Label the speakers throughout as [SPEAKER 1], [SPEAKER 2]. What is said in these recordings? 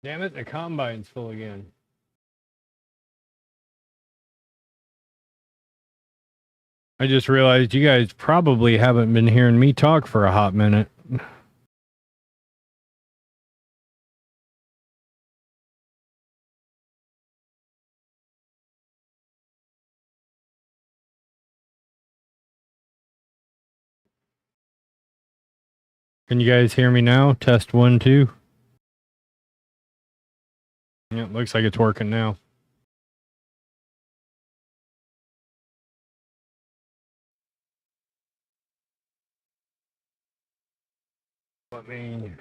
[SPEAKER 1] Damn it, the combine's full again. I just realized you guys probably haven't been hearing me talk for a hot minute. Can you guys hear me now? Test 1, 2. Yeah, looks like it's working now. Let me.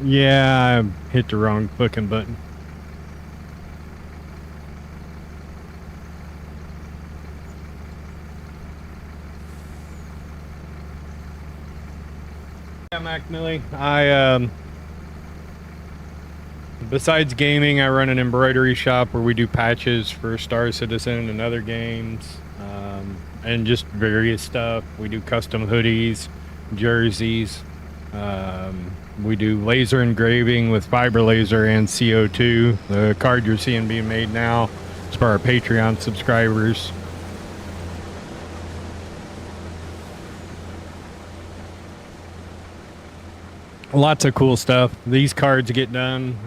[SPEAKER 1] Yeah, I hit the wrong clicking button. Yeah, Mac Millie. Besides gaming, I run an embroidery shop where we do patches for Star Citizen and other games, and just various stuff. We do custom hoodies, jerseys. We do laser engraving with fiber laser and CO2. The card you're seeing being made now is for our Patreon subscribers. Lots of cool stuff. These cards get done.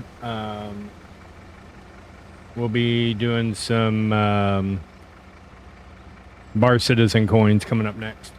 [SPEAKER 1] We'll be doing some Bar Citizen coins coming up next.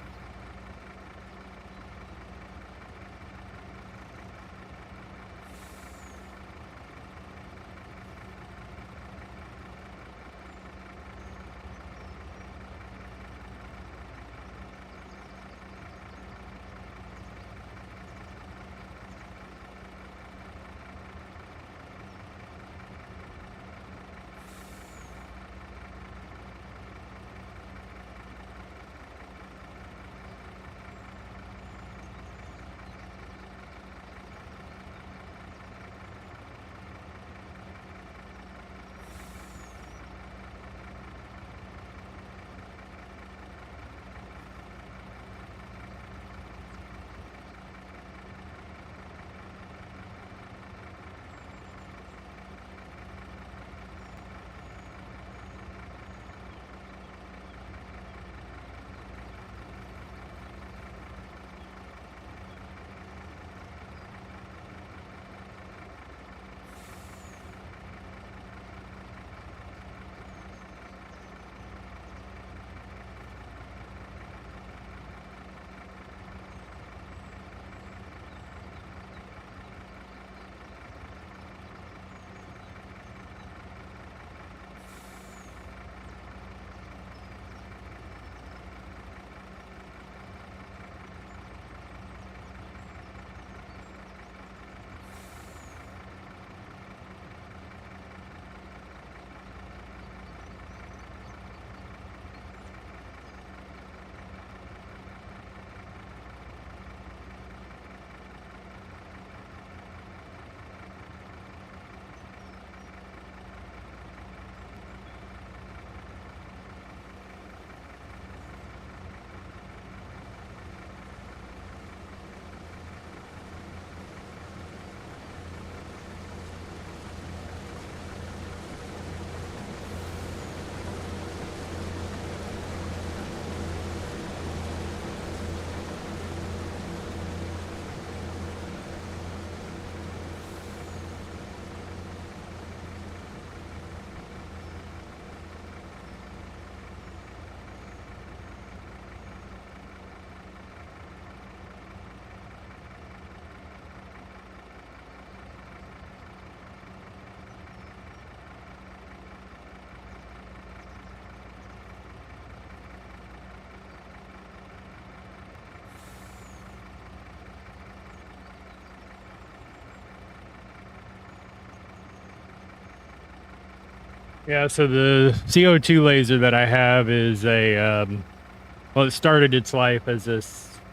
[SPEAKER 1] Yeah, so the CO2 laser that I have is well, it started its life as a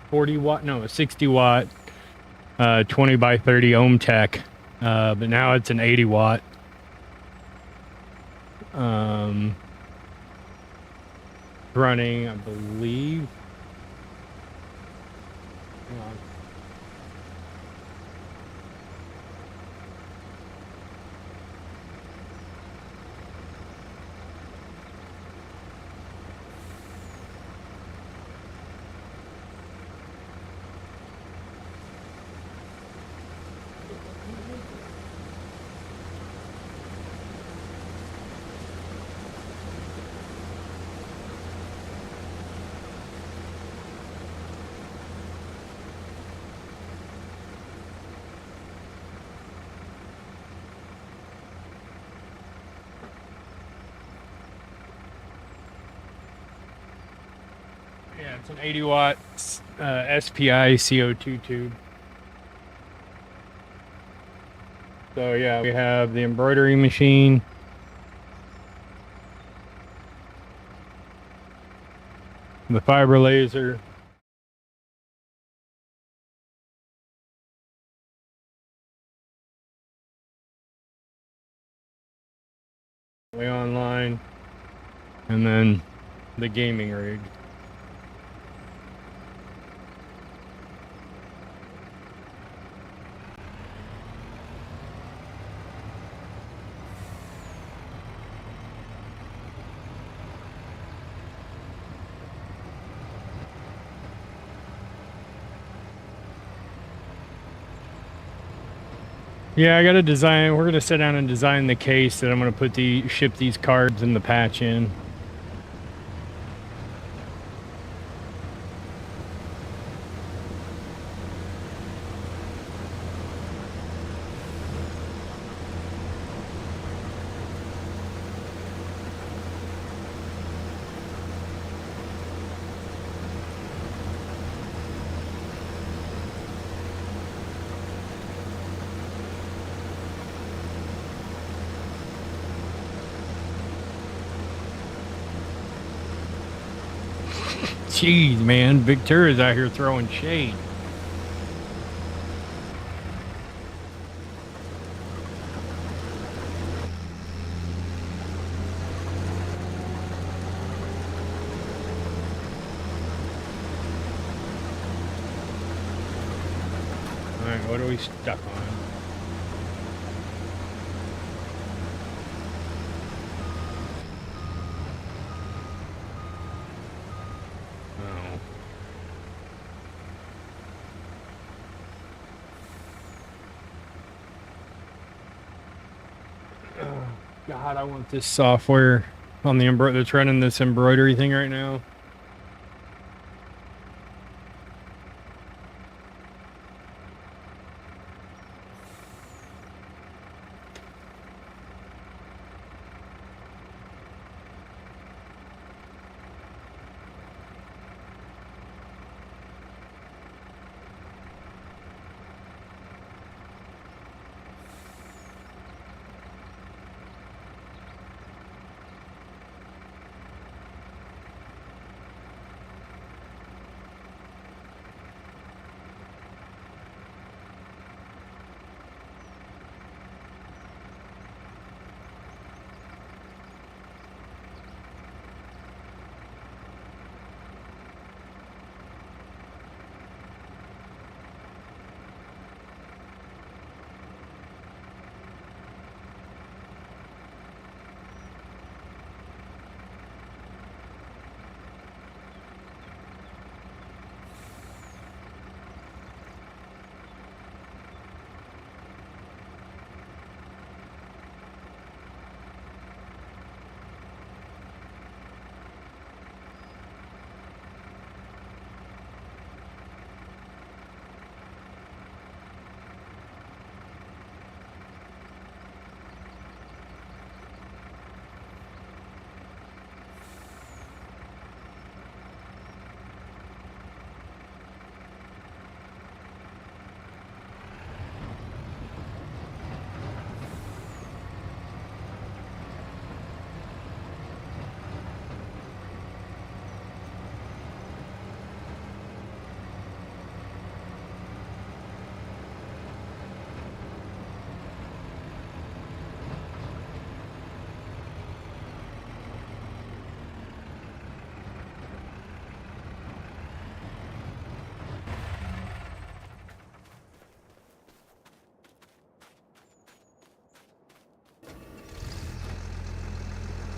[SPEAKER 1] 40 watt, no, a 60 watt, 20 by 30 ohm tech, but now it's an 80 watt. Um, Running, I believe. Hang on. Yeah, it's an 80 watt SPI CO2 tube. So yeah, we have the embroidery machine, the fiber laser, way online, and then the gaming rig. Yeah, I got to design. We're gonna sit down and design the case that I'm gonna ship these cards and the patch in. Jeez, man, Victoria's out here throwing shade. All right, what are we stuck on? Oh. Oh, God, I want this software on the that's running this embroidery thing right now.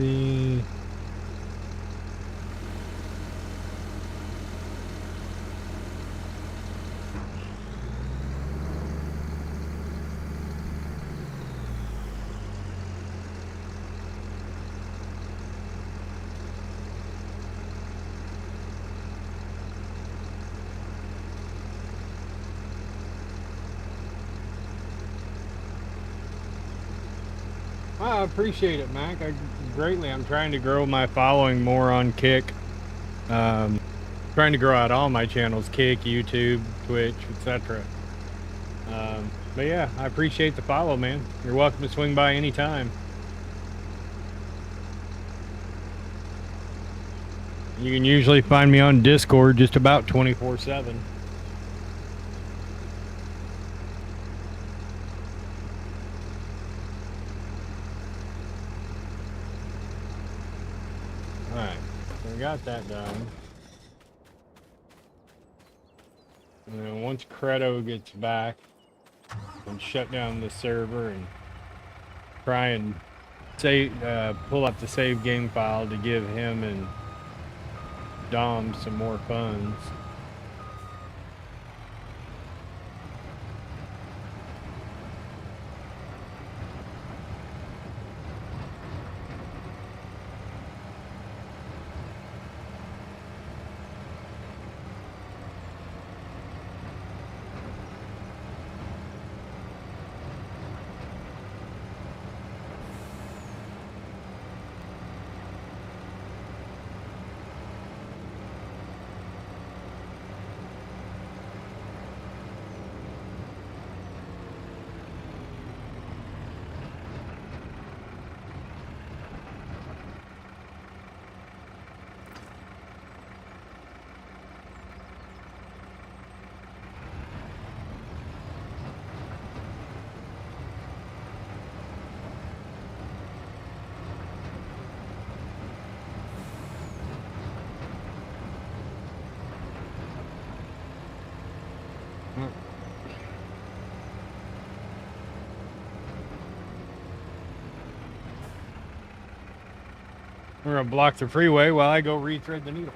[SPEAKER 1] see. I appreciate it, Mac. Greatly. I'm trying to grow my following more on Kick. Um, Trying to grow out all my channels: Kick, YouTube, Twitch, etc. But yeah, I appreciate the follow, man. You're welcome to swing by anytime. You can usually find me on Discord just about 24/7. All right, so we got that done. And then once Credo gets back, and shut down the server and try and pull up the save game file to give him and Dom some more funds. We're gonna block the freeway while I go rethread the needle.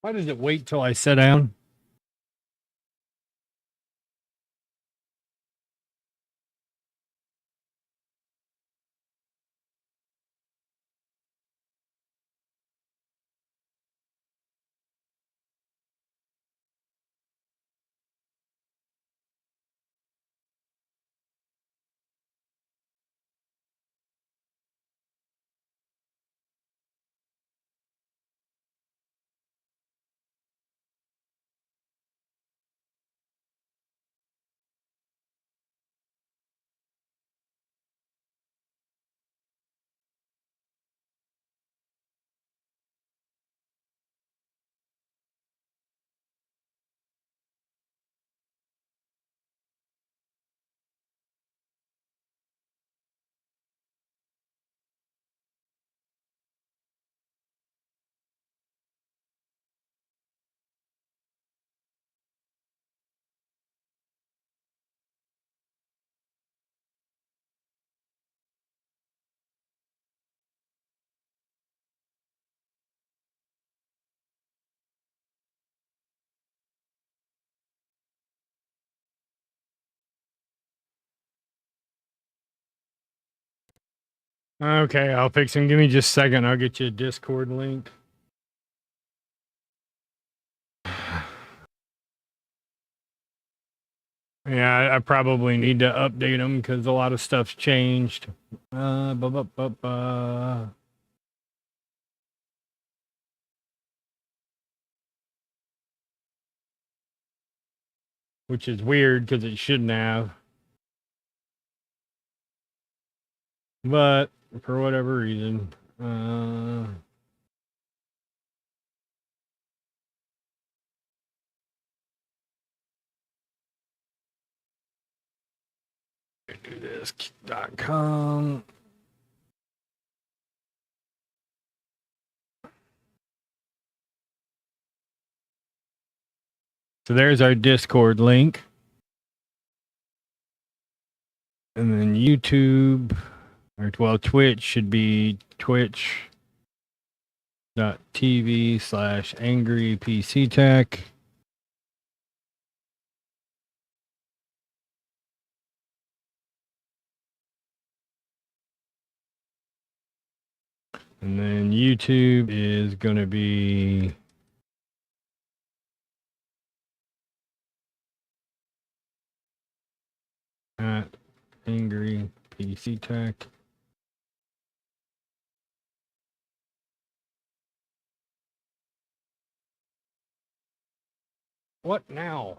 [SPEAKER 1] Why does it wait till I sit down? Okay, I'll fix him. Give me just a second. I'll get you a Discord link. Yeah, I probably need to update them because a lot of stuff's changed. Uh, bu- bu- bu- bu- which is weird because it shouldn't have. But for whatever reason, do this.com. So there's our Discord link. And then YouTube, or well, Twitch should be twitch.tv/angry PC Tech. And then YouTube is going to be at Angry PC Tech. What now?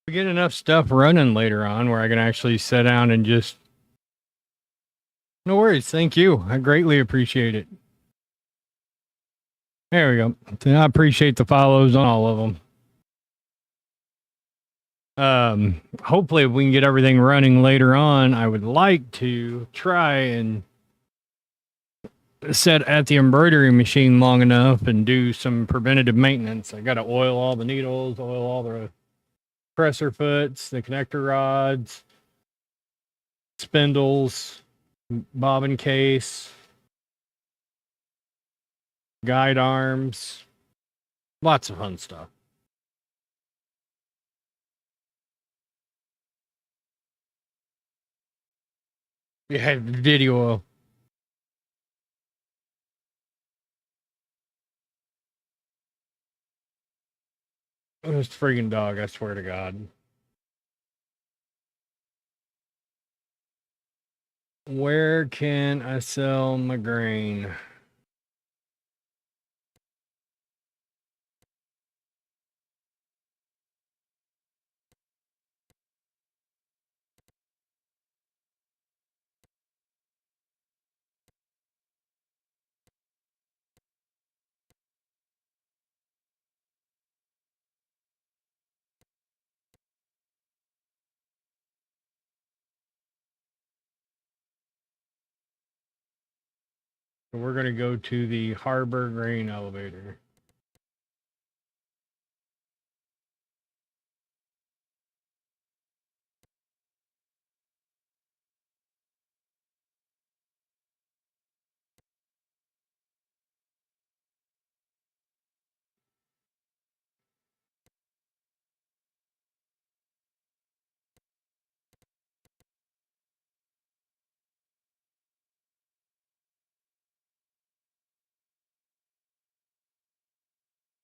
[SPEAKER 1] We get enough stuff running later on where I can actually sit down and just. No worries. Thank you. I greatly appreciate it. There we go. I appreciate the follows on all of them. Hopefully, if we can get everything running later on, I would like to try and set at the embroidery machine long enough and do some preventative maintenance. I got to oil all the needles, oil all the presser foots, the connector rods, spindles, bobbin case, guide arms, lots of fun stuff. Yeah, video. This freaking dog, I swear to God. Where can I sell my grain? So we're going to go to the Harbor Grain Elevator.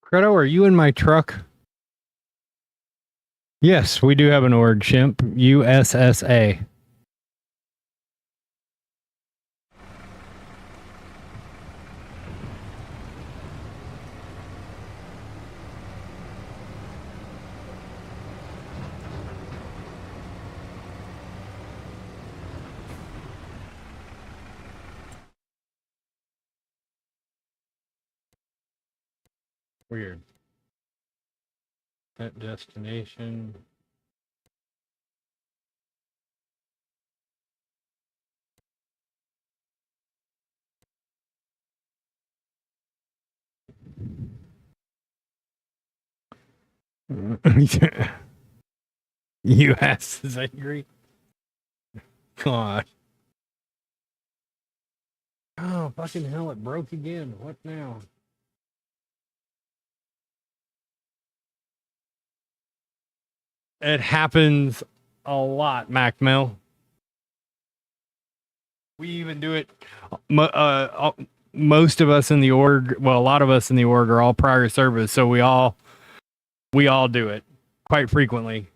[SPEAKER 1] Credo, are you in my truck? Yes, we do have an org, Shimp. USSA. Weird. That destination. US is angry. God. Oh, fucking hell, it broke again. What now? It happens a lot, Mac Mill. We even do it. Most of us in the org, well, a lot of us in the org are all prior service, so we all do it quite frequently.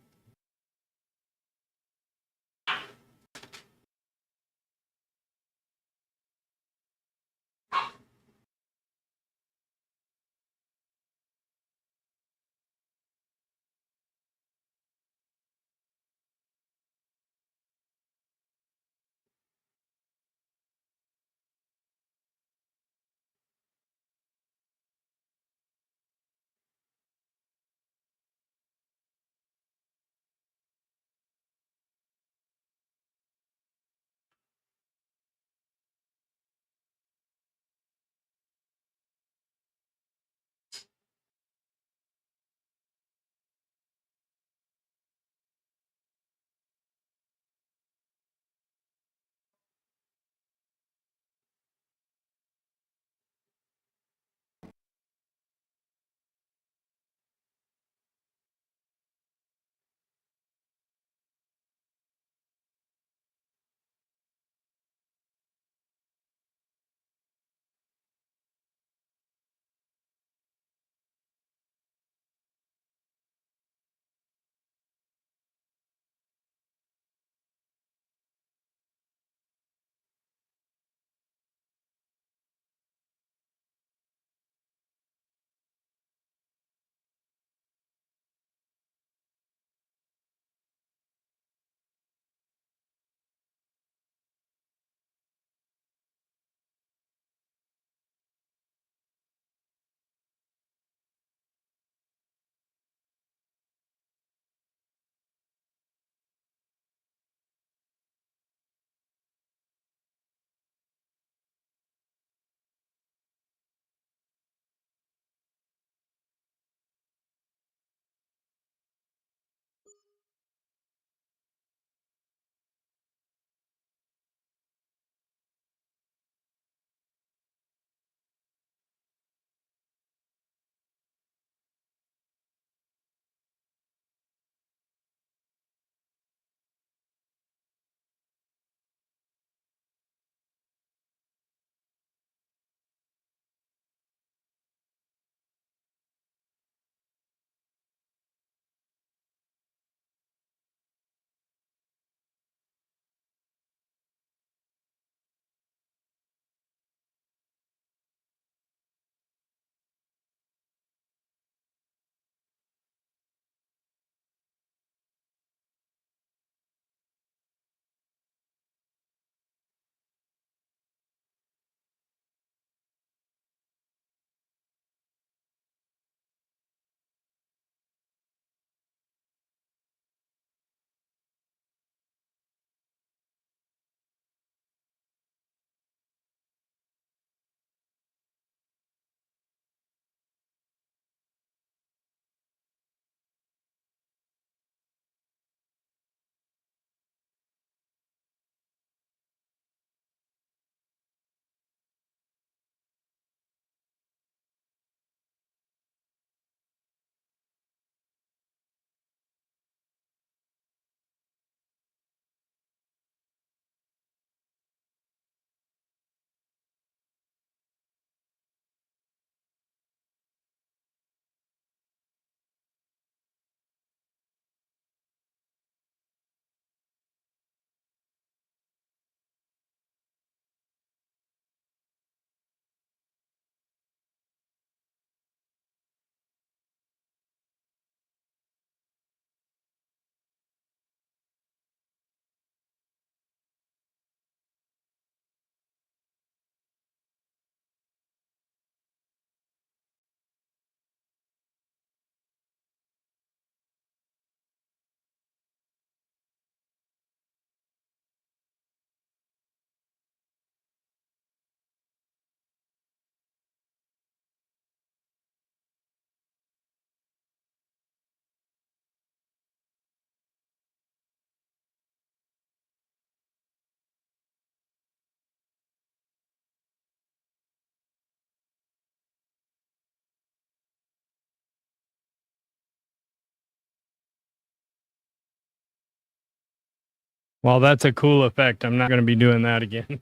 [SPEAKER 1] Well, that's a cool effect. I'm not going to be doing that again.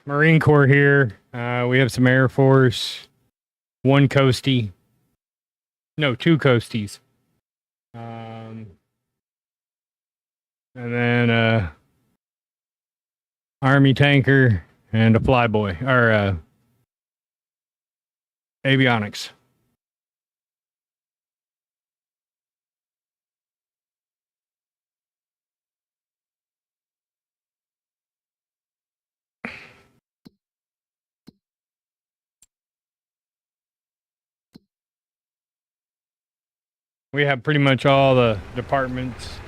[SPEAKER 1] Marine Corps here. We have some Air Force. One coastie. No, two coasties. And then Army tanker and a flyboy or avionics. We have pretty much all the departments.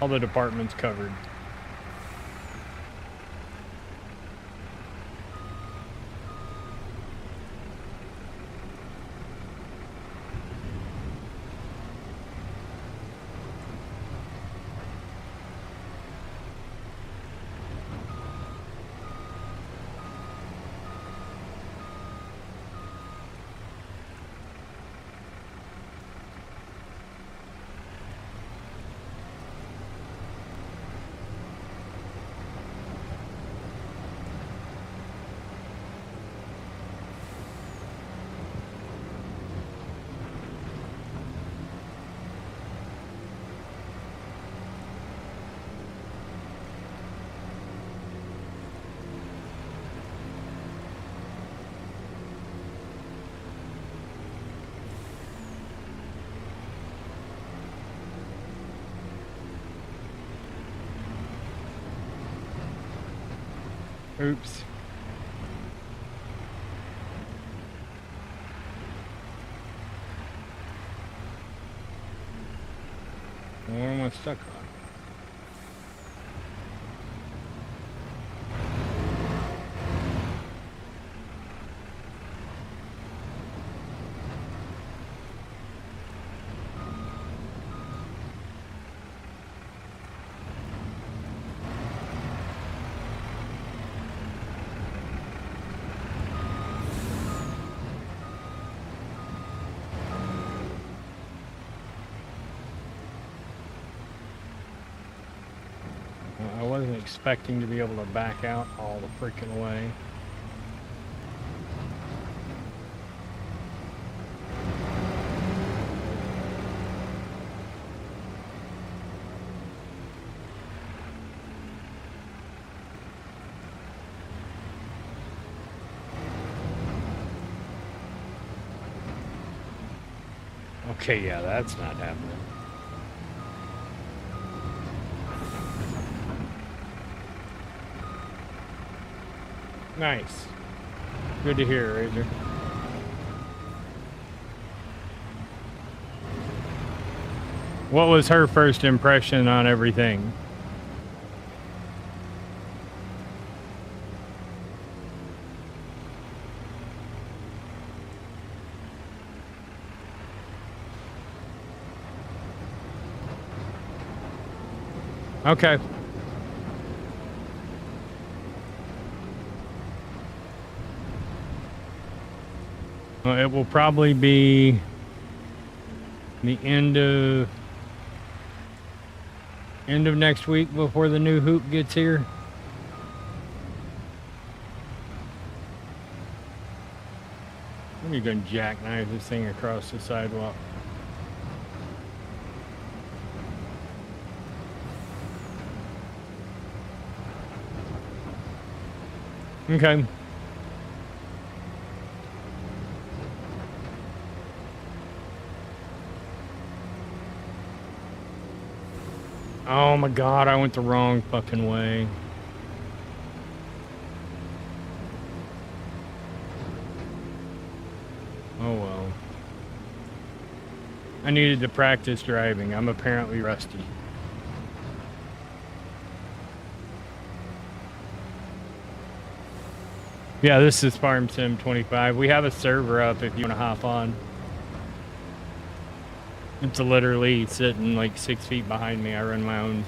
[SPEAKER 1] All the departments covered. Oops. What am I stuck on? I wasn't expecting to be able to back out all the freaking way. Okay, yeah, that's not happening. Nice. Good to hear, Razor. What was her first impression on everything? Okay. Well, it will probably be the end of next week before the new hoop gets here. I'm gonna jackknife this thing across the sidewalk. Okay. Oh my god, I went the wrong fucking way. Oh well. I needed to practice driving. I'm apparently rusty. Yeah, this is farmsim 25. We have a server up if you want to hop on. It's literally sitting like 6 feet behind me. I run my own.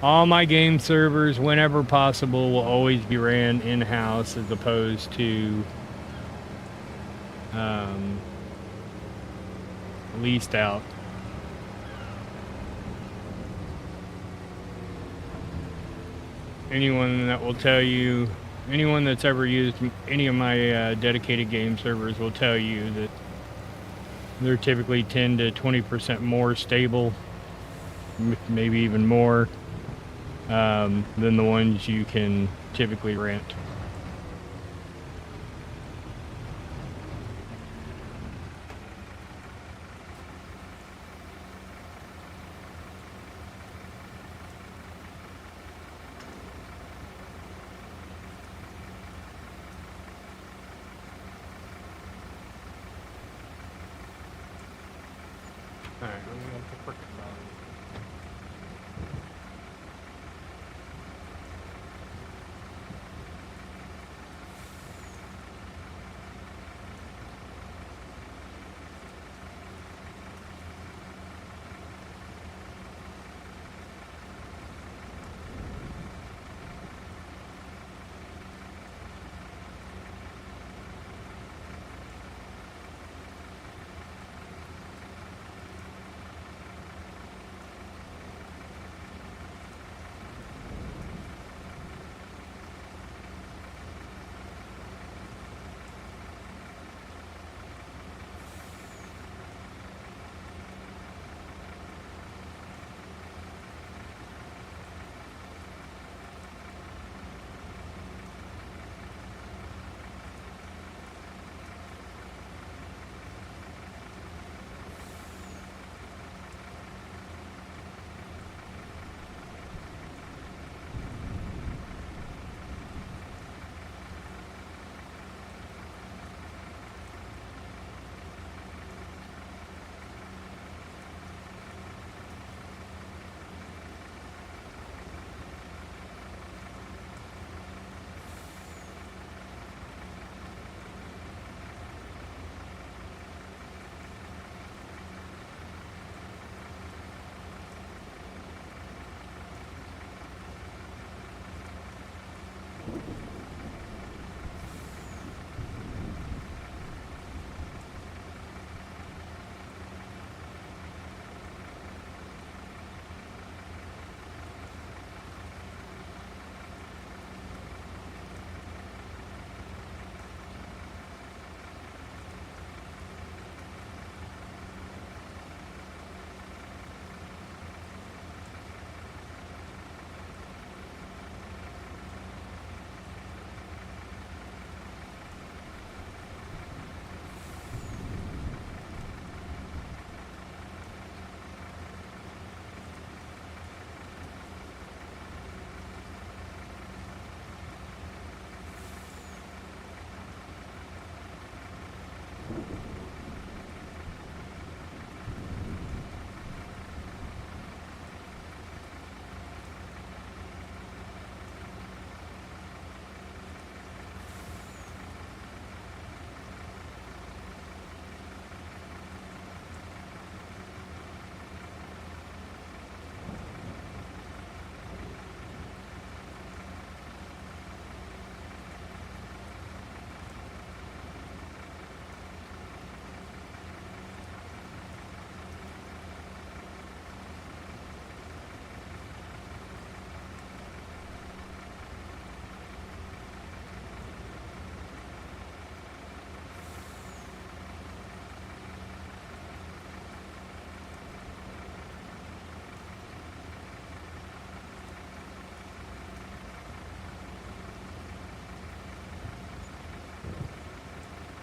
[SPEAKER 1] All my game servers, whenever possible, will always be ran in-house as opposed to leased out. Anyone that will tell you, anyone that's ever used any of my dedicated game servers will tell you that they're typically 10 to 20% more stable, maybe even more, than the ones you can typically rent. Alright, I'm going to put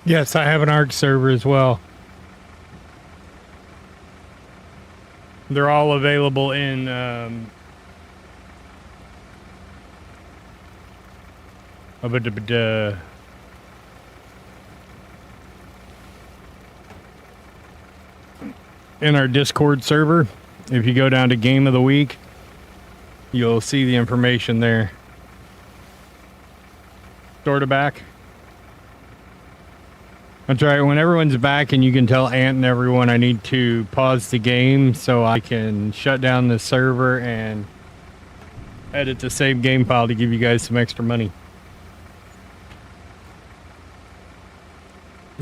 [SPEAKER 1] Yes, I have an ARC server as well. They're all available in in our Discord server. If you go down to Game of the Week, you'll see the information there. Store to back. That's right. When everyone's back and you can tell Ant and everyone I need to pause the game so I can shut down the server and edit the save game file to give you guys some extra money.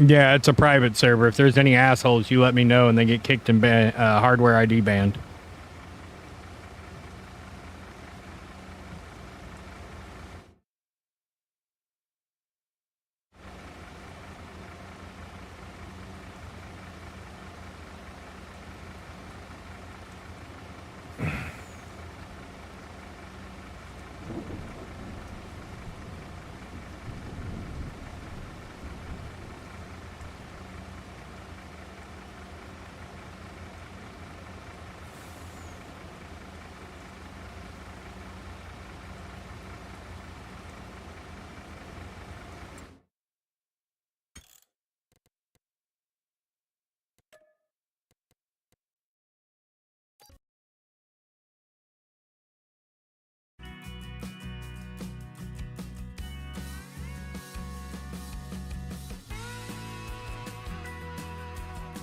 [SPEAKER 1] Yeah, it's a private server. If there's any assholes, you let me know, and they get kicked and hardware ID banned.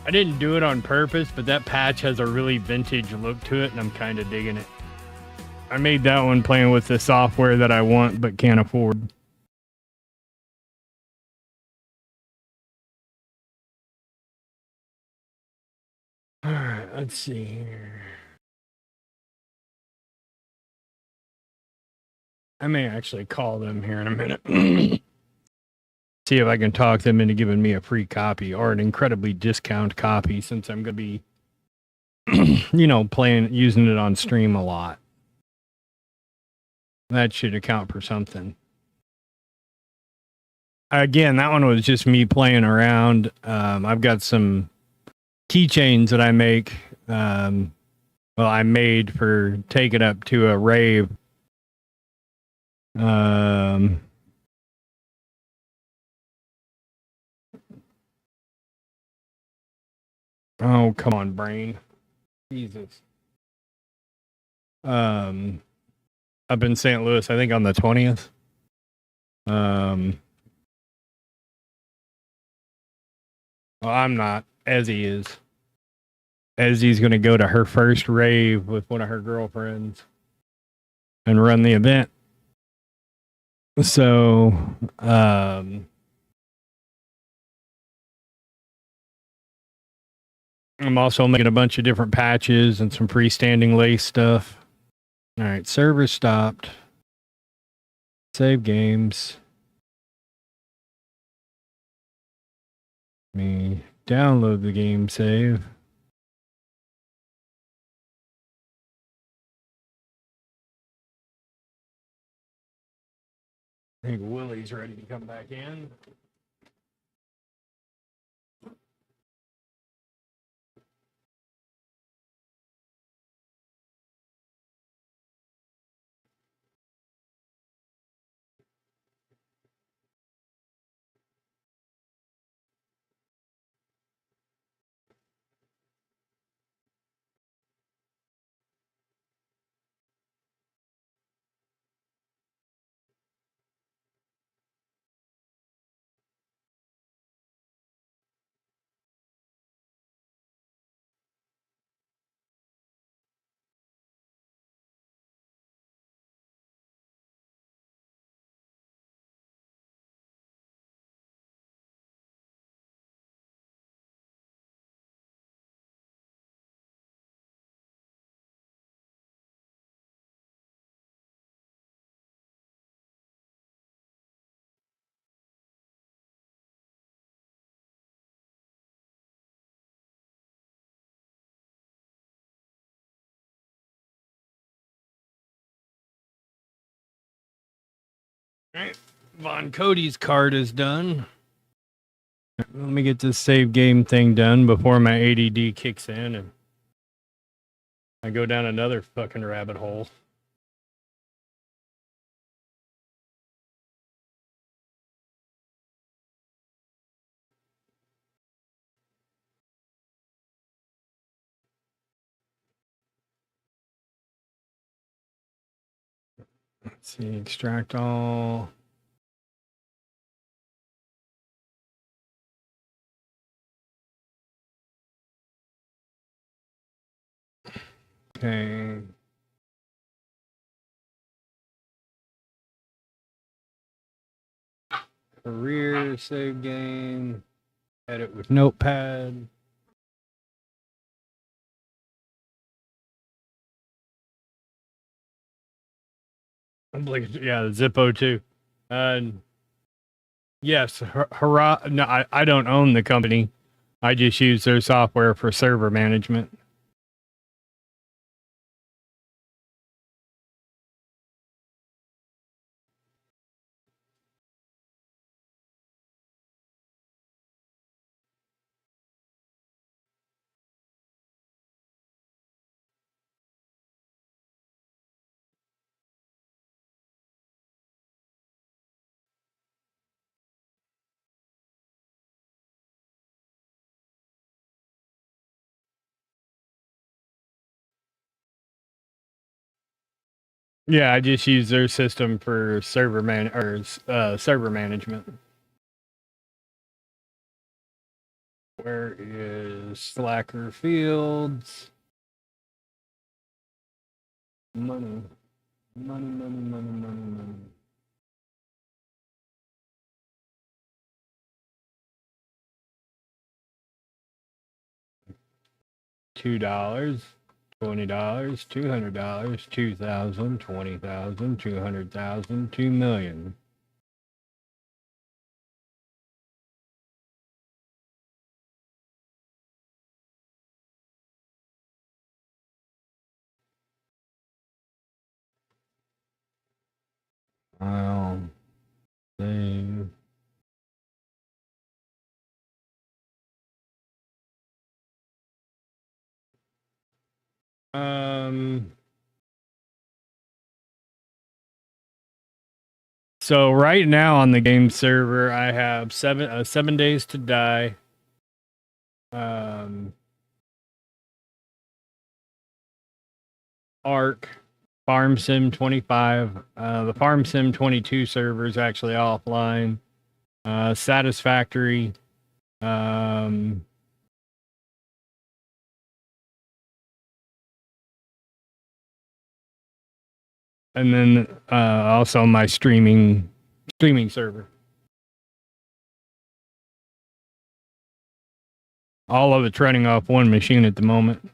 [SPEAKER 1] I didn't do it on purpose, but that patch has a really vintage look to it, and I'm kind of digging it. I made that one playing with the software that I want but can't afford. All right, let's see here. I may actually call them here in a minute. See if I can talk them into giving me a free copy or an incredibly discount copy, since I'm going to be, using it on stream a lot. That should account for something. Again, that one was just me playing around. I've got some keychains that I make. I made for take it up to a rave. Oh, come on, brain. Jesus. Up in St. Louis, I think on the 20th. Well, I'm not. Ezzy is. Ezzy's going to go to her first rave with one of her girlfriends and run the event. So, I'm also making a bunch of different patches and some freestanding lace stuff. All right, server stopped. Save games. Let me download the game save. I think Willie's ready to come back in. All right, Von Cody's card is done. Let me get this save game thing done before my ADD kicks in and I go down another fucking rabbit hole. Let's see, extract all. Okay. Career save game. Edit with Notepad. Yeah, Zippo too. Uh, yes, hurrah. No, I don't own the company. I just use their software for server management. Yeah, I just use their system for server management. Where is Slacker Fields? Money, money. $2, $20, $200, 2,000, 20,000, 200,000, 2,000,000. I'll save. Um. So right now on the game server, I have 7 days to die. Um. Arc, farmsim 25. The farmsim 22 server is actually offline. Satisfactory. Um. And then also my streaming server. All of it's running off one machine at the moment.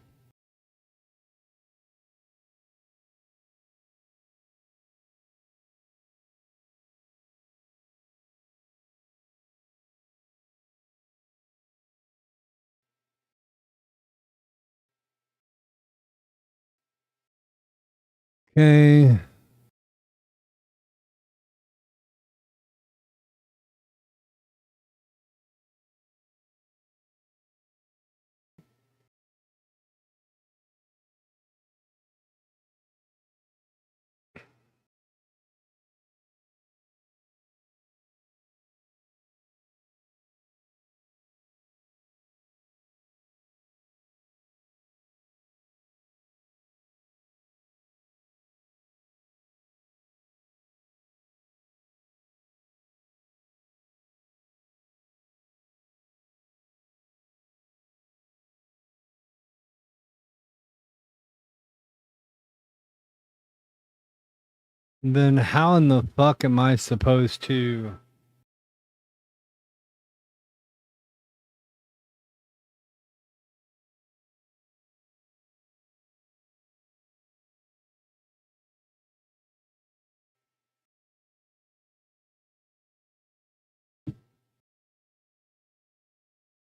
[SPEAKER 1] Okay. Then how in the fuck am I supposed to?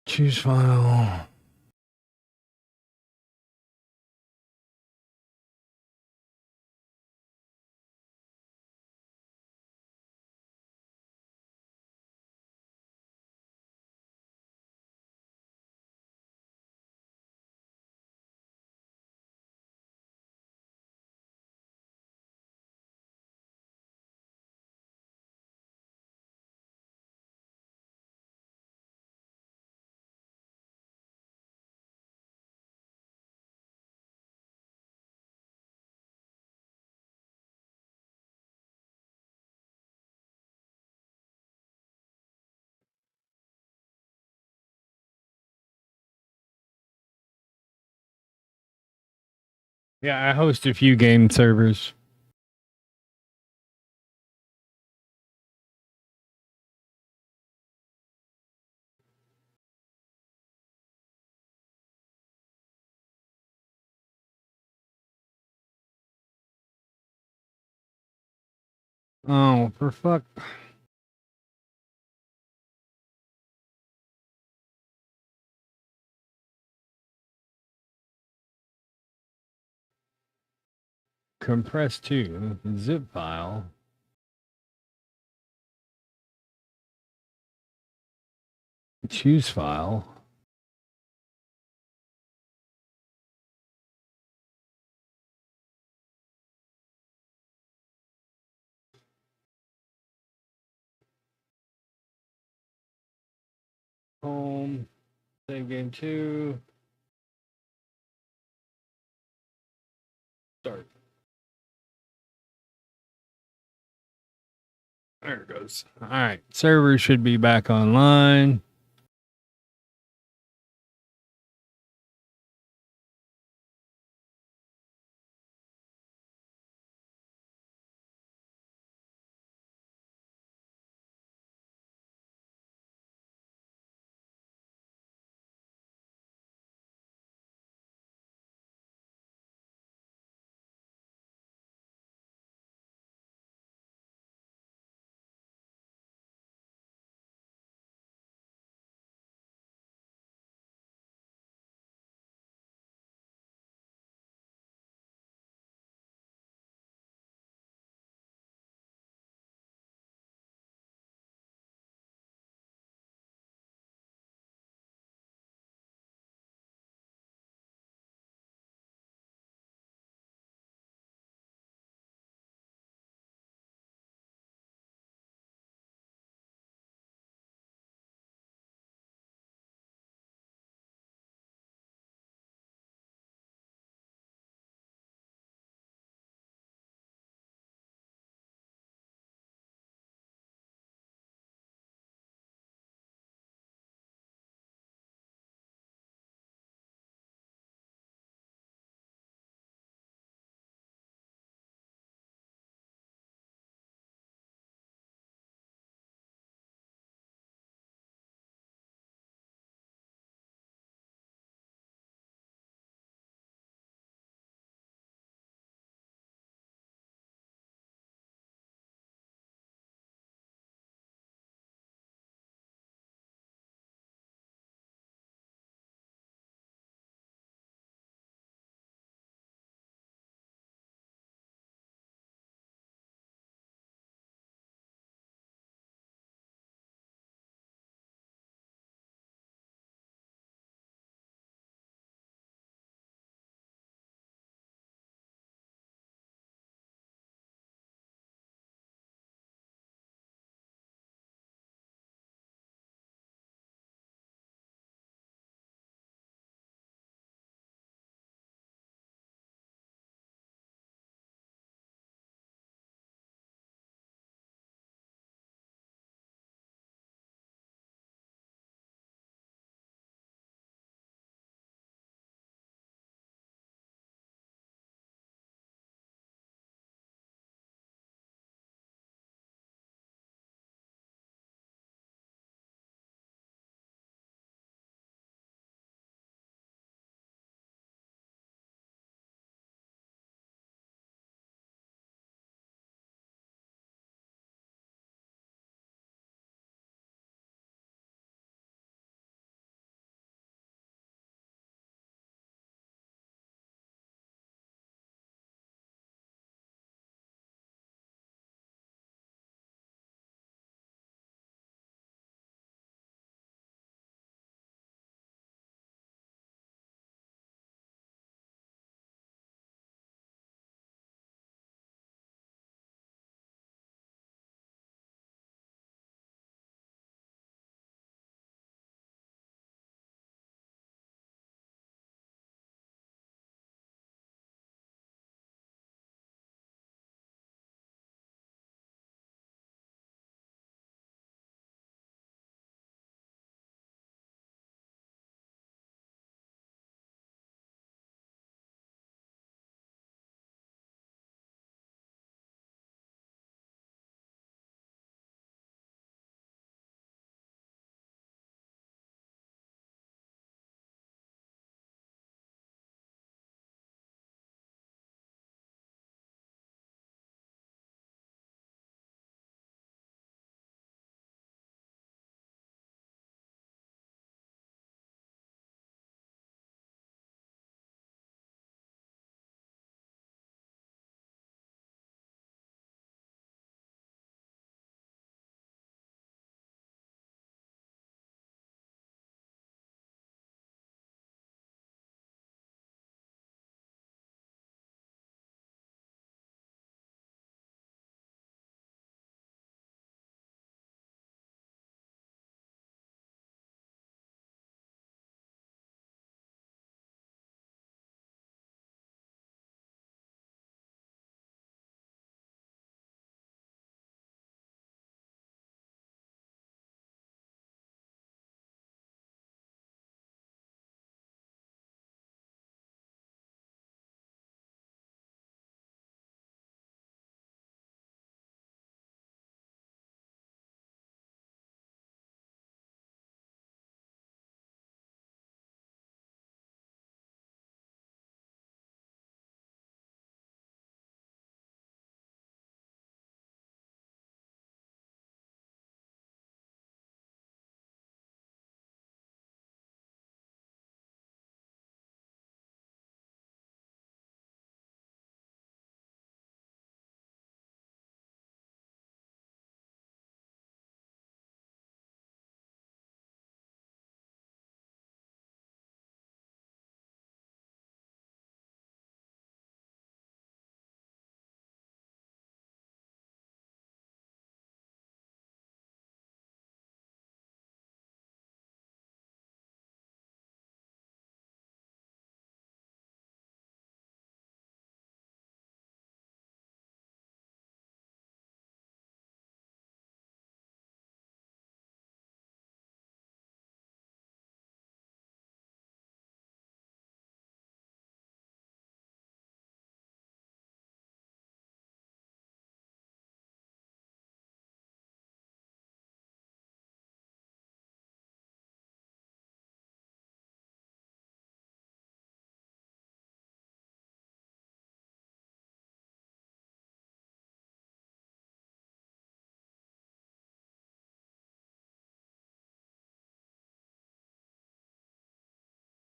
[SPEAKER 1] Choose file. Yeah, I host a few game servers. Oh, for fuck. Compress to zip file. Choose file. Home. Save game 2. Start. There it goes. All right. Server should be back online.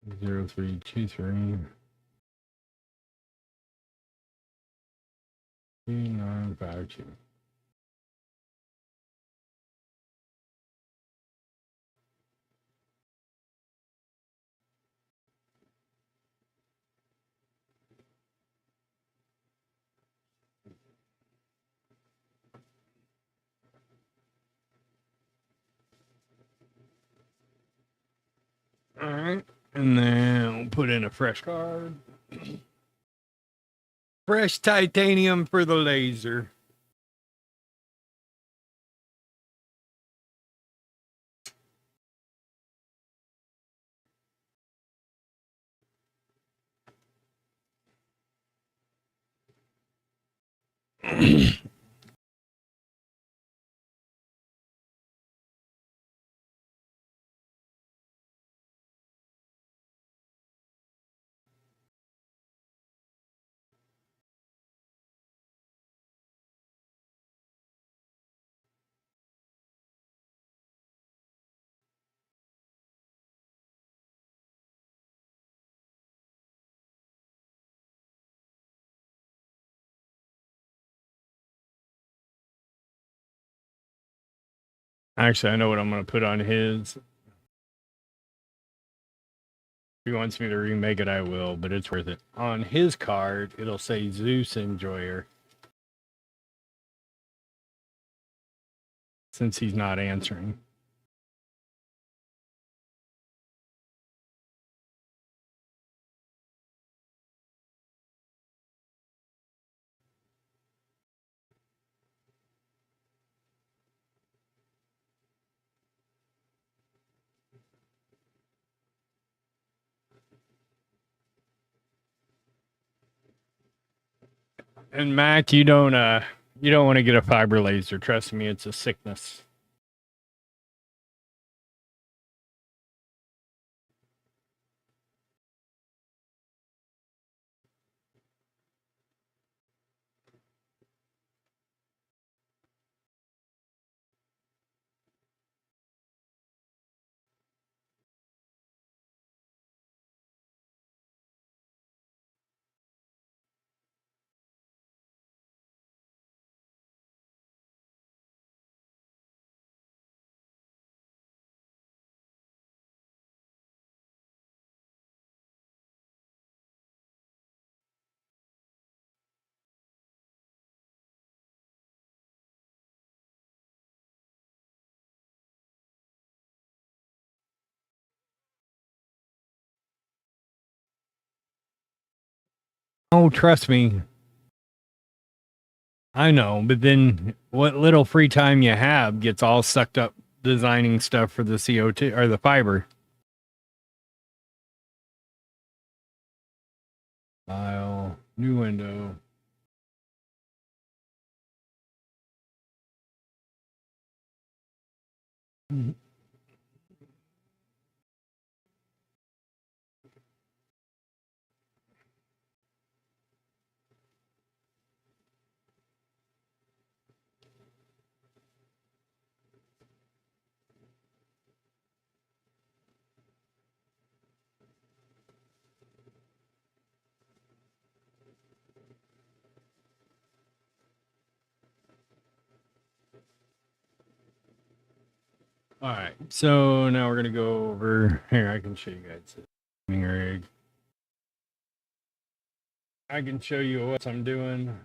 [SPEAKER 1] 0323 3952. All right. And then we'll put in a fresh card. Fresh titanium for the laser. Actually, I know what I'm going to put on his. If he wants me to remake it, I will, but it's worth it. On his card, it'll say Zeus Enjoyer. Since he's not answering. And Mac, you don't want to get a fiber laser. Trust me, it's a sickness. Oh, trust me. I know, but then what little free time you have gets all sucked up designing stuff for the CO2 or the fiber. File, new window. All right, so now we're gonna go over here. I can show you guys the rig. I can show you what I'm doing.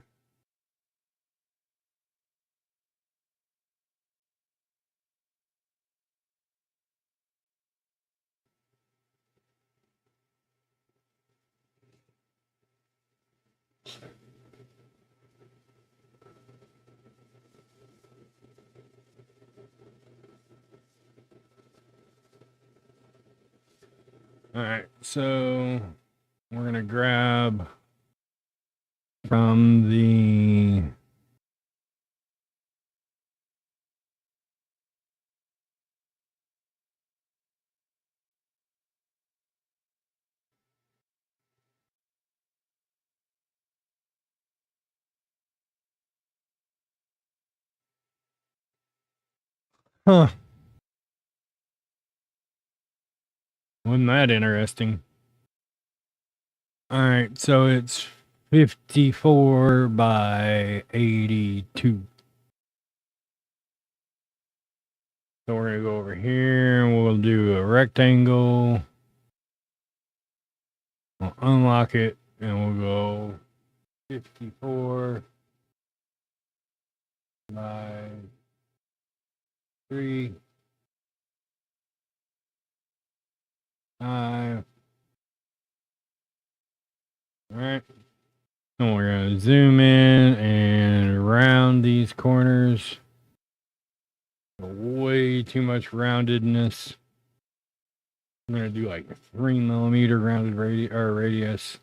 [SPEAKER 1] All right, so we're gonna grab from the Wasn't that interesting? All right, so it's 54 by 82. So we're gonna go over here and we'll do a rectangle. We'll unlock it and we'll go 54 by 3, 5. All right. And we're gonna zoom in and around these corners. Way too much roundedness. I'm gonna do like a 3 millimeter rounded radius.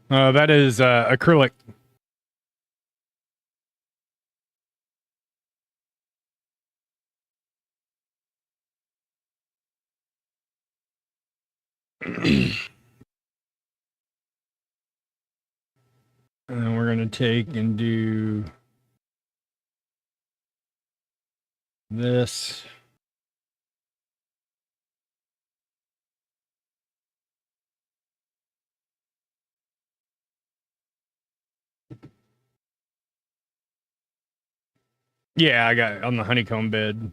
[SPEAKER 1] That is acrylic. And then we're gonna take and do this. Yeah, I got it on the honeycomb bed.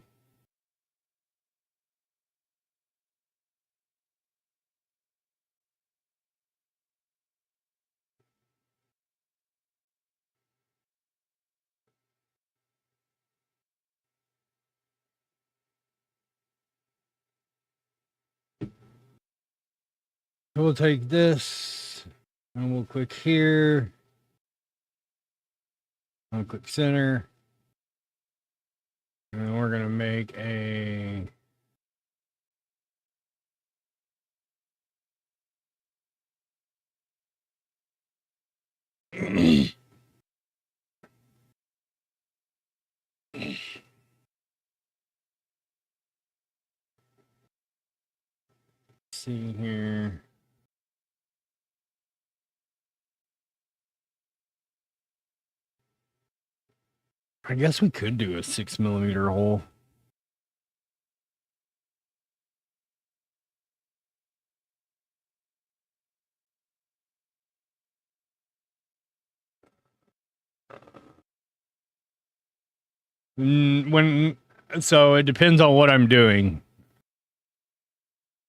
[SPEAKER 1] We'll take this and we'll click here. I'll click center. And we're gonna make a see here. I guess we could do a 6 millimeter hole. So it depends on what I'm doing.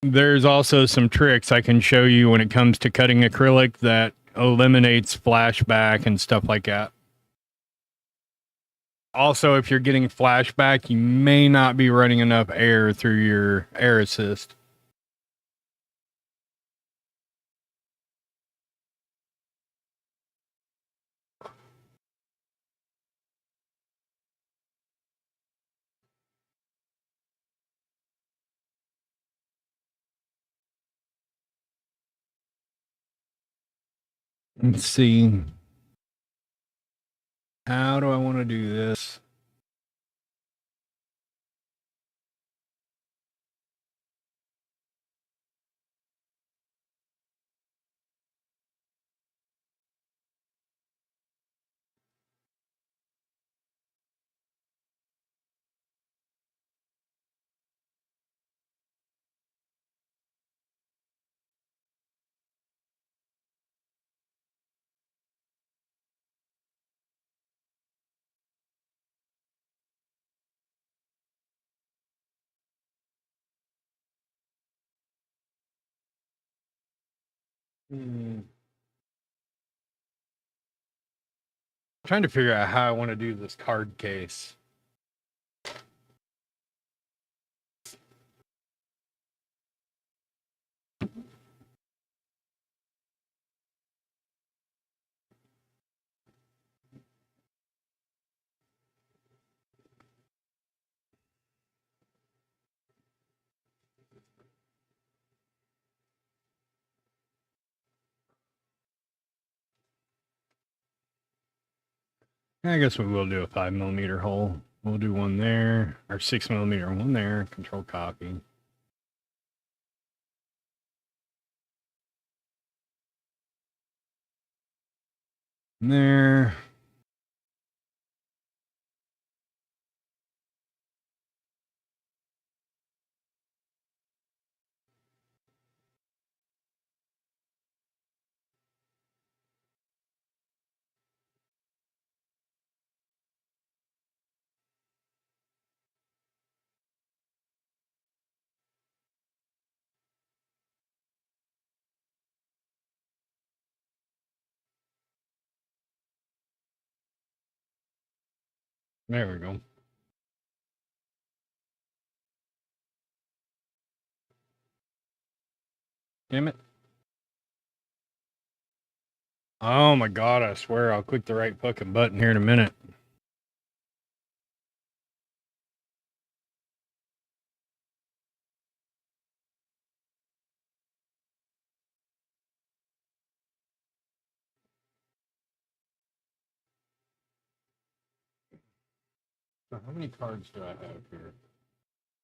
[SPEAKER 1] There's also some tricks I can show you when it comes to cutting acrylic that eliminates flashback and stuff like that. Also, if you're getting flashback, you may not be running enough air through your air assist. Let's see. How do I want to do this? Trying to figure out how I want to do this card case. I guess we will do a 5 millimeter hole. We'll do one there, or 6 millimeter, one there. Control copy. There. There we go. Damn it. Oh my god, I swear I'll click the right fucking button here in a minute. So how many cards do I have here?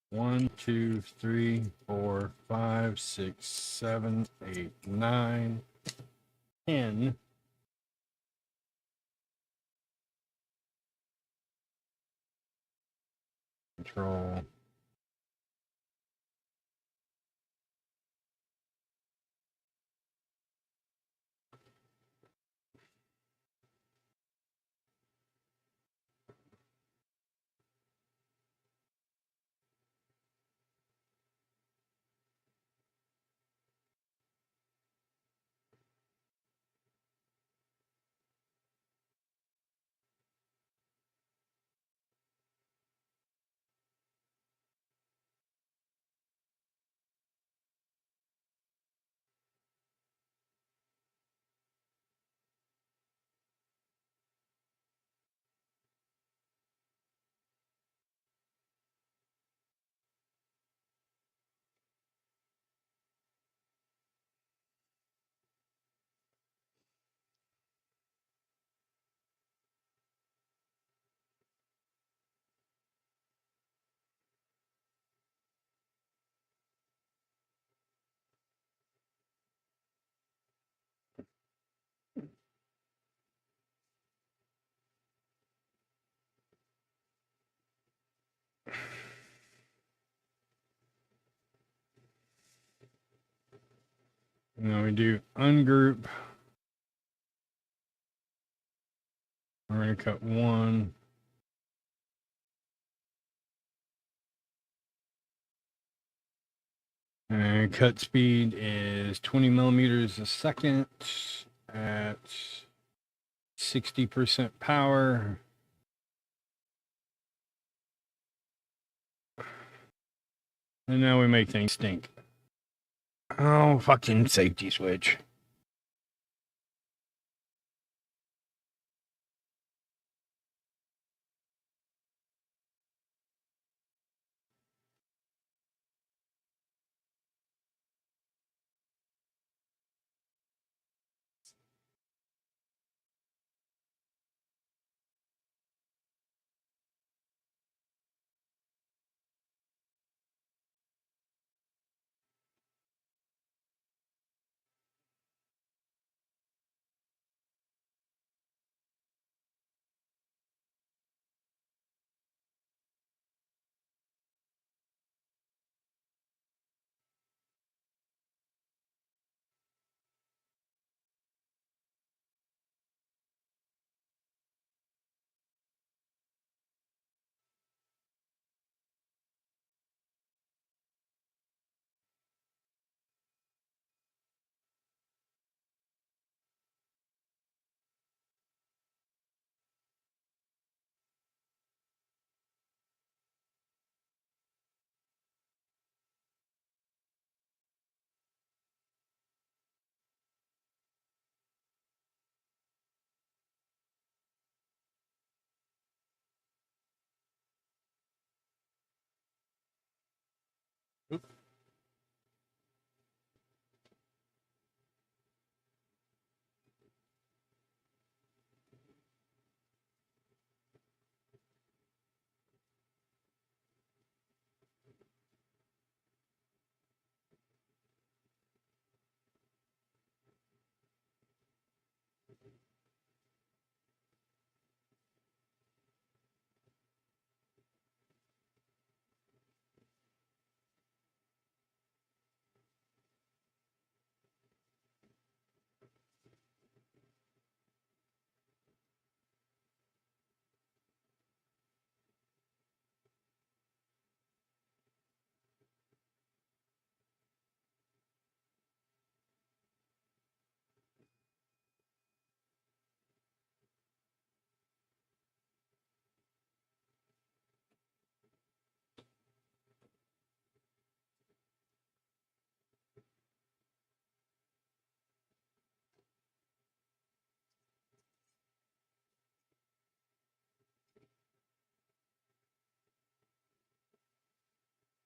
[SPEAKER 1] 1, 2, 3, 4, 5, 6, 7, 8, 9, 10. Control. And then we do ungroup. We're going to cut 1. And cut speed is 20 millimeters a second at 60% power. And now we make things stink. Oh, fucking safety switch.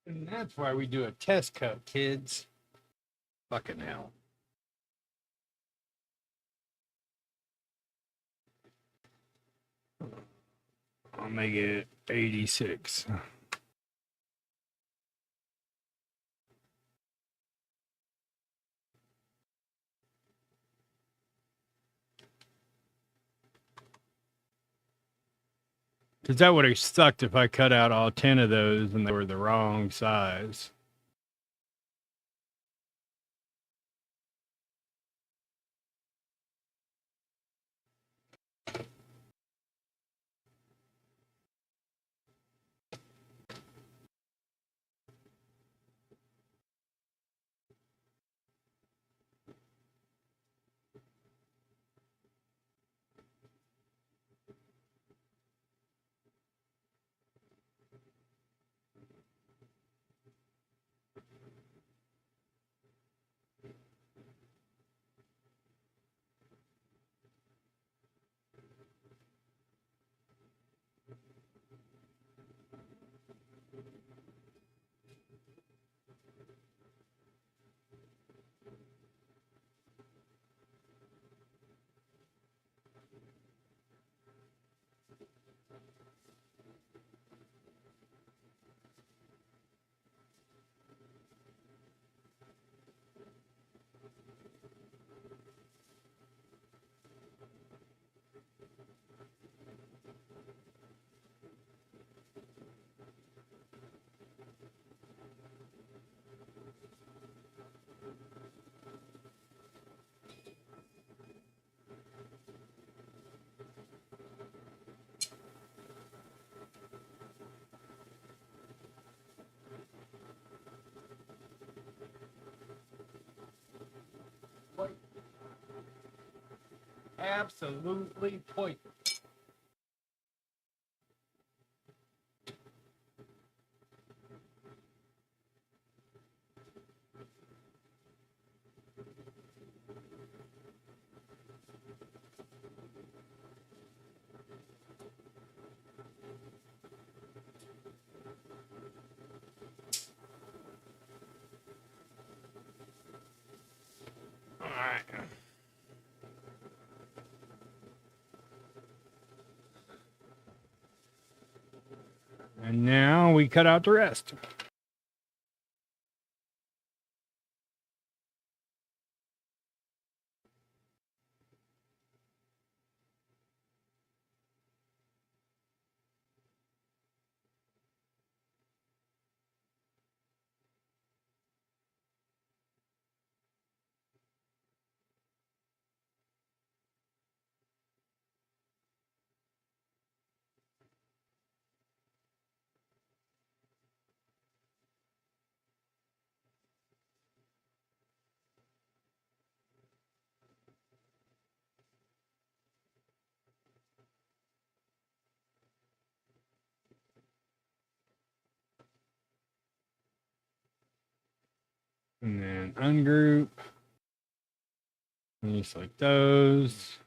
[SPEAKER 1] And that's why we do a test cut, kids. Fucking hell. I'll make it 86. Because that would have sucked if I cut out all 10 of those and they were the wrong size. Absolutely pointless. All right. And now we cut out the rest. And then ungroup. And just like those.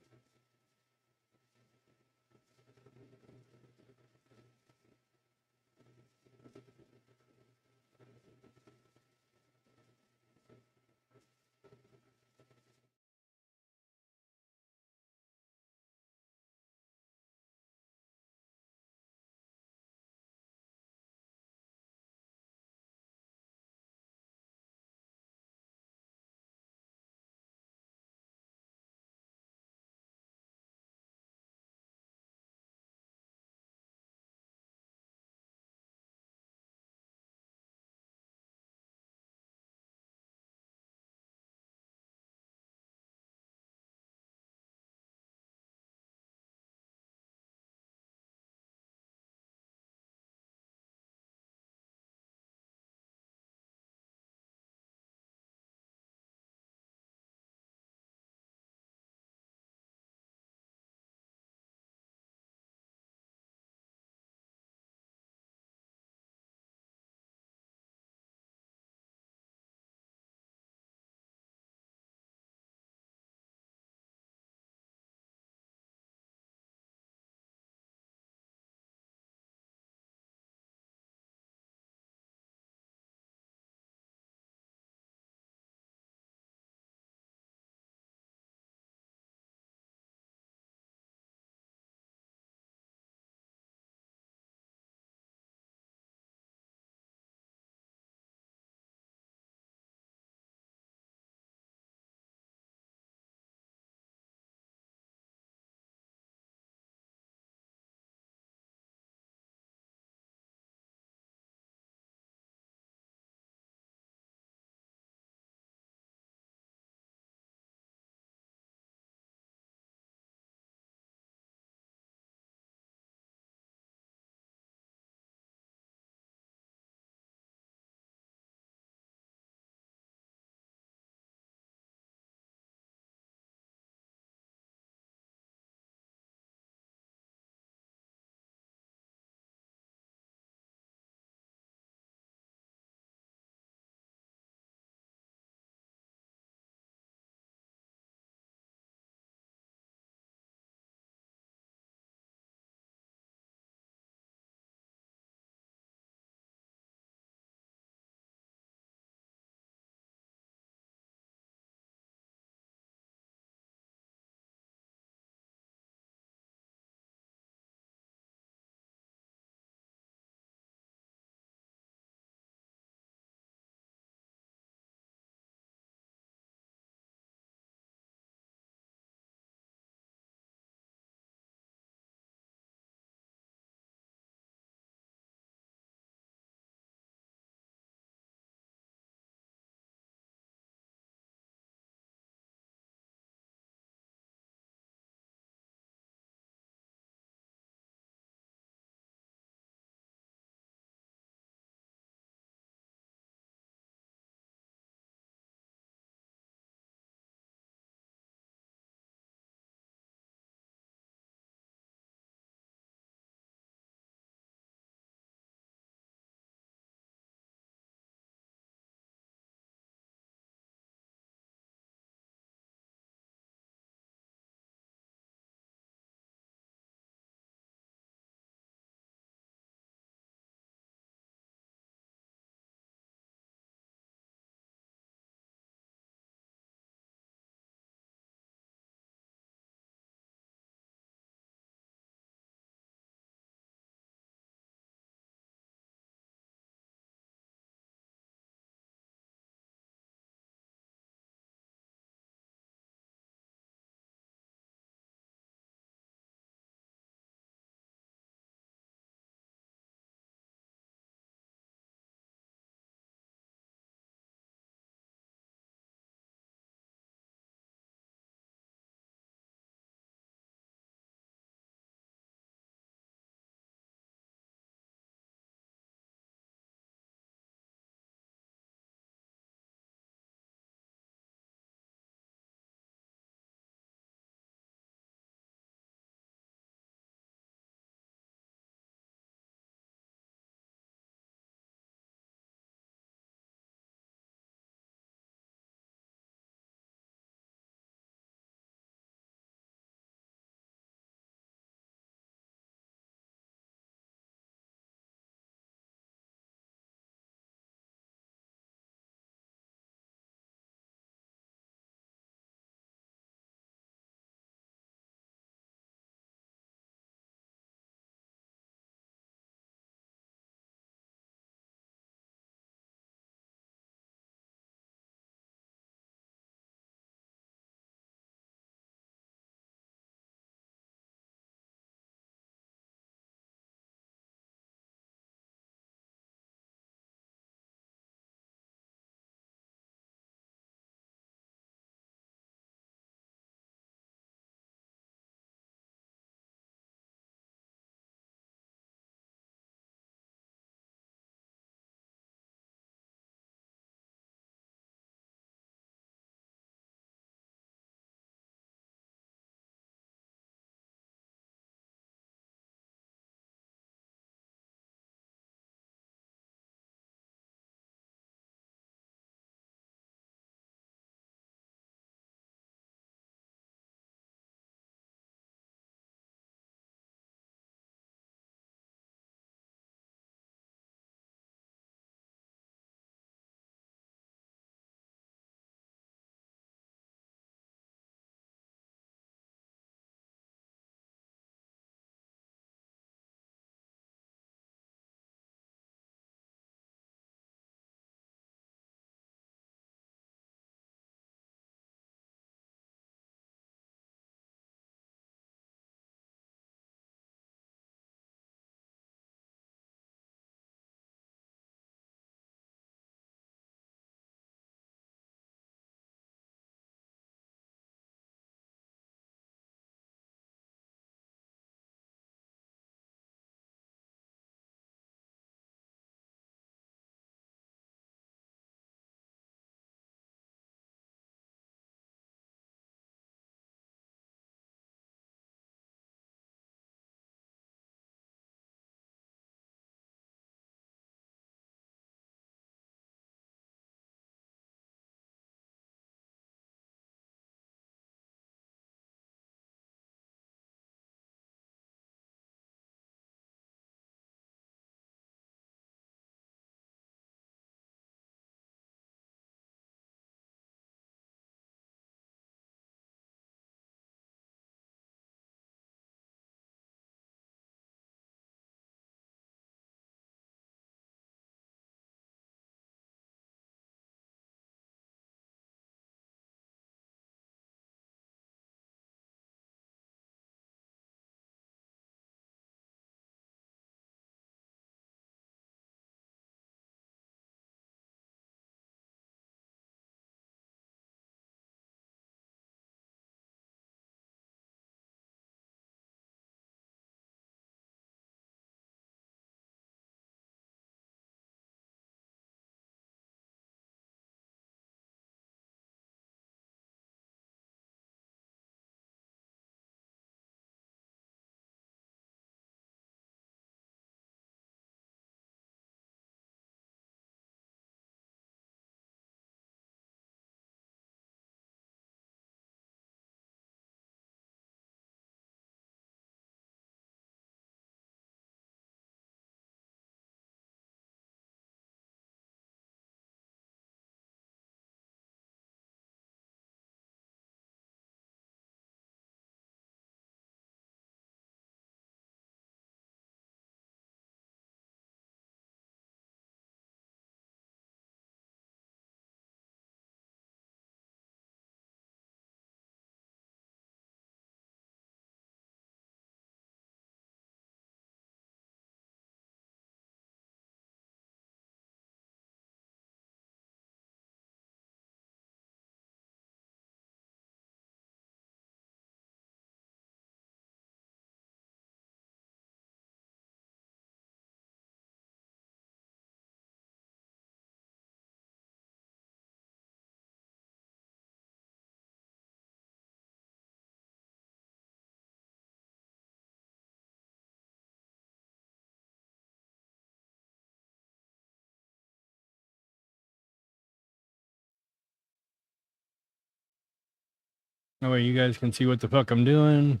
[SPEAKER 1] That way you guys can see what the fuck I'm doing.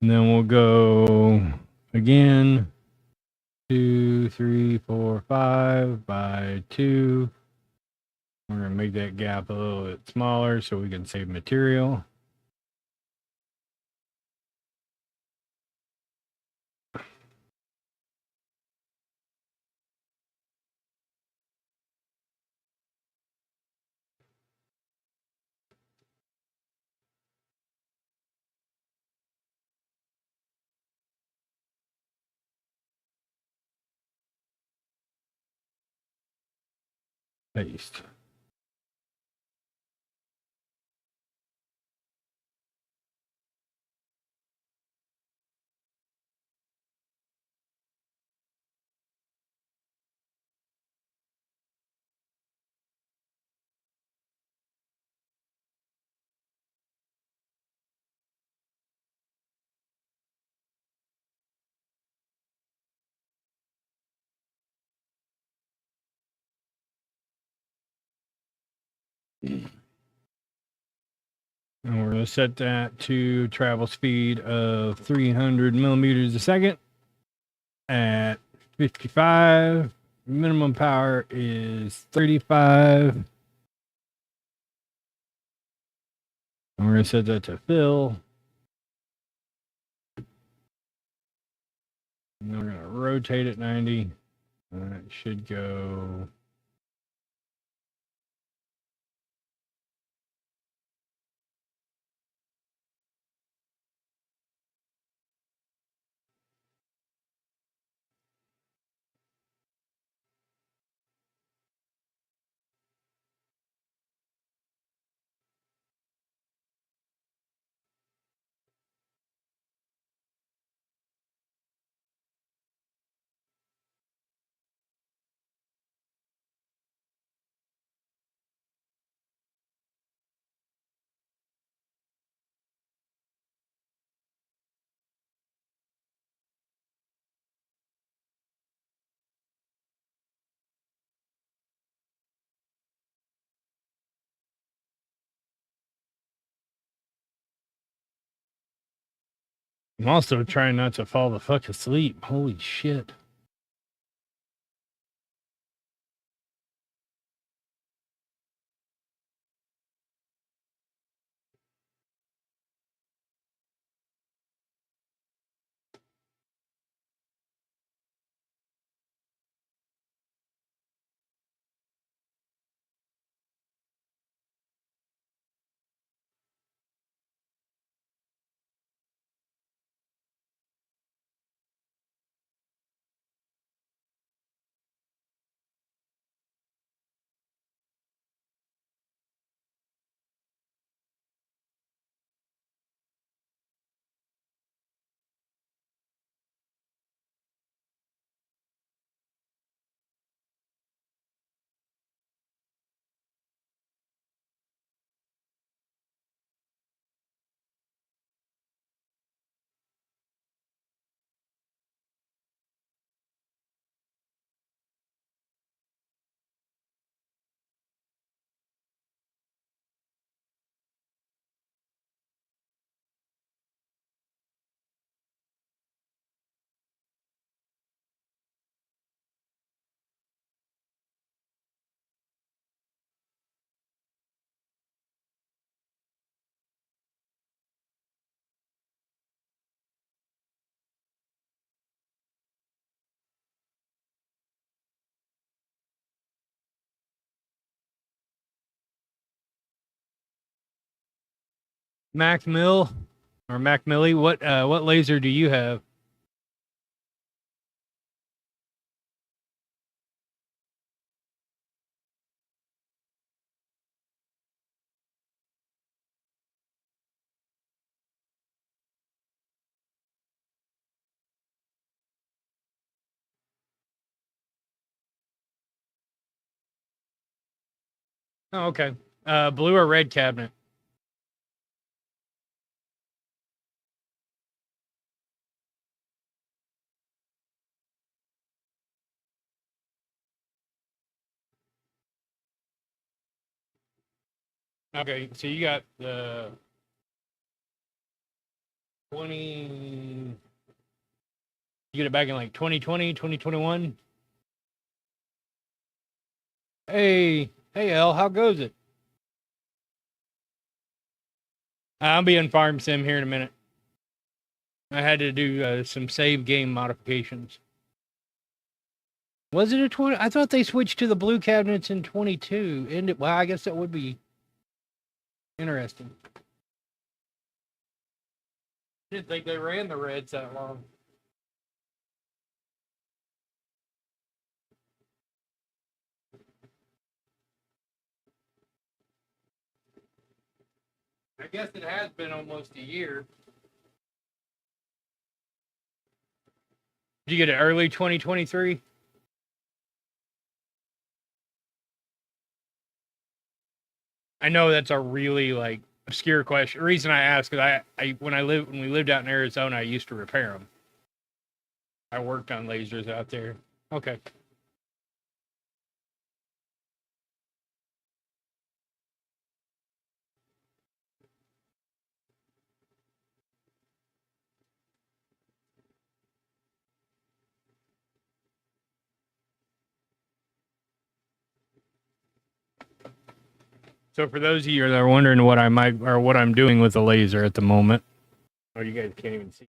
[SPEAKER 1] And then we'll go again. 2, 3, 4, 5 by 2. We're going to make that gap a little bit smaller so we can save material. Paste. And we're going to set that to travel speed of 300 millimeters a second at 55. Minimum power is 35. And we're going to set that to fill. And then we're going to rotate it 90. And that should go. I'm also trying not to fall the fuck asleep. Holy shit. Mac Mill or Mac Millie, what laser do you have? Oh, okay. Blue or red cabinet? Okay, so you got the 20. You get it back in like 2020, 2021. Hey, L, how goes it? I'll be in farm sim here in a minute. I had to do some save game modifications. Was it a 20? I thought they switched to the blue cabinets in 22. Well, I guess that would be interesting. Didn't think they ran the reds that long. I guess it has been almost a year. Did you get it early 2023? I know that's a really like obscure question. The reason I ask is I when we lived out in Arizona, I used to repair them. I worked on lasers out there. Okay. So for those of you that are wondering what I might or what I'm doing with the laser at the moment, oh, you guys can't even see.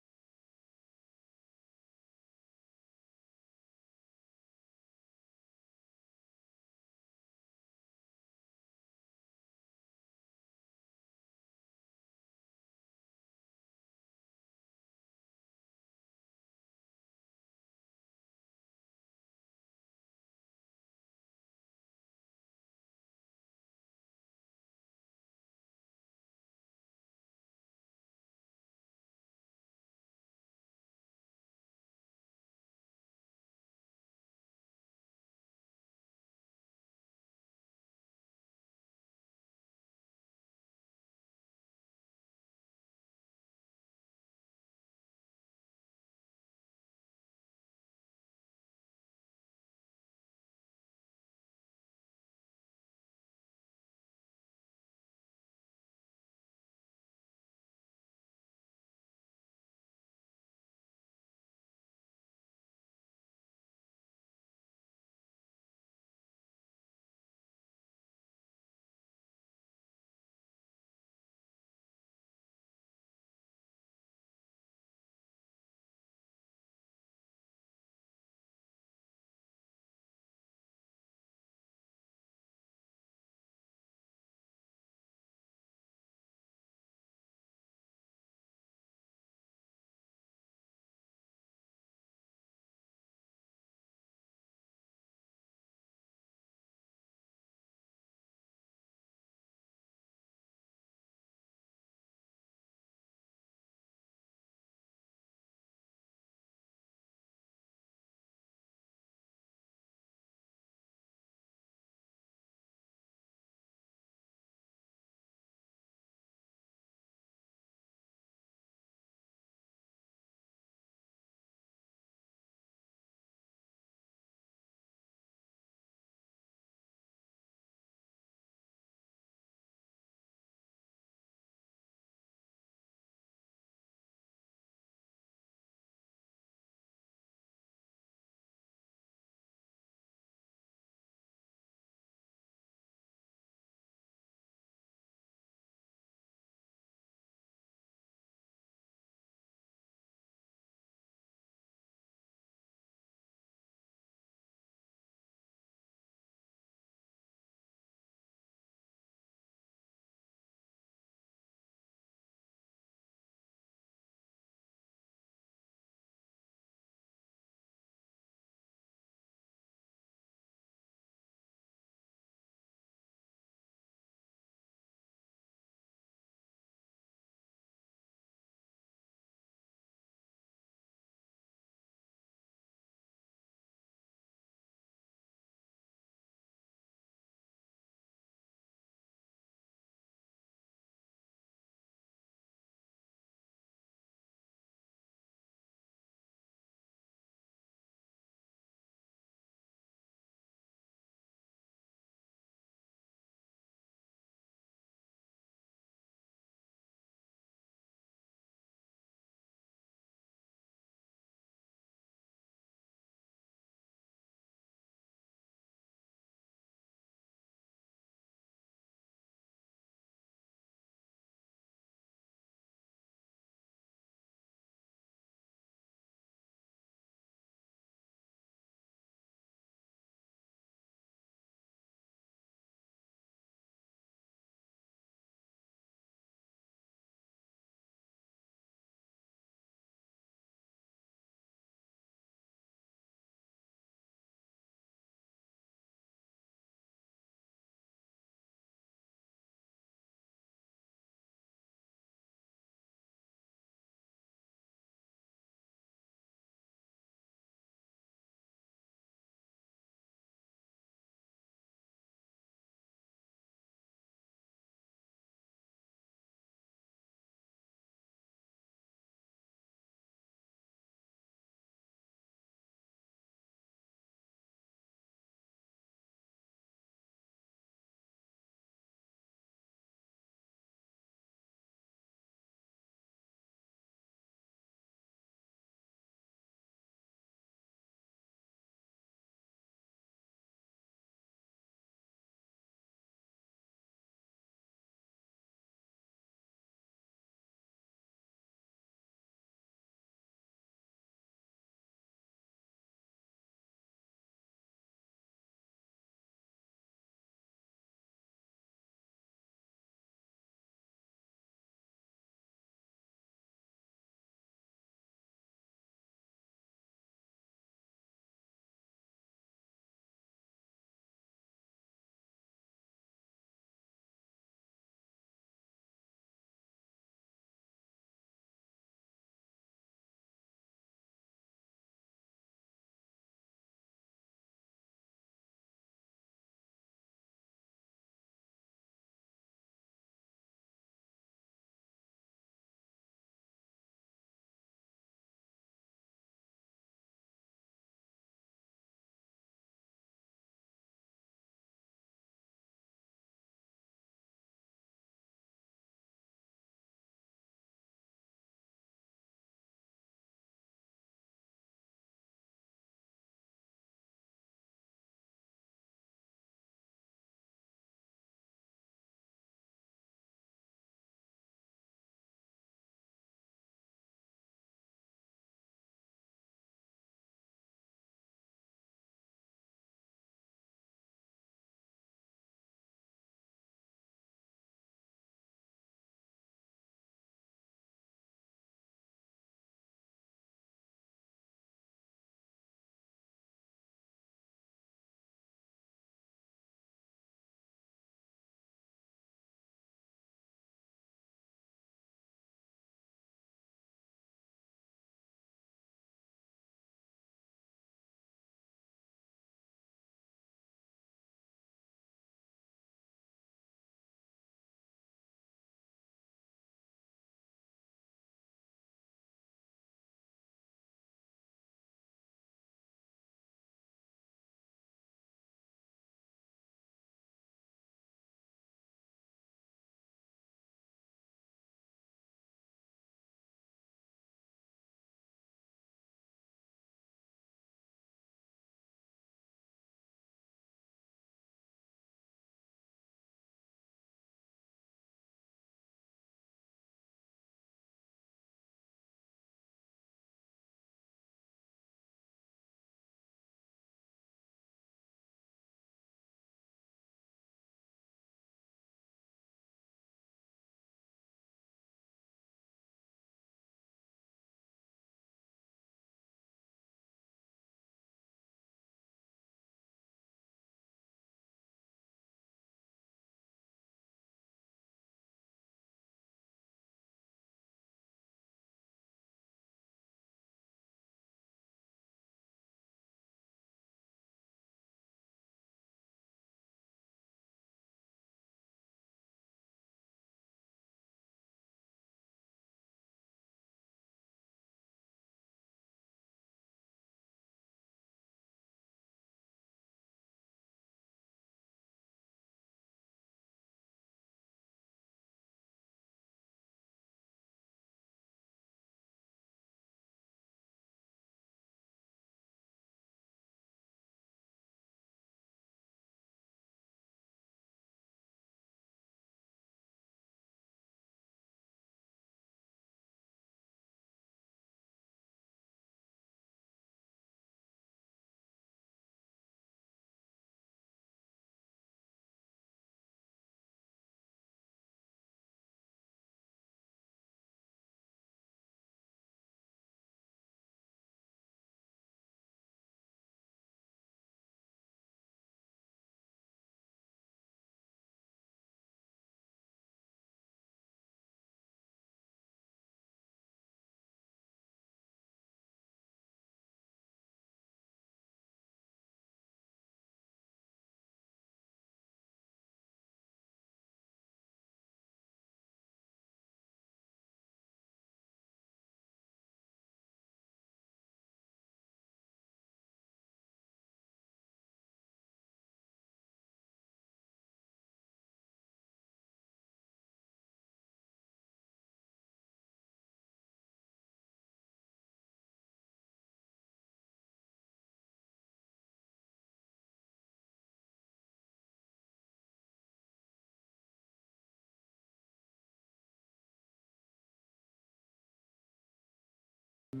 [SPEAKER 1] All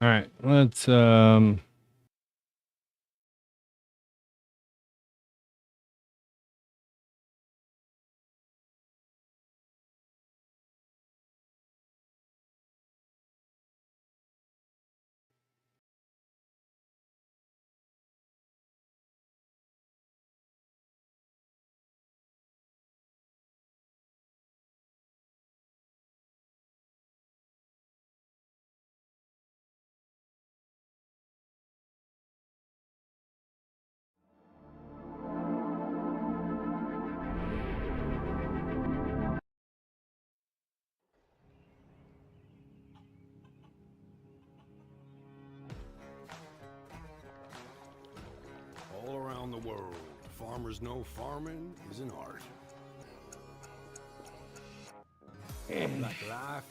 [SPEAKER 1] right, let's
[SPEAKER 2] All around the world, farmers know farming is an art. Like life,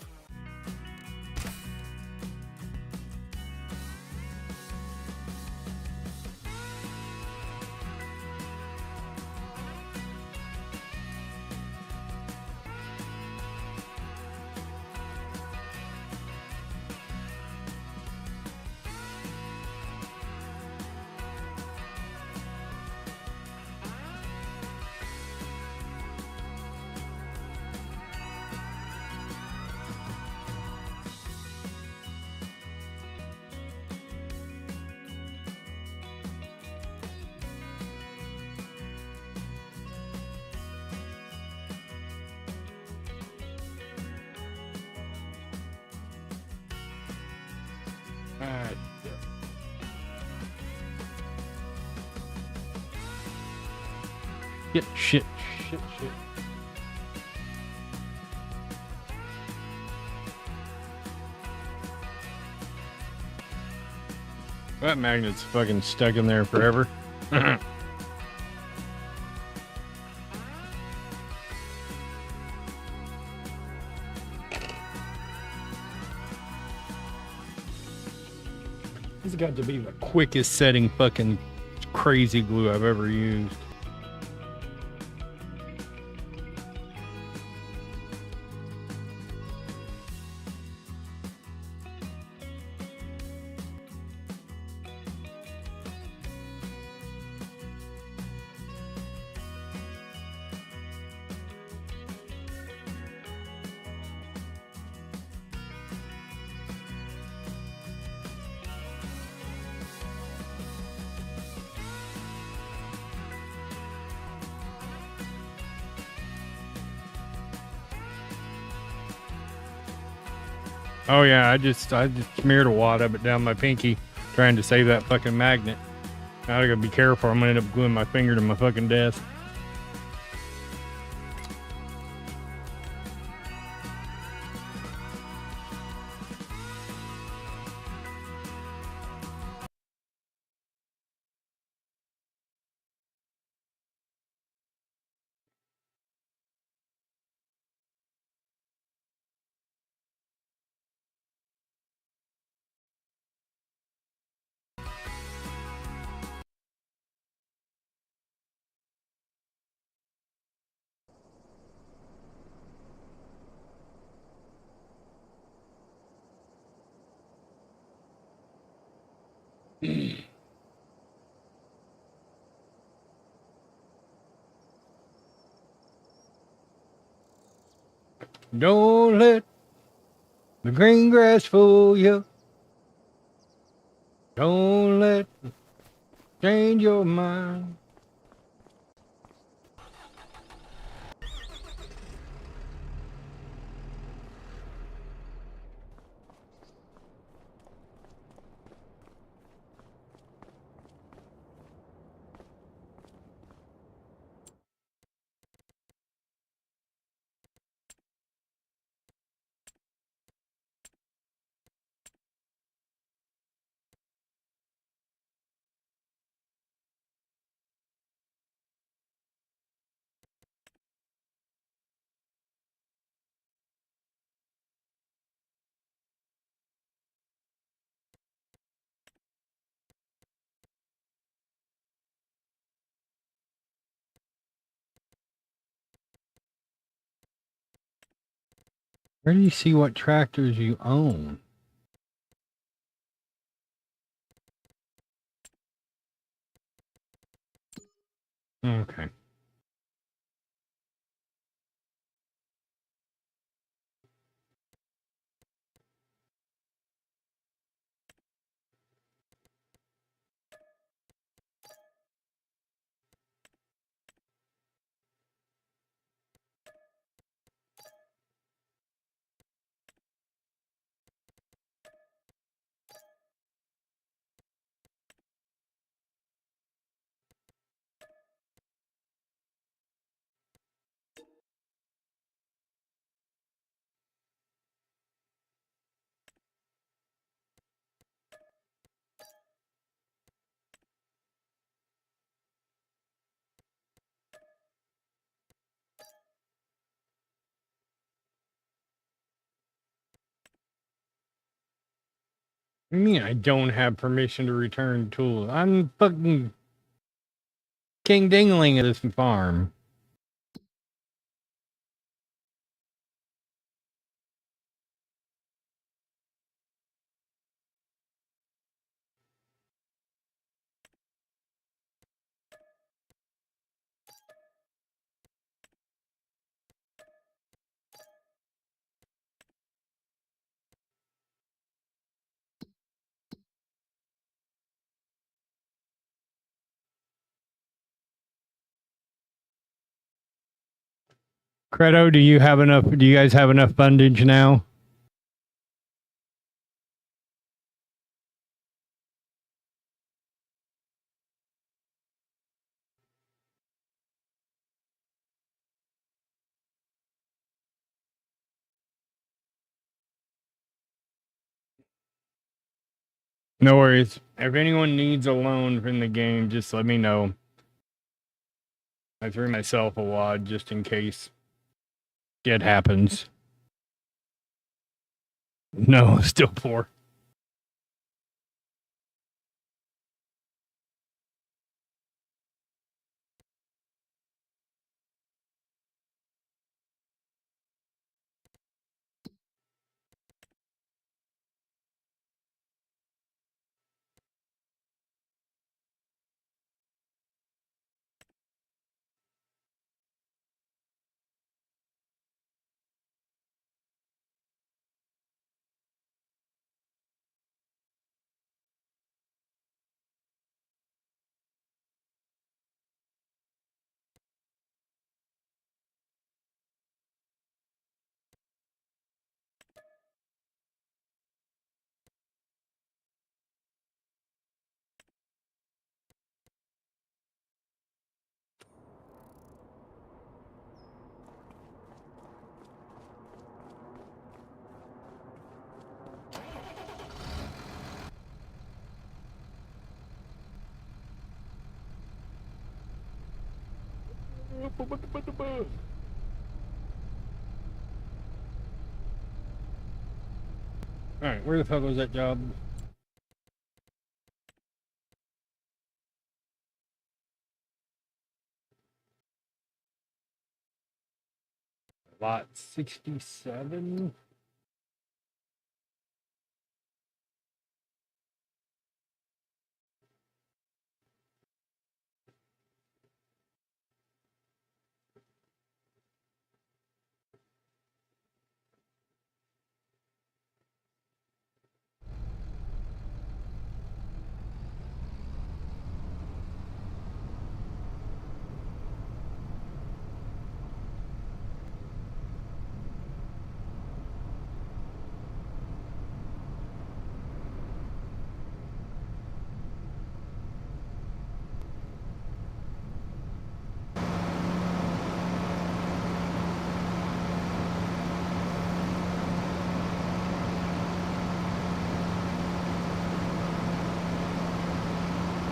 [SPEAKER 1] all right. Shit. That magnet's fucking stuck in there forever. This has got to be the quickest setting fucking crazy glue I've ever used. Oh yeah, I just smeared a wad of it down my pinky, trying to save that fucking magnet. Now I gotta be careful. I'm gonna end up gluing my finger to my fucking desk. Don't let the green grass fool you. Don't let it change your mind. Where do you see what tractors you own? Okay. What do you mean I don't have permission to return tools? I'm fucking king dingling at this farm. Credo, do you have enough? Do you guys have enough fundage now? No worries. If anyone needs a loan from the game, just let me know. I threw myself a wad just in case it happens. No, still poor. All right, where the fuck was that job? Lot 67.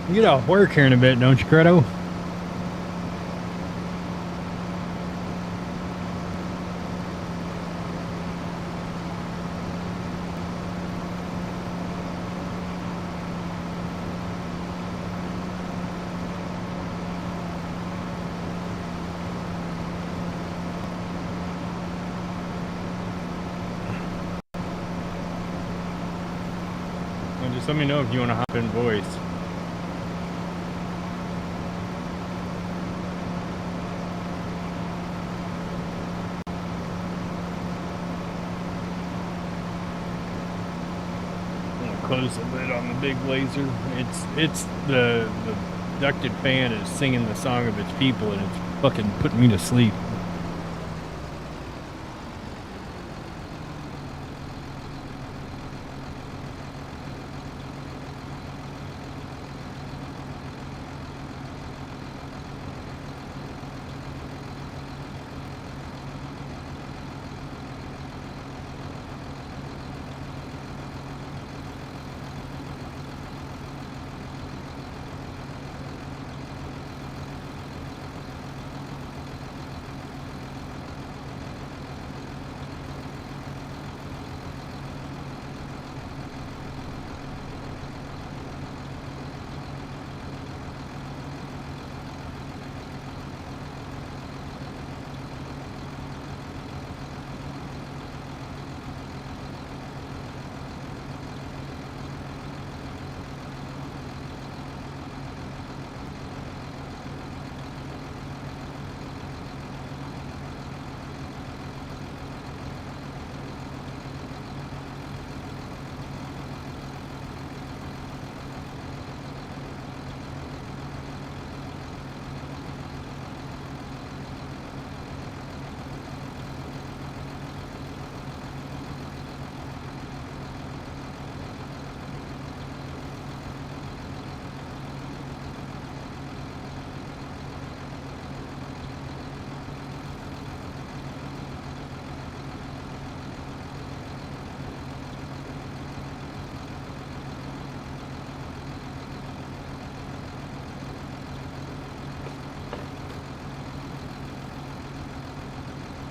[SPEAKER 1] You get off work here in a bit, don't you, Credo? And just let me know if you want to hop in voice. I'm gonna close the lid on the big laser. It's the ducted fan is singing the song of its people, and it's fucking putting me to sleep.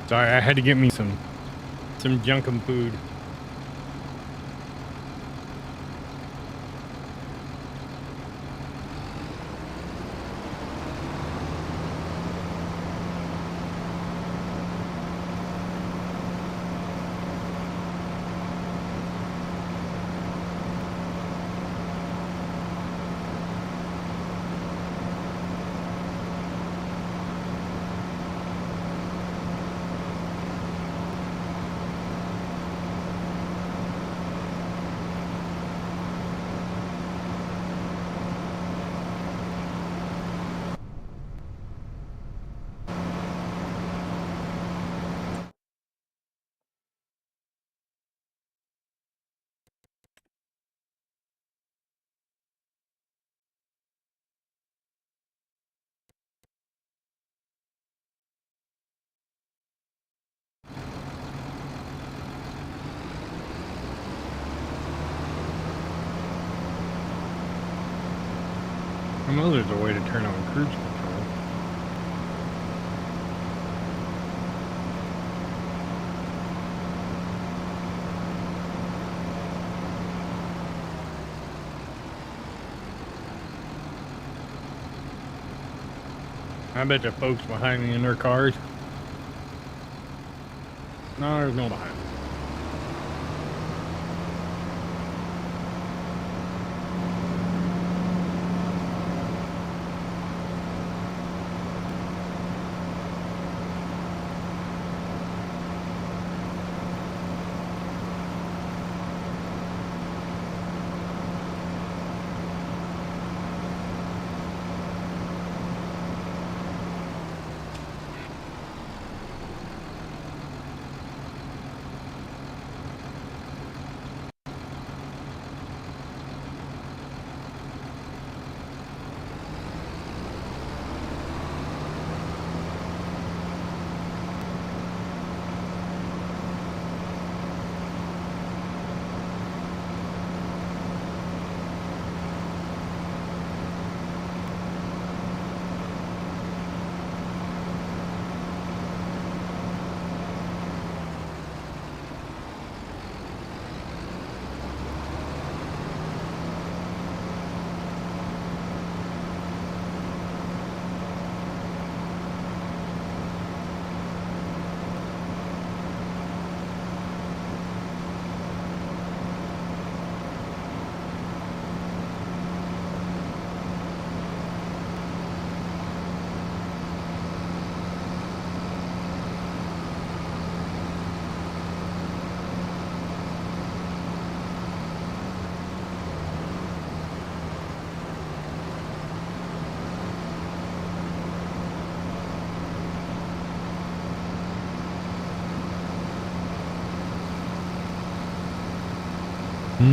[SPEAKER 1] Sorry, I had to get me some junkum food. I know there's a way to turn on cruise control. I bet the folks behind me in their cars. No, there's no behind me. How the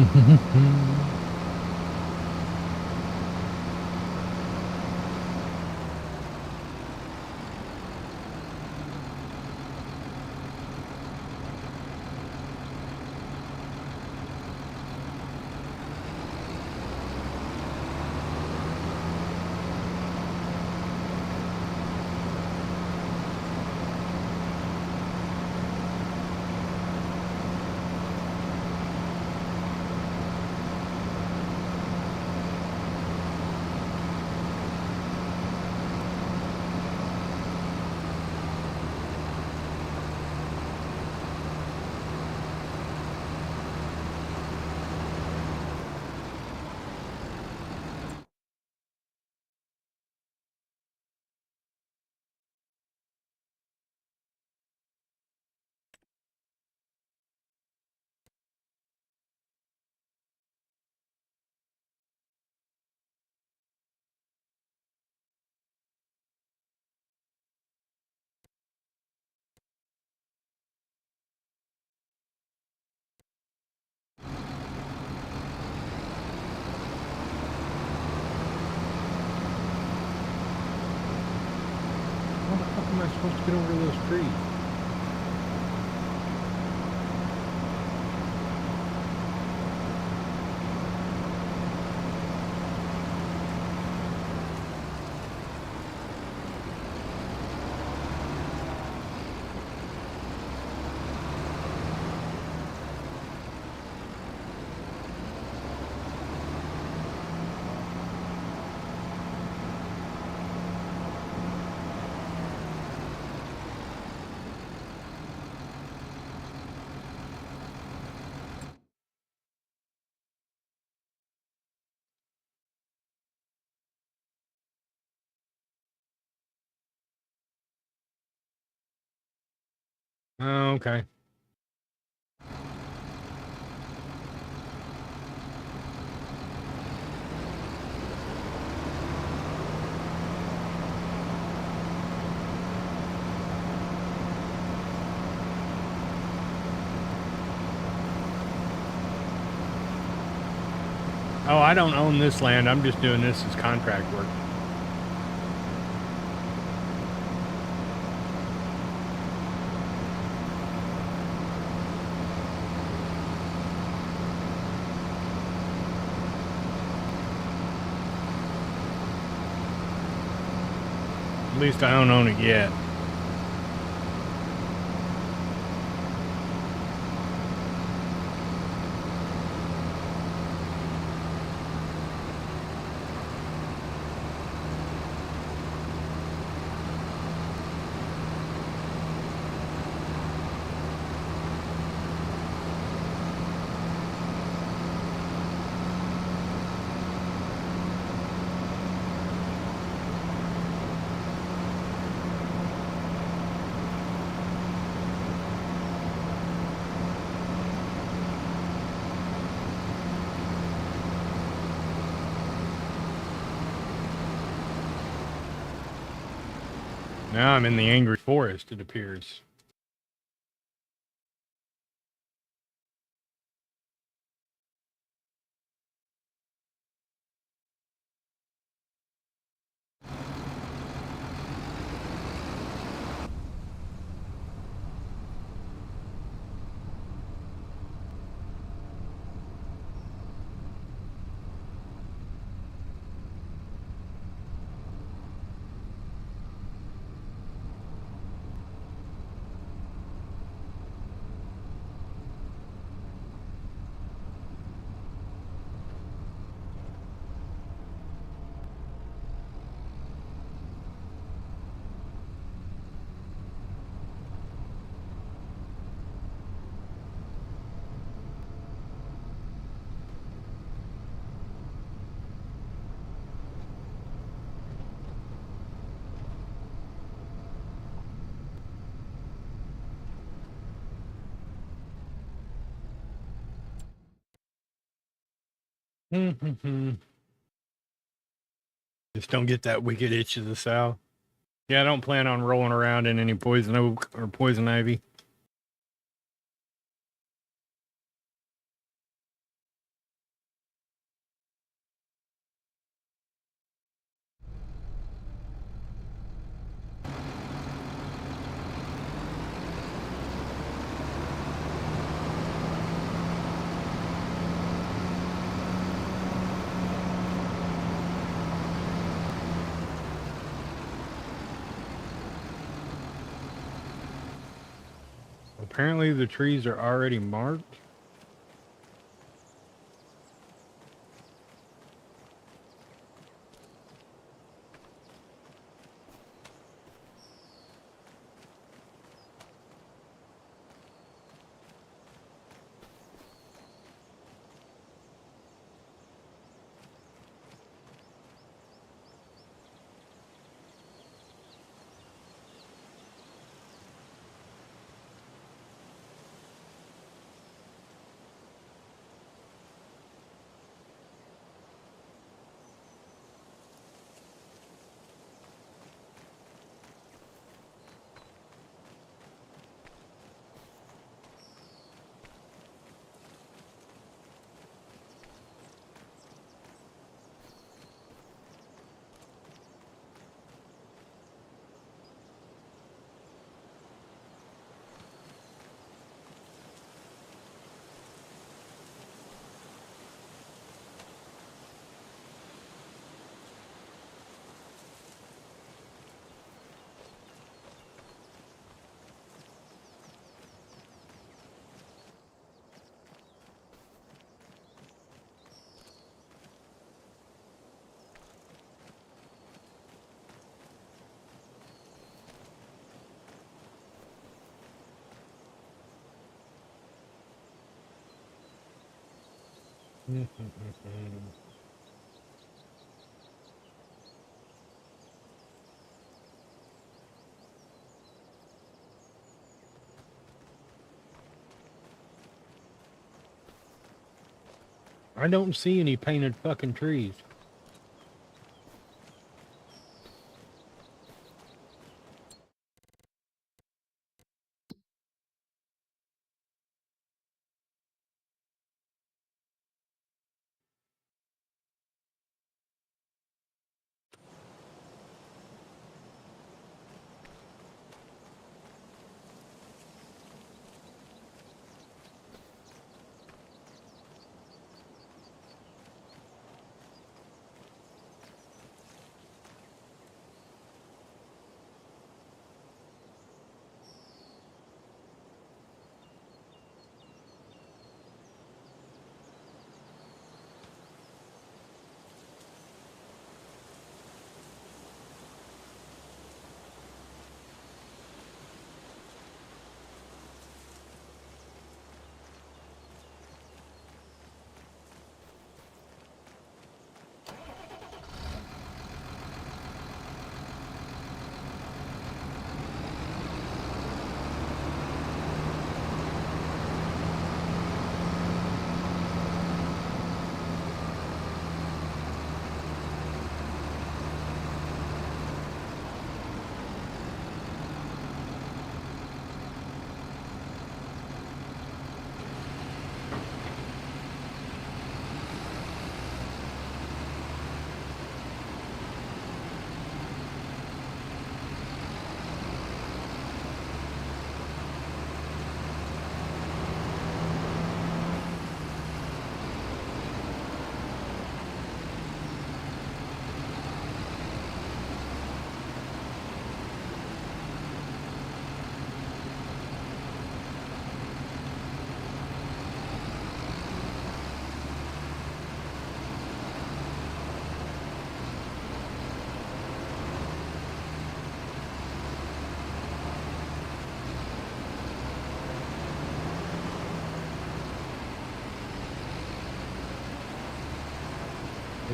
[SPEAKER 1] fuck am I supposed to get over those trees? Oh, okay. Oh, I don't own this land. I'm just doing this as contract work. At least I don't own it yet. Now I'm in the angry forest, it appears. Just don't get that wicked itch of the south. Yeah, I don't plan on rolling around in any poison oak or poison ivy. apparently the trees are already marked. I don't see any painted fucking trees.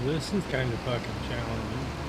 [SPEAKER 1] Well, this is kind of fucking challenging.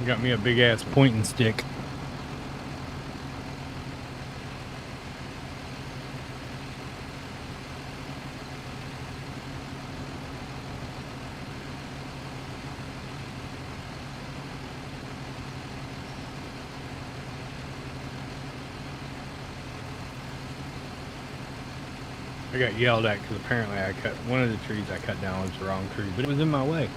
[SPEAKER 1] Got me a big ass pointing stick. I got yelled at because apparently I cut one of the trees I cut down was the wrong tree, but it was in my way.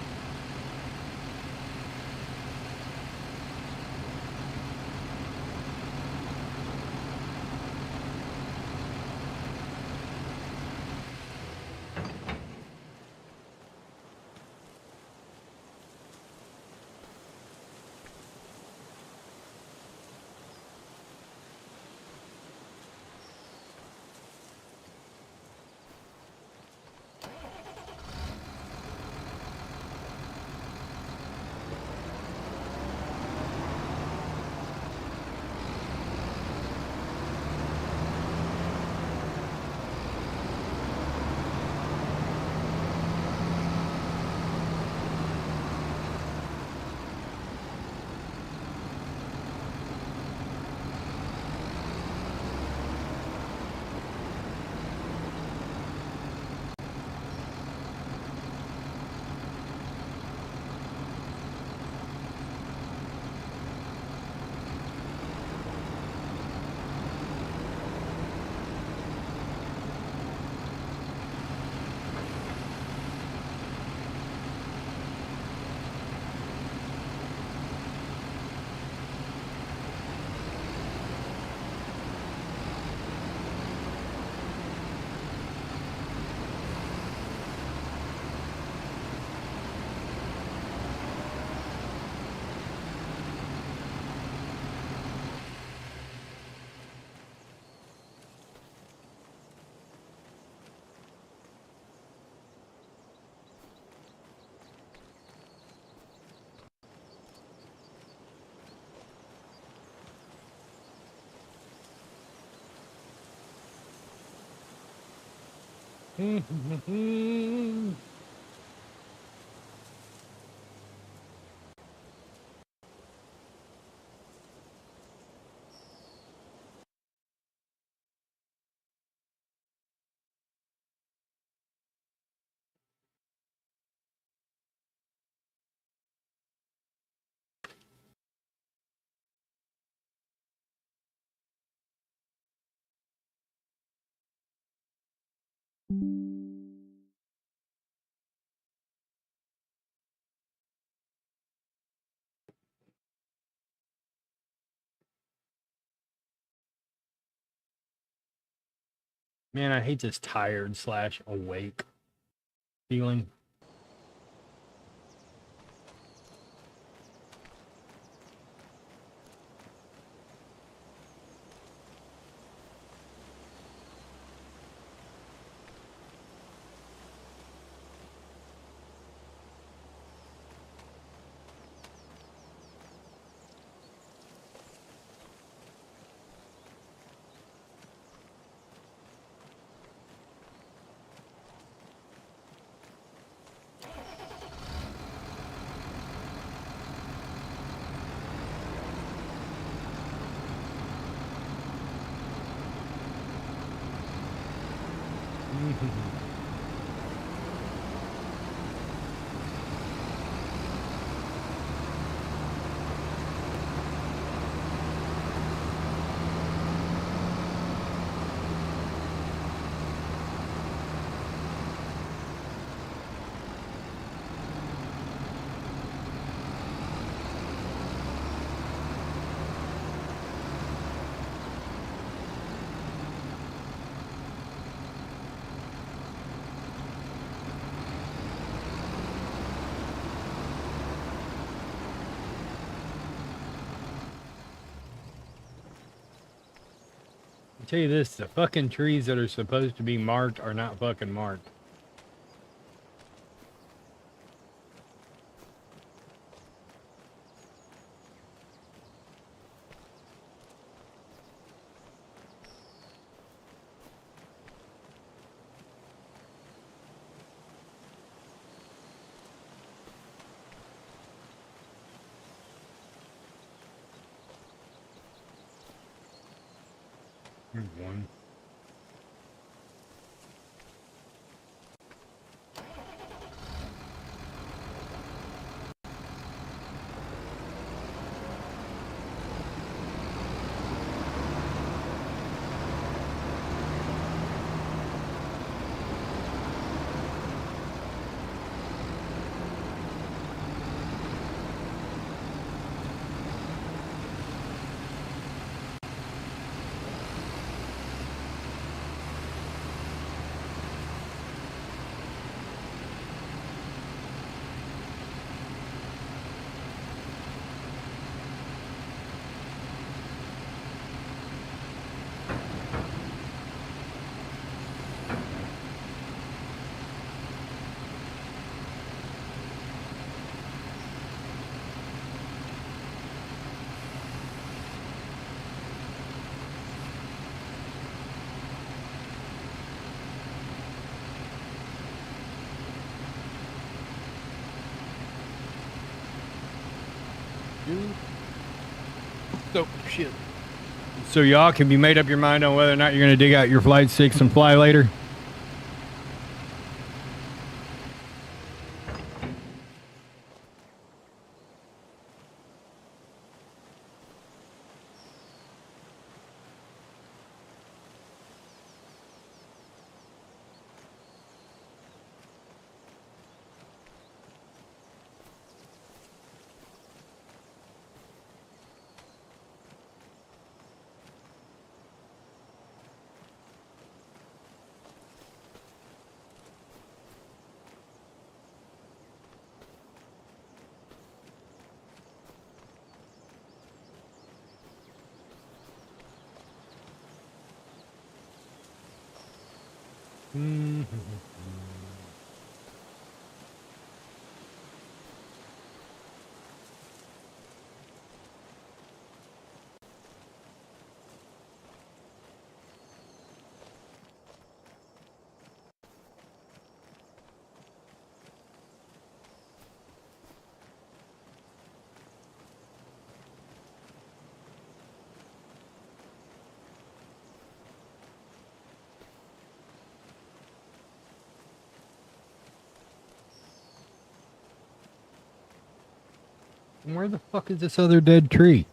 [SPEAKER 1] Man, I hate this tired slash awake feeling. I'll tell you this, the fucking trees that are supposed to be marked are not fucking marked. One. So shit. So y'all can be made up your mind on whether or not you're gonna dig out your flight 6 and fly later. Where the fuck is this other dead tree?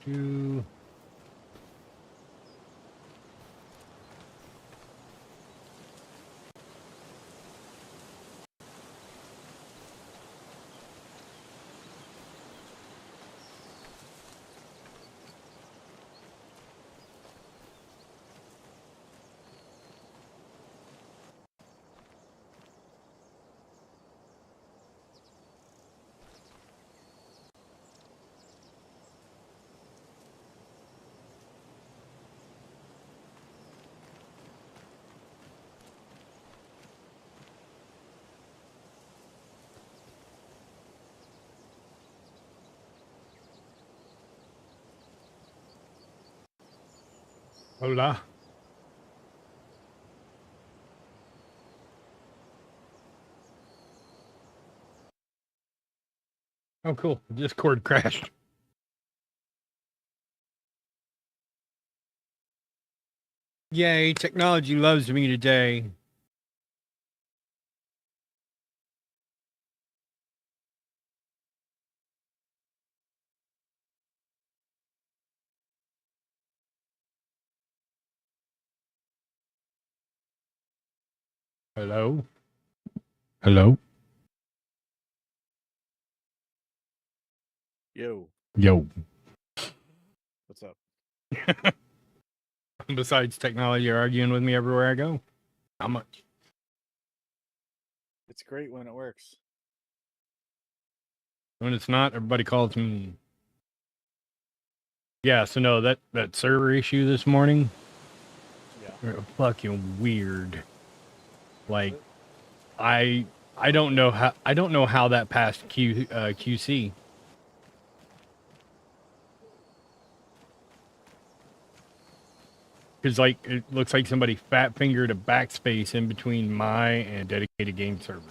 [SPEAKER 1] Do. Hola. Oh, cool. Discord crashed. Yay, technology loves me today. Hello? Hello?
[SPEAKER 3] Yo.
[SPEAKER 1] Yo. Besides technology arguing with me everywhere I go. How much?
[SPEAKER 3] It's great when it works.
[SPEAKER 1] When it's not, everybody calls me. Yeah, so no, that server issue this morning,
[SPEAKER 3] Yeah.
[SPEAKER 1] fucking weird. Like, I don't know how that passed QC. Because like it looks like somebody fat fingered a backspace in between my and dedicated game server.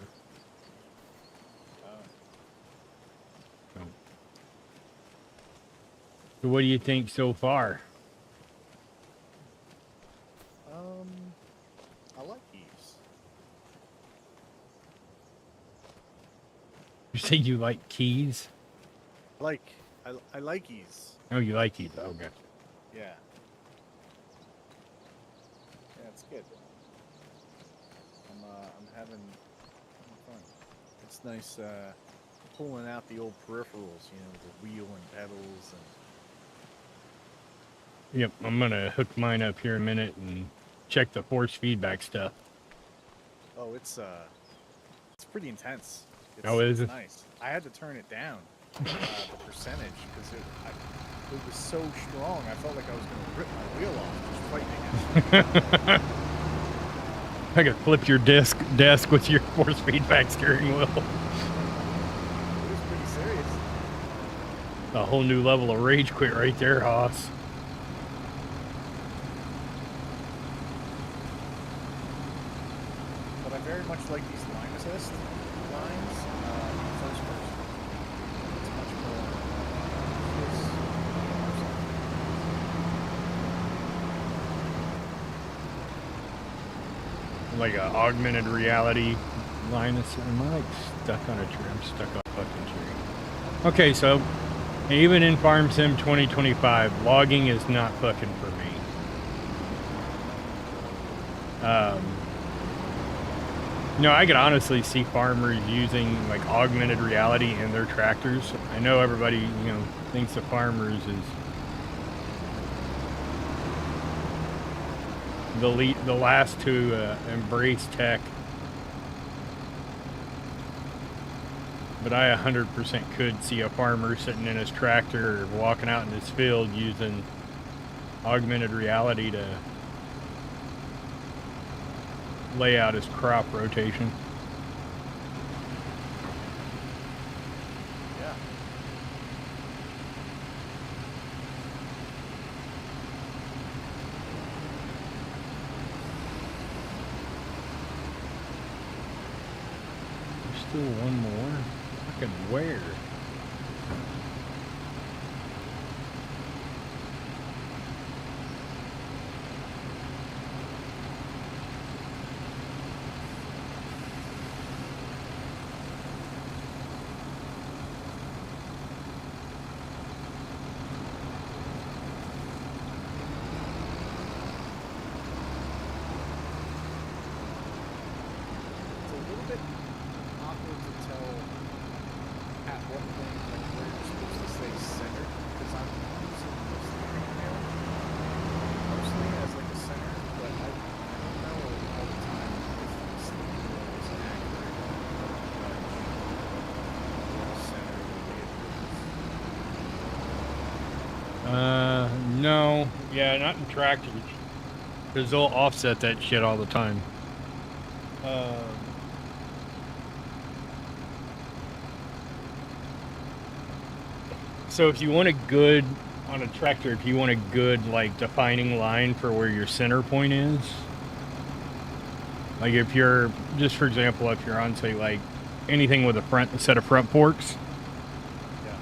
[SPEAKER 1] So what do you think so far?
[SPEAKER 3] I like Eves.
[SPEAKER 1] You say you like keys?
[SPEAKER 3] I like Eves.
[SPEAKER 1] Oh, you like keys? Okay.
[SPEAKER 3] Yeah. Yeah, it's good. I'm having fun. It's nice pulling out the old peripherals, the wheel and pedals and.
[SPEAKER 1] Yep, I'm gonna hook mine up here in a minute and check the force feedback stuff.
[SPEAKER 3] Oh, it's pretty intense.
[SPEAKER 1] Is it?
[SPEAKER 3] Nice. I had to turn it down, the percentage, because it was so strong. I felt like I was going to rip my wheel off just fighting it.
[SPEAKER 1] I could flip your desk with your force feedback steering wheel.
[SPEAKER 3] It was pretty serious.
[SPEAKER 1] A whole new level of rage quit right there, Hoss.
[SPEAKER 3] But I very much like these line assist lines in first person. It's much more
[SPEAKER 1] Like a augmented reality line of sight. Am I like stuck on a tree? I'm stuck on a fucking tree. Okay, so even in FarmSim 2025, logging is not fucking for me. I could honestly see farmers using like augmented reality in their tractors. I know everybody, thinks of farmers is the last to embrace tech. But I 100% could see a farmer sitting in his tractor or walking out in his field using augmented reality to lay out his crop rotation.
[SPEAKER 3] Yeah.
[SPEAKER 1] There's still one more. Fucking where?
[SPEAKER 3] It's a little bit awkward to tell at what point where you're supposed to stay centered, because I'm using the steering wheel mostly as like a center, but I don't know all the time if the steering wheel is accurate center the way it is.
[SPEAKER 1] No. Yeah, not in tractors. Because they'll offset that shit all the time. So if you want a good, on a tractor, if you want a good, like, defining line for where your center point is, like if you're, just for example, if you're on, say, like, anything with a set of front forks,
[SPEAKER 3] Yeah.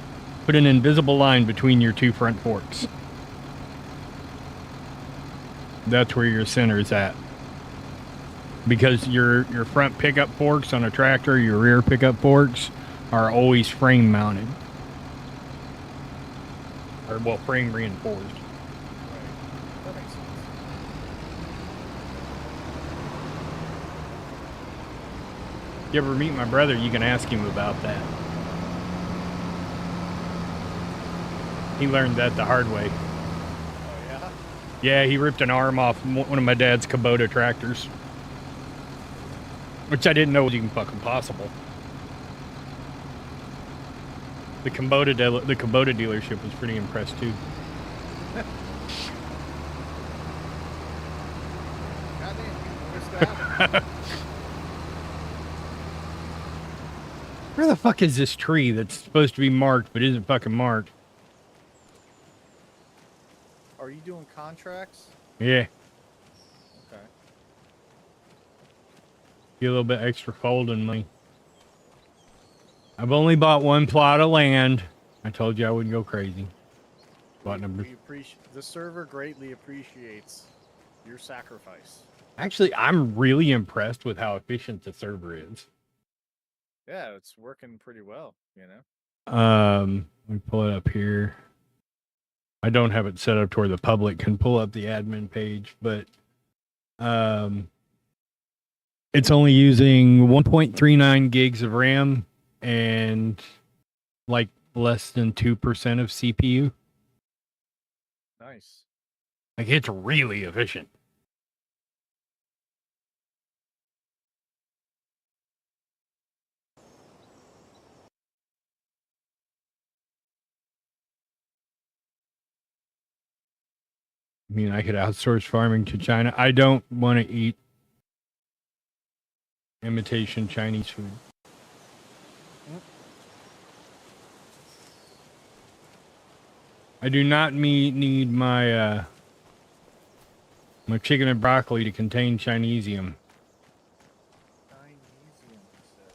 [SPEAKER 1] put an invisible line between your two front forks. That's where your center is at. Because your front pickup forks on a tractor, your rear pickup forks are always frame mounted. Or, well, frame reinforced.
[SPEAKER 3] Right. That makes sense.
[SPEAKER 1] If you ever meet my brother, you can ask him about that. He learned that the hard way.
[SPEAKER 3] Oh
[SPEAKER 1] Yeah, he ripped an arm off one of my dad's Kubota tractors, which I didn't know was even fucking possible. The Kubota dealership was pretty impressed too.
[SPEAKER 3] Goddamn, you noticed that?
[SPEAKER 1] Where the fuck is this tree that's supposed to be marked but isn't fucking marked?
[SPEAKER 3] Are you doing contracts?
[SPEAKER 1] Yeah,
[SPEAKER 3] Okay.
[SPEAKER 1] get a little bit extra folding money. I've only bought one plot of land. I told you I wouldn't go crazy. Bought number.
[SPEAKER 3] We appreciate the server greatly appreciates your sacrifice.
[SPEAKER 1] Actually, I'm really impressed with how efficient the server is.
[SPEAKER 3] Yeah, it's working pretty well, you know.
[SPEAKER 1] Let me pull it up here. I don't have it set up to where the public can pull up the admin page, but it's only using 1.39 gigs of RAM and like less than 2% of CPU.
[SPEAKER 3] Nice.
[SPEAKER 1] Like, it's really efficient. I mean, I could outsource farming to China. I don't want to eat imitation Chinese food. I do not need my my chicken and broccoli to contain Chinesium.
[SPEAKER 3] Magnesium, he said.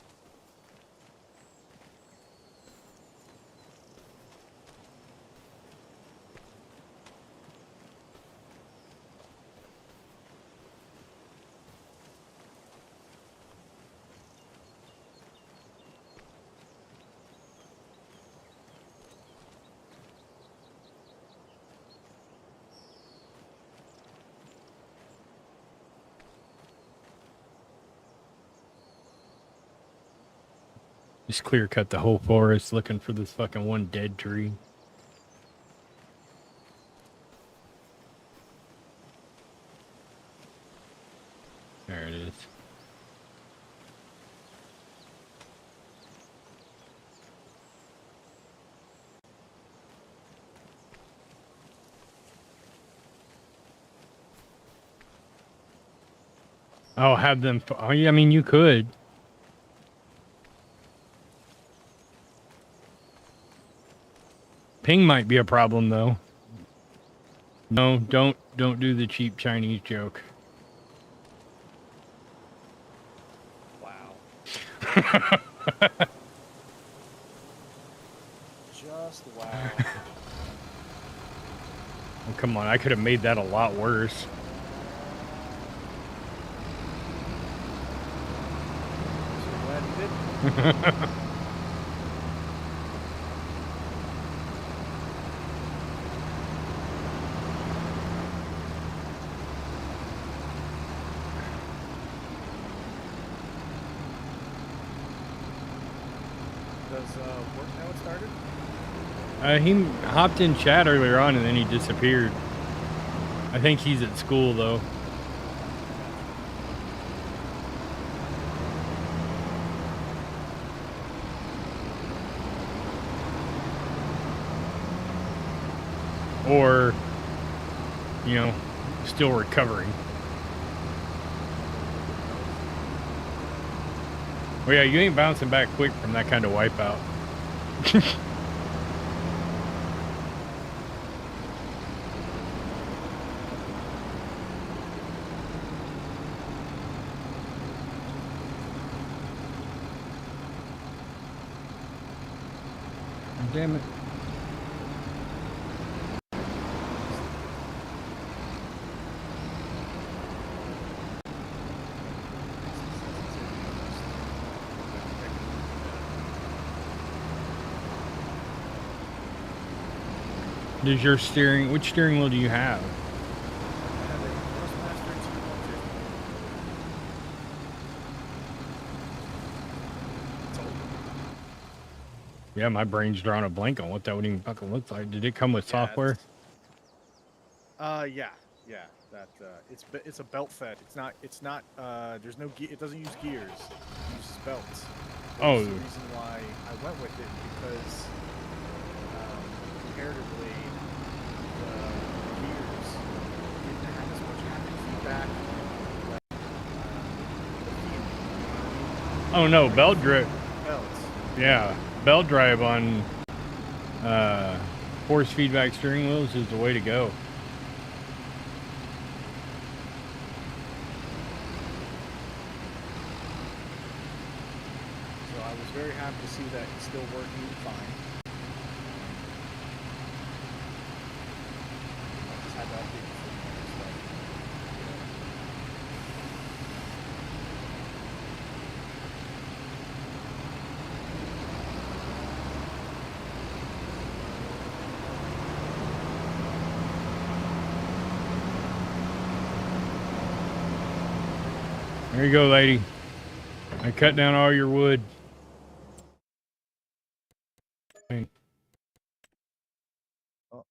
[SPEAKER 1] Just clear cut the whole forest looking for this fucking one dead tree. There it is. Oh, have them. Oh, yeah, I mean, you could. Ping might be a problem, though. No, don't do the cheap Chinese joke.
[SPEAKER 3] Wow. Just wow.
[SPEAKER 1] Oh, come on, I could have made that a lot worse.
[SPEAKER 3] So glad you did. Does work now it started?
[SPEAKER 1] He hopped in chat earlier on and then he disappeared. I think he's at school, though. Or, you know, still recovering. Well, yeah, you ain't bouncing back quick from that kind of wipeout. Damn it. Does your steering, which steering wheel do you have?
[SPEAKER 3] I have a Postmaster 2150. It's old.
[SPEAKER 1] Yeah, my brain's drawing a blank on what that would even fucking look like. Did it come with
[SPEAKER 3] Yeah,
[SPEAKER 1] software?
[SPEAKER 3] Yeah. Yeah, that it's a belt fed. It's not. There's no it doesn't use gears. It uses belts. Which
[SPEAKER 1] Oh,
[SPEAKER 3] is the reason why I went with it because comparatively the gears didn't have as much haptic feedback. Like the feeling, you know what I mean?
[SPEAKER 1] oh no,
[SPEAKER 3] Like the
[SPEAKER 1] belt
[SPEAKER 3] feeling
[SPEAKER 1] drive.
[SPEAKER 3] of the belts.
[SPEAKER 1] Yeah, belt drive on uh, force feedback steering wheels is the way to go.
[SPEAKER 3] So I was very happy to see that it's still working fine. I just had to update the firmware and stuff.
[SPEAKER 1] There you go, lady. I cut down all your wood.
[SPEAKER 3] Oh,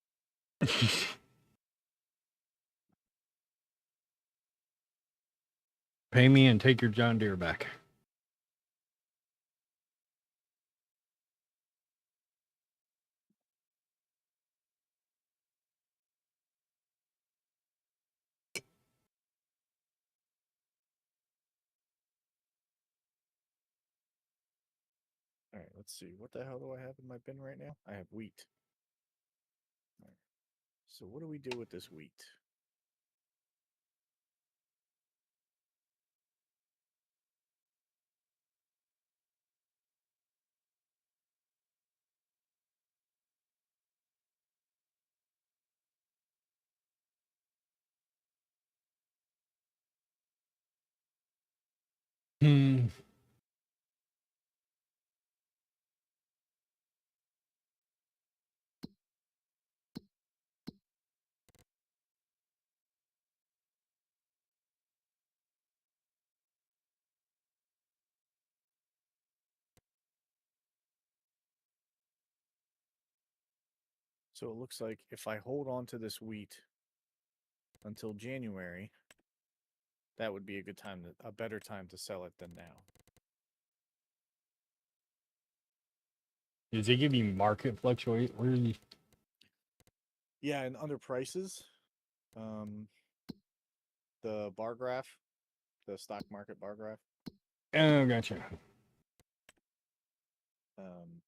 [SPEAKER 1] Pay me and take your John Deere back.
[SPEAKER 3] all right, let's see. What the hell do I have in my bin right now? I have wheat. All right. So what do we do with this wheat?
[SPEAKER 1] Hmm.
[SPEAKER 3] So it looks like if I hold on to this wheat until January, that would be a good time a better time to sell it than now.
[SPEAKER 1] Does it give you market fluctuate? Where are you?
[SPEAKER 3] Yeah, and under prices, um, the bar graph, the stock market bar graph,
[SPEAKER 1] Oh, gotcha.
[SPEAKER 3] um,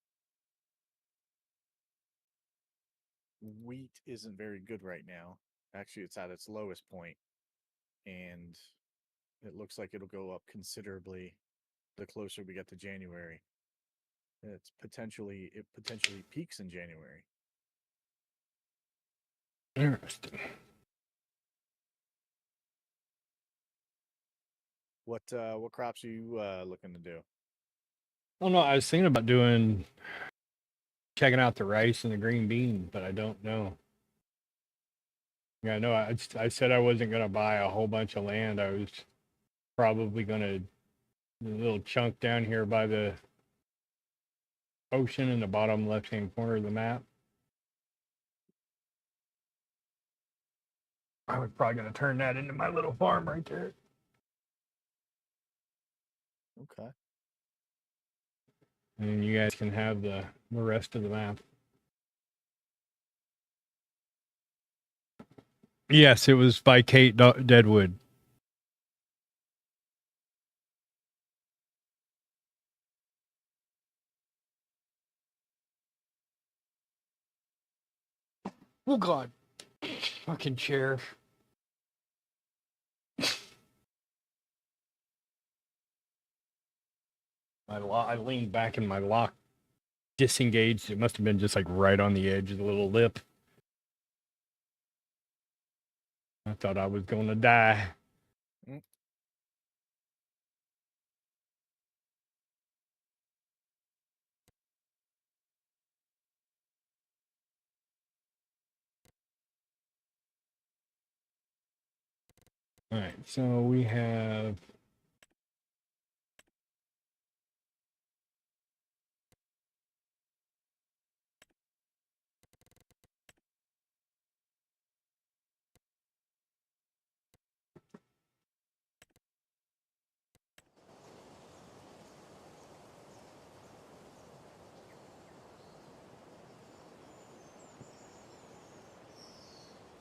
[SPEAKER 3] wheat isn't very good right now. Actually, it's at its lowest point, and it looks like it'll go up considerably the closer we get to January. It potentially peaks in January.
[SPEAKER 1] Interesting.
[SPEAKER 3] What crops are you looking to do?
[SPEAKER 1] Oh no, I was thinking about checking out the rice and the green bean, but I don't know. Yeah, no, I said I wasn't gonna buy a whole bunch of land. I was probably gonna a little chunk down here by the ocean in the bottom left hand corner of the map. I was probably gonna turn that into my little farm right there.
[SPEAKER 3] Okay.
[SPEAKER 1] And you guys can have the rest of the map. Yes, it was by Kate Deadwood. Oh God, fucking chair. I leaned back and my lock disengaged. It must have been just like right on the edge of the little lip. I thought I was gonna die.
[SPEAKER 3] Mm.
[SPEAKER 1] All right, so we have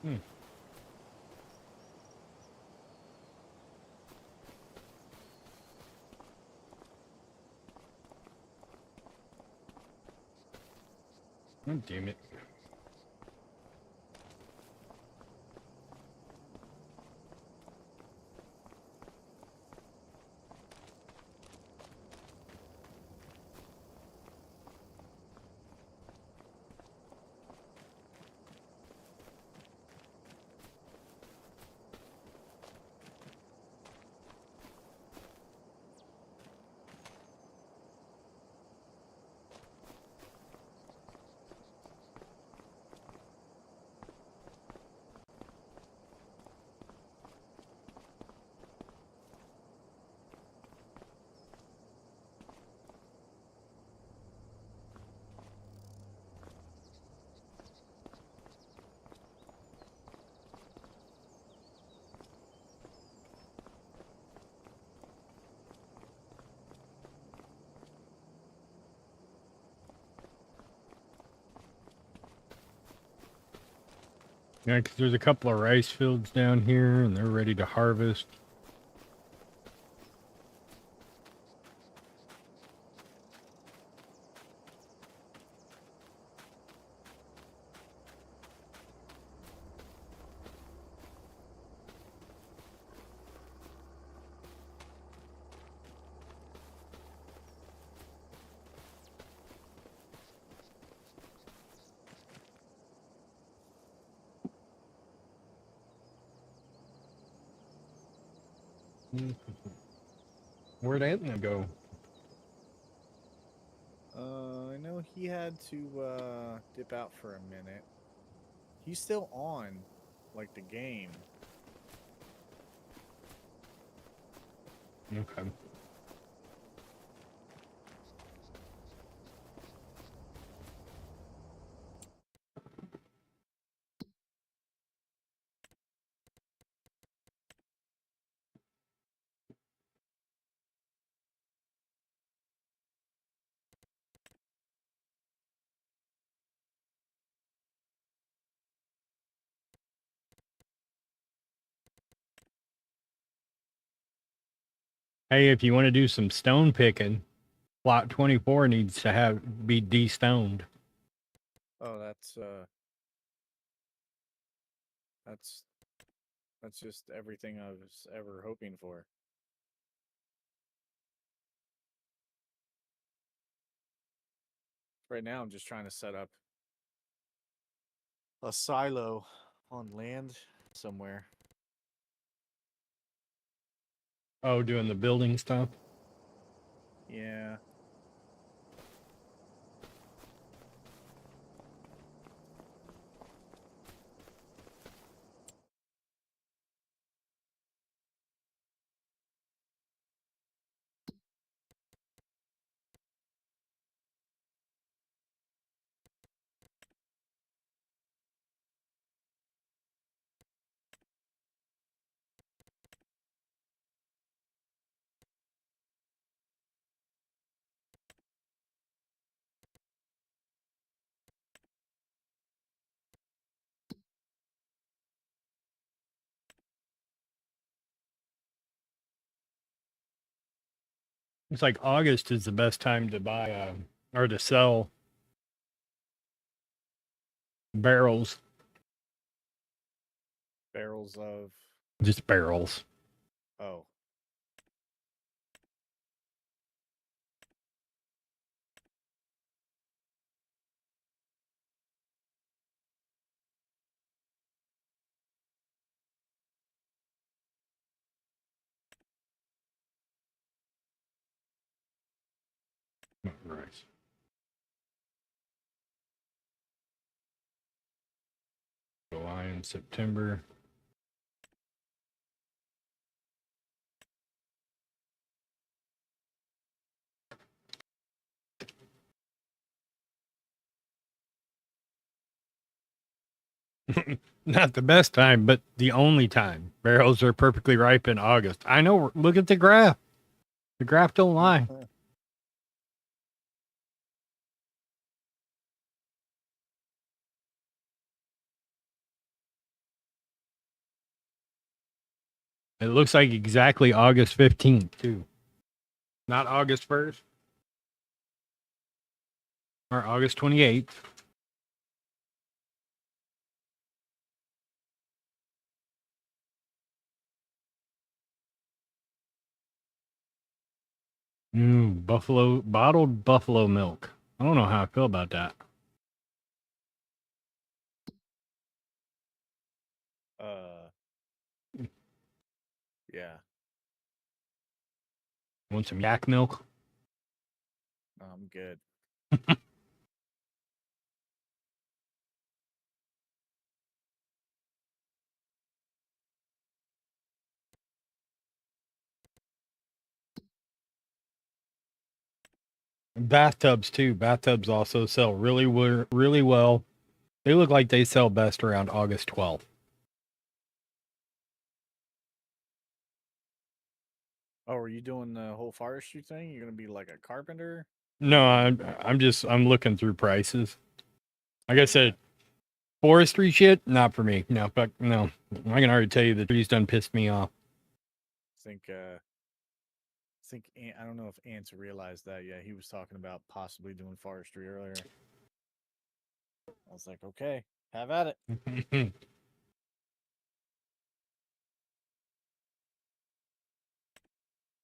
[SPEAKER 1] Hmm. Oh, damn it. Yeah, because there's a couple of rice fields down here, and they're ready to harvest. Where'd Anthony go?
[SPEAKER 3] I know he had to dip out for a minute. He's still on, like the game.
[SPEAKER 1] Okay. Hey, if you want to do some stone picking, Plot 24 needs to be de-stoned.
[SPEAKER 3] Oh, that's that's just everything I was ever hoping for. Right now, I'm just trying to set up a silo on land somewhere.
[SPEAKER 1] Oh, doing the building stuff?
[SPEAKER 3] Yeah.
[SPEAKER 1] It's like August is the best time to buy or to sell barrels.
[SPEAKER 3] Barrels of.
[SPEAKER 1] Just barrels.
[SPEAKER 3] Oh.
[SPEAKER 1] Right. July and September. Not the best time, but the only time. Barrels are perfectly ripe in August. I know. Look at the graph. The graph don't lie. It looks like exactly August 15th, too. Not August 1st or August 28th. Bottled buffalo milk. I don't know how I feel about that.
[SPEAKER 3] Uh, yeah,
[SPEAKER 1] Want some yak milk?
[SPEAKER 3] I'm good.
[SPEAKER 1] Bathtubs too. Bathtubs also sell really well. They look like they sell best around August 12th.
[SPEAKER 3] Oh, are you doing the whole forestry thing? You're gonna be like a carpenter?
[SPEAKER 1] No, I'm looking through prices. Like I said,
[SPEAKER 3] Okay.
[SPEAKER 1] forestry shit, not for me. No, fuck no. I can already tell you the trees done pissed me off.
[SPEAKER 3] I don't know if Ants realized that. Yeah, he was talking about possibly doing forestry earlier. I was like, okay, have at it.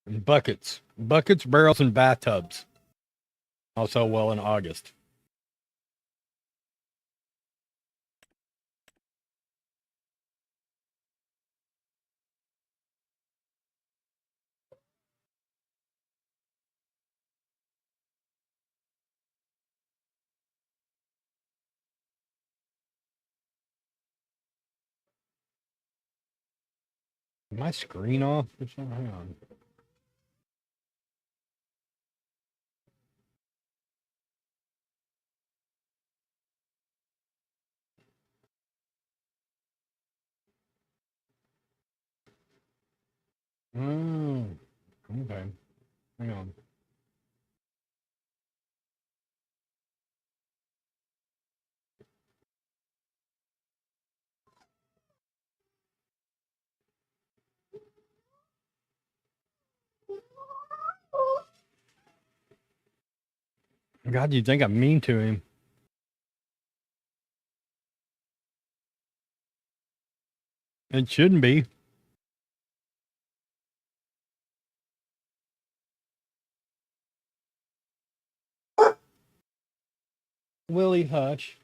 [SPEAKER 1] Buckets, barrels, and bathtubs. Also well in August. Is my screen off or something? Hang on. Oh, okay. Hang on. God, you think I'm mean to him? It shouldn't be. Willie, hush.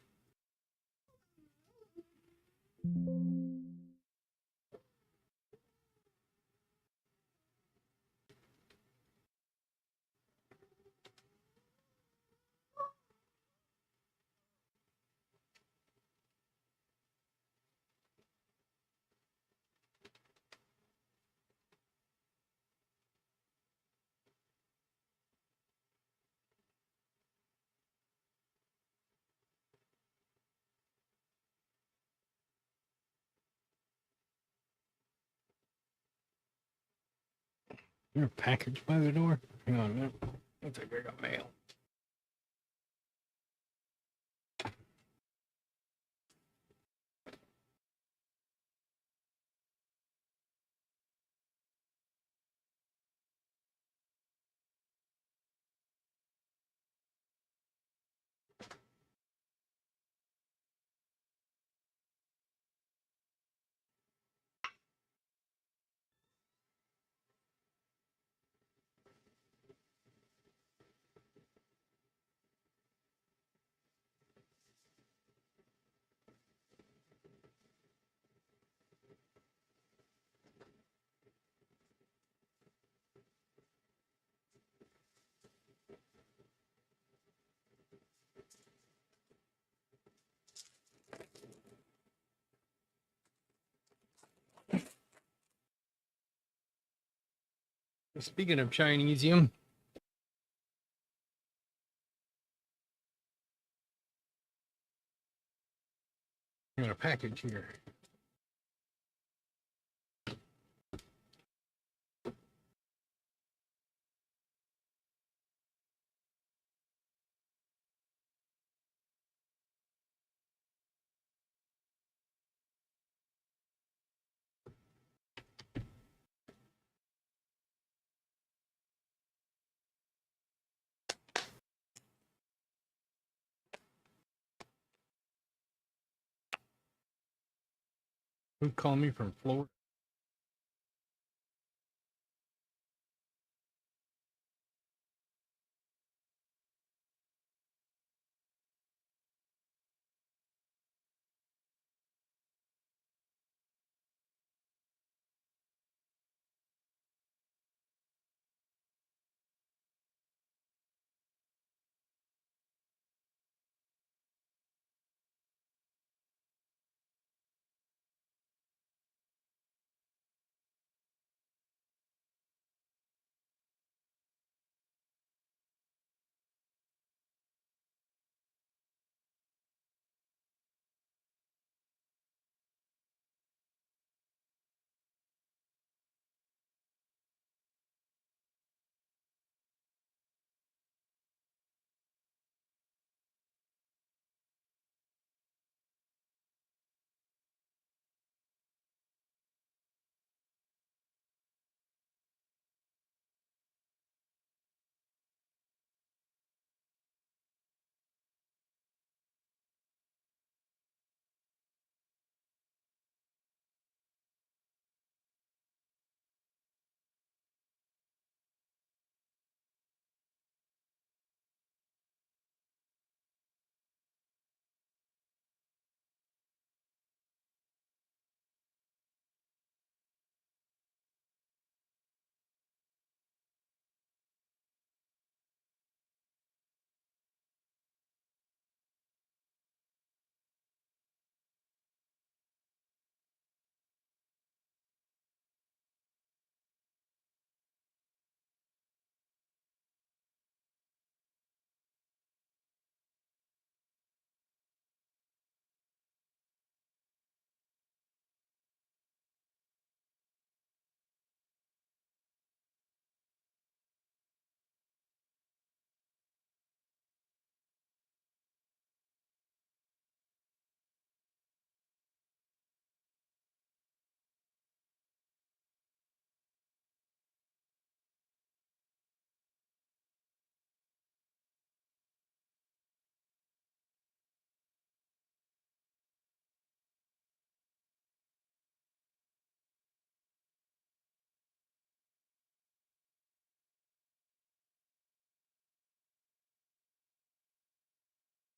[SPEAKER 1] Is there a package by the door? Hang on a minute. Looks like I got mail. Speaking of Chinesium, I got a package here. Who called me from Florida?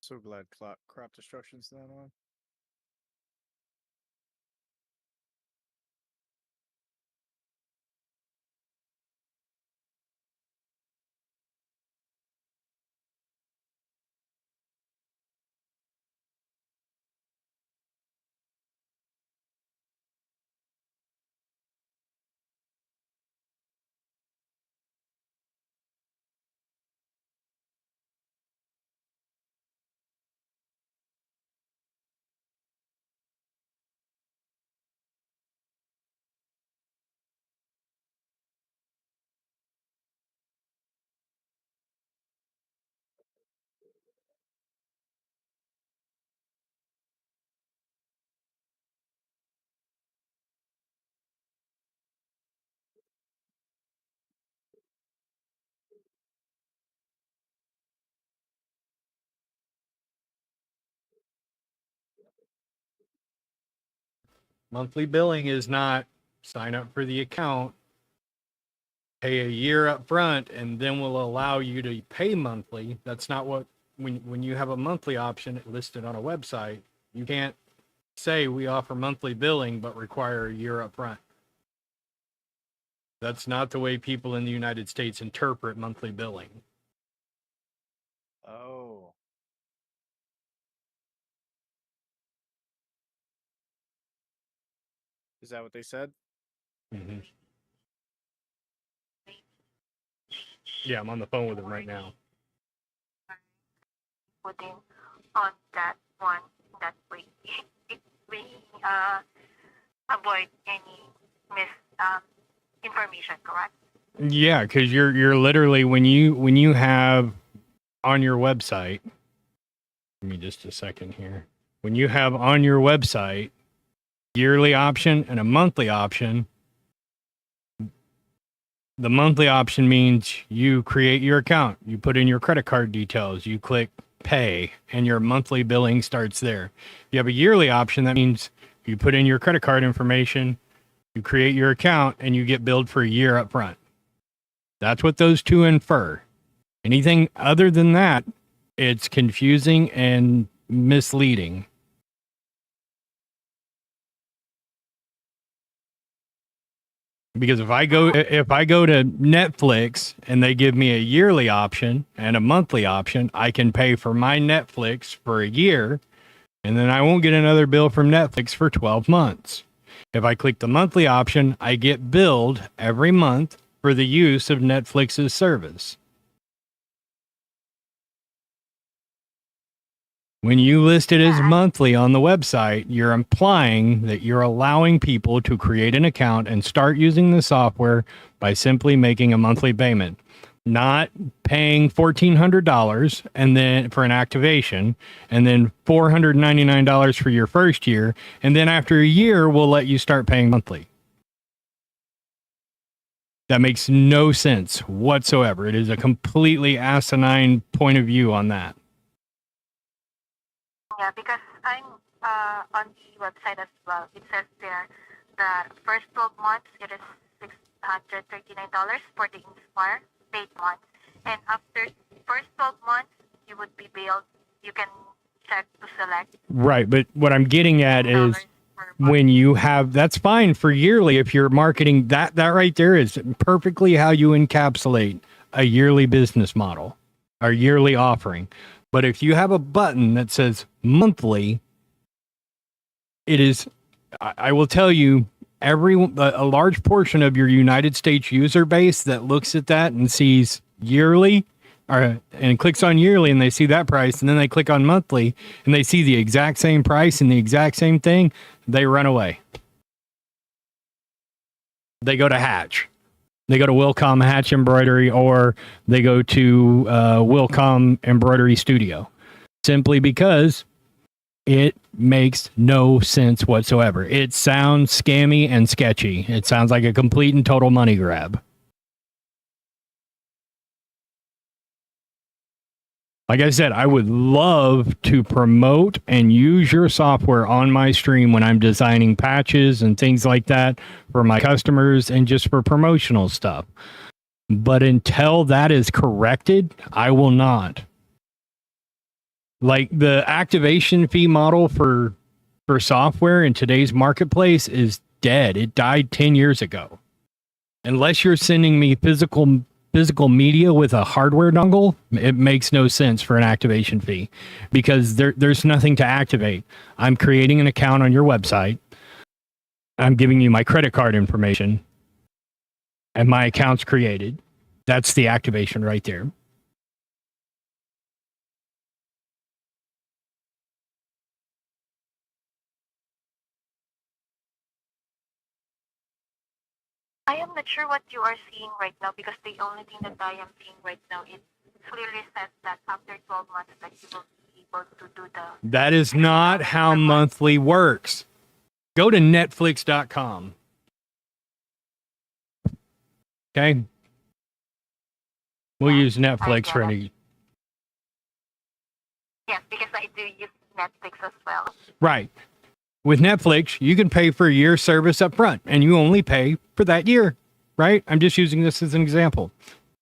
[SPEAKER 3] So glad crop destruction's not on.
[SPEAKER 1] Monthly billing is not sign up for the account, pay a year up front, and then we'll allow you to pay monthly. That's not what when you have a monthly option listed on a website, you can't say we offer monthly billing but require a year up front. That's not the way people in the United States interpret monthly billing.
[SPEAKER 3] Oh. Is that what they said?
[SPEAKER 1] Mm-hmm. Yeah, I'm on the phone with him right now.
[SPEAKER 4] Putting on that one that way. We avoid any mis information, correct?
[SPEAKER 1] Yeah, because you're literally when you have on your website. Give me just a second here. When you have on your website yearly option and a monthly option, the monthly option means you create your account, you put in your credit card details, you click pay, and your monthly billing starts there. If you have a yearly option, that means You put in your credit card information, you create your account, and you get billed for a year up front. That's what those two infer. Anything other than that, it's confusing and misleading. Because if I go to Netflix and they give me a yearly option and a monthly option, I can pay for my Netflix for a year, and then I won't get another bill from Netflix for 12 months. If I click the monthly option, I get billed every month for the use of Netflix's service. When you list it as monthly on the website, you're implying that you're allowing people to create an account and start using the software by simply making a monthly payment, not paying $1,400 and then for an activation, and then $499 for your first year, and then after a year, we'll let you start paying monthly. That makes no sense whatsoever. It is a completely asinine point of view on that.
[SPEAKER 4] Yeah, because I'm on the website as well. It says there that first 12 months it is $639 for the Inspire paid month, and after first 12 months you would be billed. You can check to select.
[SPEAKER 1] Right, but what I'm getting at is
[SPEAKER 4] per month.
[SPEAKER 1] when you have, that's fine for yearly if you're marketing that right there is perfectly how you encapsulate a yearly business model or yearly offering. But if you have a button that says monthly, it is, I will tell you, a large portion of your United States user base that looks at that and sees yearly and clicks on yearly and they see that price, and then they click on monthly and they see the exact same price and the exact same thing, they run away. They go to Hatch. They go to Wilcom Hatch Embroidery, or they go to Wilcom Embroidery Studio, simply because it makes no sense whatsoever. It sounds scammy and sketchy. It sounds like a complete and total money grab. Like I said, I would love to promote and use your software on my stream when I'm designing patches and things like that for my customers and just for promotional stuff. But until that is corrected, I will not. Like the activation fee model for software in today's marketplace is dead. It died 10 years ago. Unless you're sending me physical media with a hardware dongle, it makes no sense for an activation fee because there's nothing to activate. I'm creating an account on your website. I'm giving you my credit card information and my account's created. That's the activation right there.
[SPEAKER 4] I am not sure what you are seeing right now because the only thing that I am seeing right now is clearly says that after 12 months that you will be able to do the.
[SPEAKER 1] That is not how monthly works. Go to Netflix.com. Okay? We'll use Netflix for any.
[SPEAKER 4] Yes, because I do use Netflix as well.
[SPEAKER 1] Right. With Netflix, you can pay for a year service up front and you only pay for that year, right? I'm just using this as an example.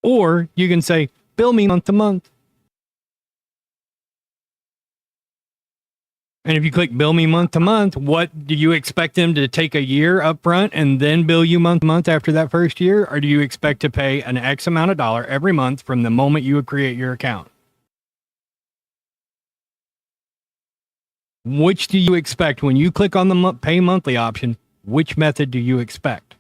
[SPEAKER 1] Or you can say, bill me month to month. And if you click bill me month to month, what do you expect them to take a year up front and then bill you month to month after that first year? Or do you expect to pay an X amount of dollar every month from the moment you would create your account? Which do you expect when you click on the pay monthly option? Which method do you expect?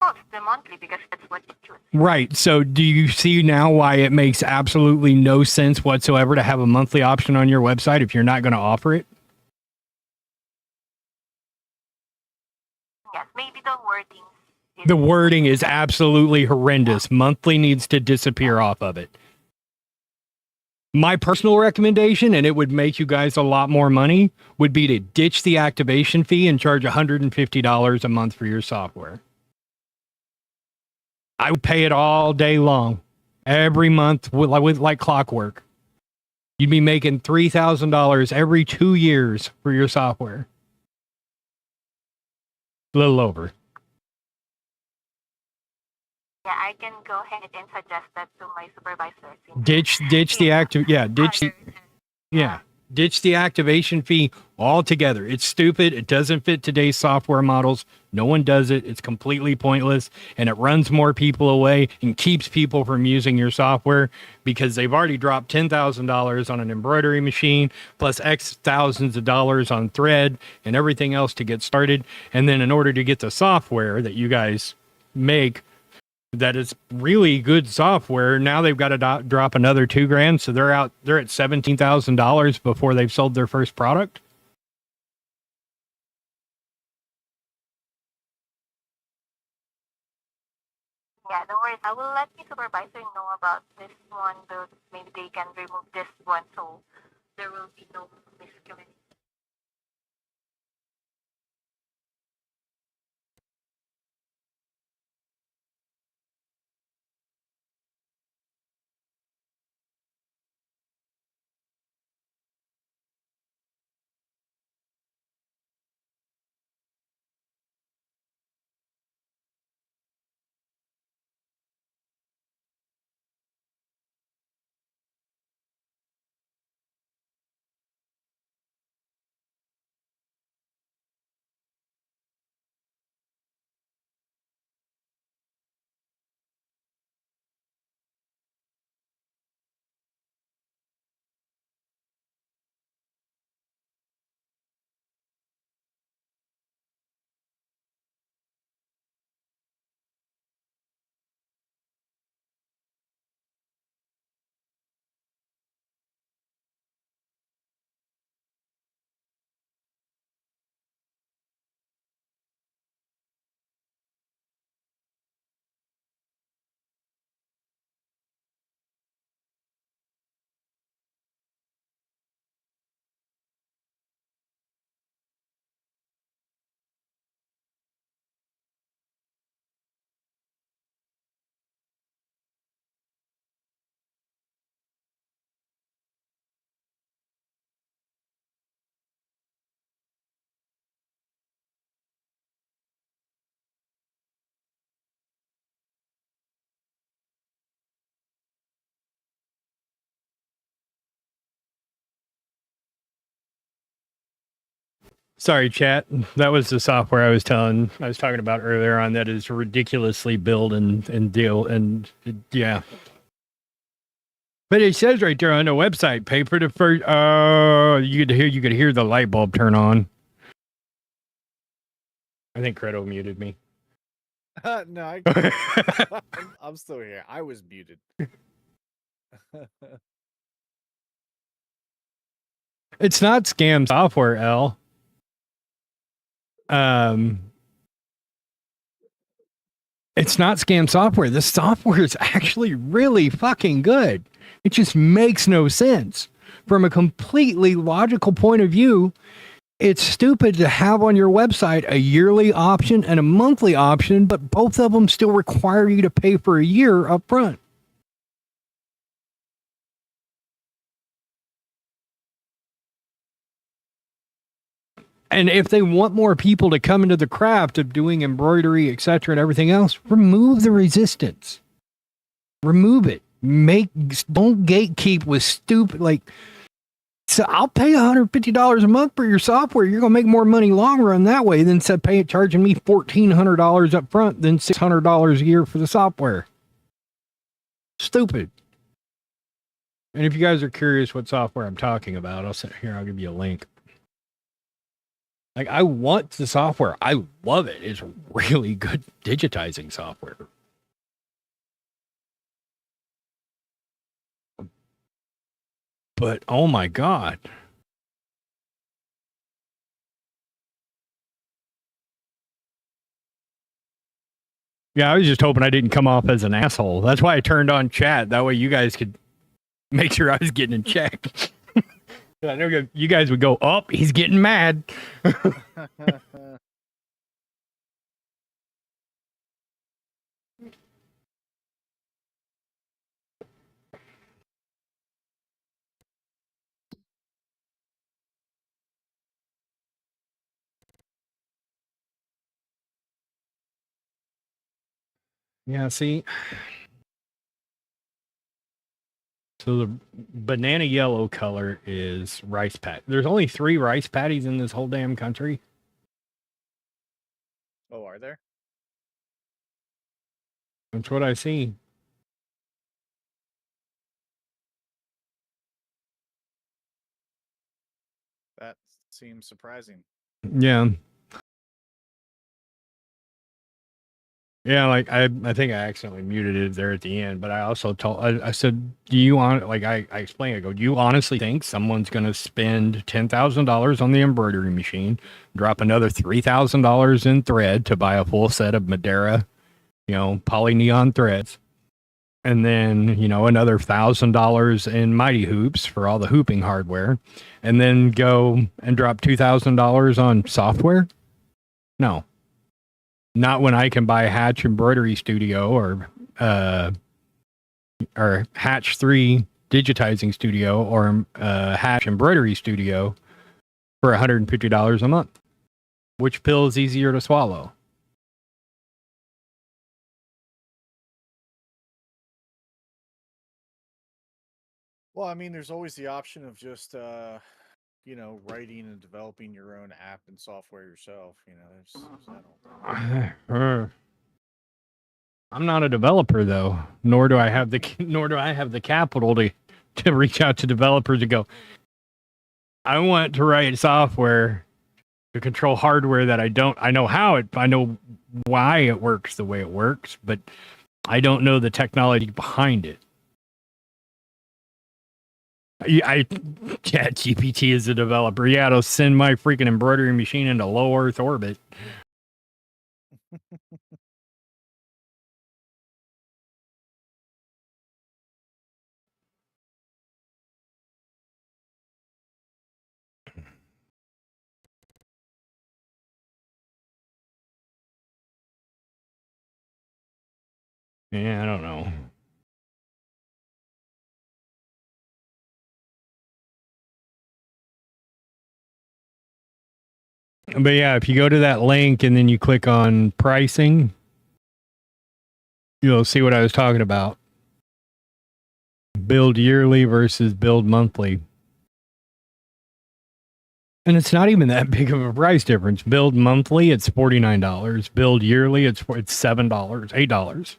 [SPEAKER 4] Oh, it's the monthly because that's what you choose.
[SPEAKER 1] Right. So do you see now why it makes absolutely no sense whatsoever to have a monthly option on your website if you're not going to offer it?
[SPEAKER 4] Yes, maybe the wording.
[SPEAKER 1] The wording is absolutely horrendous. Monthly needs to disappear off of it. My personal recommendation, and it would make you guys a lot more money, would be to ditch the activation fee and charge $150 a month for your software. I would pay it all day long, every month with like clockwork. You'd be making $3,000 every 2 years for your software. A little over.
[SPEAKER 4] Yeah, I can go ahead and suggest that to my supervisor.
[SPEAKER 1] Ditch the active. Yeah, ditch the activation fee altogether. It's stupid. It doesn't fit today's software models. No one does it. It's completely pointless, and it runs more people away and keeps people from using your software because they've already dropped $10,000 on an embroidery machine plus X thousands of dollars on thread and everything else to get started. And then in order to get the software that you guys make, that is really good software, now they've got to drop another $2,000, so they're at $17,000 before they've sold their first product.
[SPEAKER 4] Yeah, no worries. I will let the supervisor know about this one. Maybe they can remove this one so there will be no miscommunication.
[SPEAKER 1] Sorry, chat. That was the software I was talking about earlier on. That is ridiculously build and deal and yeah. But it says right there on the website, pay for the first. You could hear the light bulb turn on. I think Credo muted me.
[SPEAKER 3] No, I'm still here. I was muted.
[SPEAKER 1] It's not scam software, L. It's not scam software. This software is actually really fucking good. It just makes no sense. From a completely logical point of view, it's stupid to have on your website a yearly option and a monthly option, but both of them still require you to pay for a year up front. And if they want more people to come into the craft of doing embroidery, etc., and everything else, remove the resistance. Remove it. Don't gatekeep with stupid, like, so I'll pay $150 a month for your software. You're gonna make more money long run that way than charging me $1,400 up front than $600 a year for the software. Stupid. And if you guys are curious what software I'm talking about, I'll give you a link. Like, I want the software. I love it. It's really good digitizing software. But oh my God. Yeah, I was just hoping I didn't come off as an asshole. That's why I turned on chat. That way you guys could make sure I was getting in check. I know you guys would go, oh, he's getting mad. Yeah, see. So the banana yellow color is rice pat. There's only 3 rice patties in this whole damn country.
[SPEAKER 3] Oh, are there?
[SPEAKER 1] That's what I see.
[SPEAKER 3] That seems surprising.
[SPEAKER 1] Yeah. Yeah, like I think I accidentally muted it there at the end, but I also told I said, do you want like I explained, I go, do you honestly think someone's gonna spend $10,000 on the embroidery machine, drop another $3,000 in thread to buy a full set of Madeira, poly neon threads, and then, another $1,000 in Mighty Hoops for all the hooping hardware, and then go and drop $2,000 on software? No. Not when I can buy Hatch Embroidery Studio or Hatch 3 Digitizing Studio or Hatch Embroidery Studio for $150 a month. Which pill is easier to swallow?
[SPEAKER 3] Well, I mean, there's always the option of just writing and developing your own app and software yourself. There's that all.
[SPEAKER 1] I'm not a developer though, nor do I have the capital to reach out to developers and go, I want to write software to control hardware that I know I know why it works the way it works, but I don't know the technology behind it. Chat GPT is a developer. Yeah, it'll send my freaking embroidery machine into low Earth orbit. Yeah, I don't know. But yeah, if you go to that link and then you click on pricing, you'll see what I was talking about. Build yearly versus build monthly. And it's not even that big of a price difference. Build monthly, it's $49. Build yearly, it's $7, $8.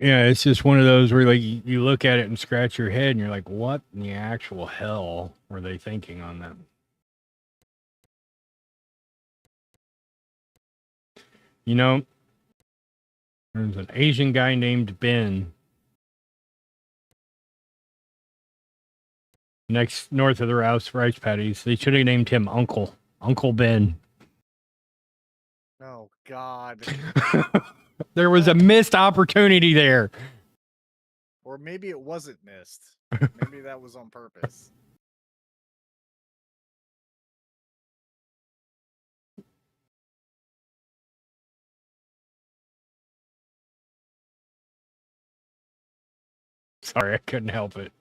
[SPEAKER 1] Yeah, it's just one of those where like you look at it and scratch your head and you're like, what in the actual hell were they thinking on that? You know, there's an Asian guy named Ben next north of the rice paddies. They should have named him Uncle Ben.
[SPEAKER 3] Oh God.
[SPEAKER 1] There was a missed opportunity there.
[SPEAKER 3] Or maybe it wasn't missed. Maybe that was on purpose.
[SPEAKER 1] Sorry, I couldn't help it.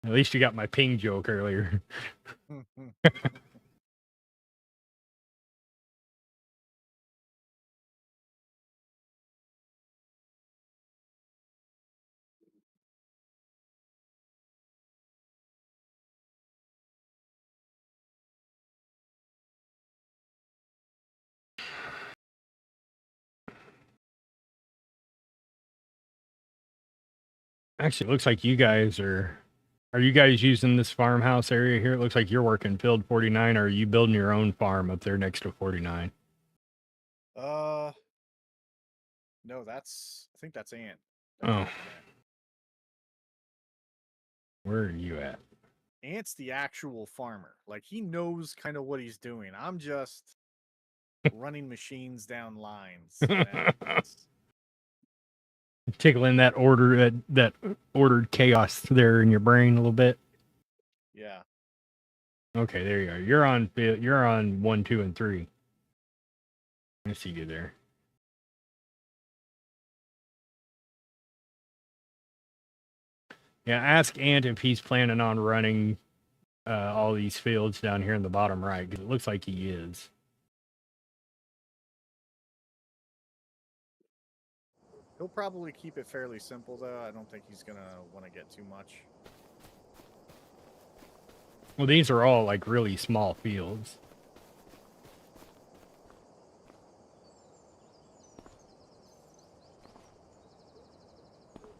[SPEAKER 1] At least you got my ping joke earlier. Actually, it looks like you guys are you guys using this farmhouse area here? It looks like you're working field 49, or are you building your own farm up there next to 49?
[SPEAKER 3] No, I think that's Ant.
[SPEAKER 1] Oh. Where are you at?
[SPEAKER 3] Ant's the actual farmer. Like, he knows kind of what he's doing. I'm just running machines down lines.
[SPEAKER 1] Tickling that that ordered chaos there in your brain a little bit.
[SPEAKER 3] Yeah.
[SPEAKER 1] Okay, there you are. You're on 1, 2, and 3. I see you there. Yeah, ask Ant if he's planning on running all these fields down here in the bottom right, because it looks like he is.
[SPEAKER 3] He'll probably keep it fairly simple, though. I don't think he's going to want to get too much.
[SPEAKER 1] Well, these are all like really small fields.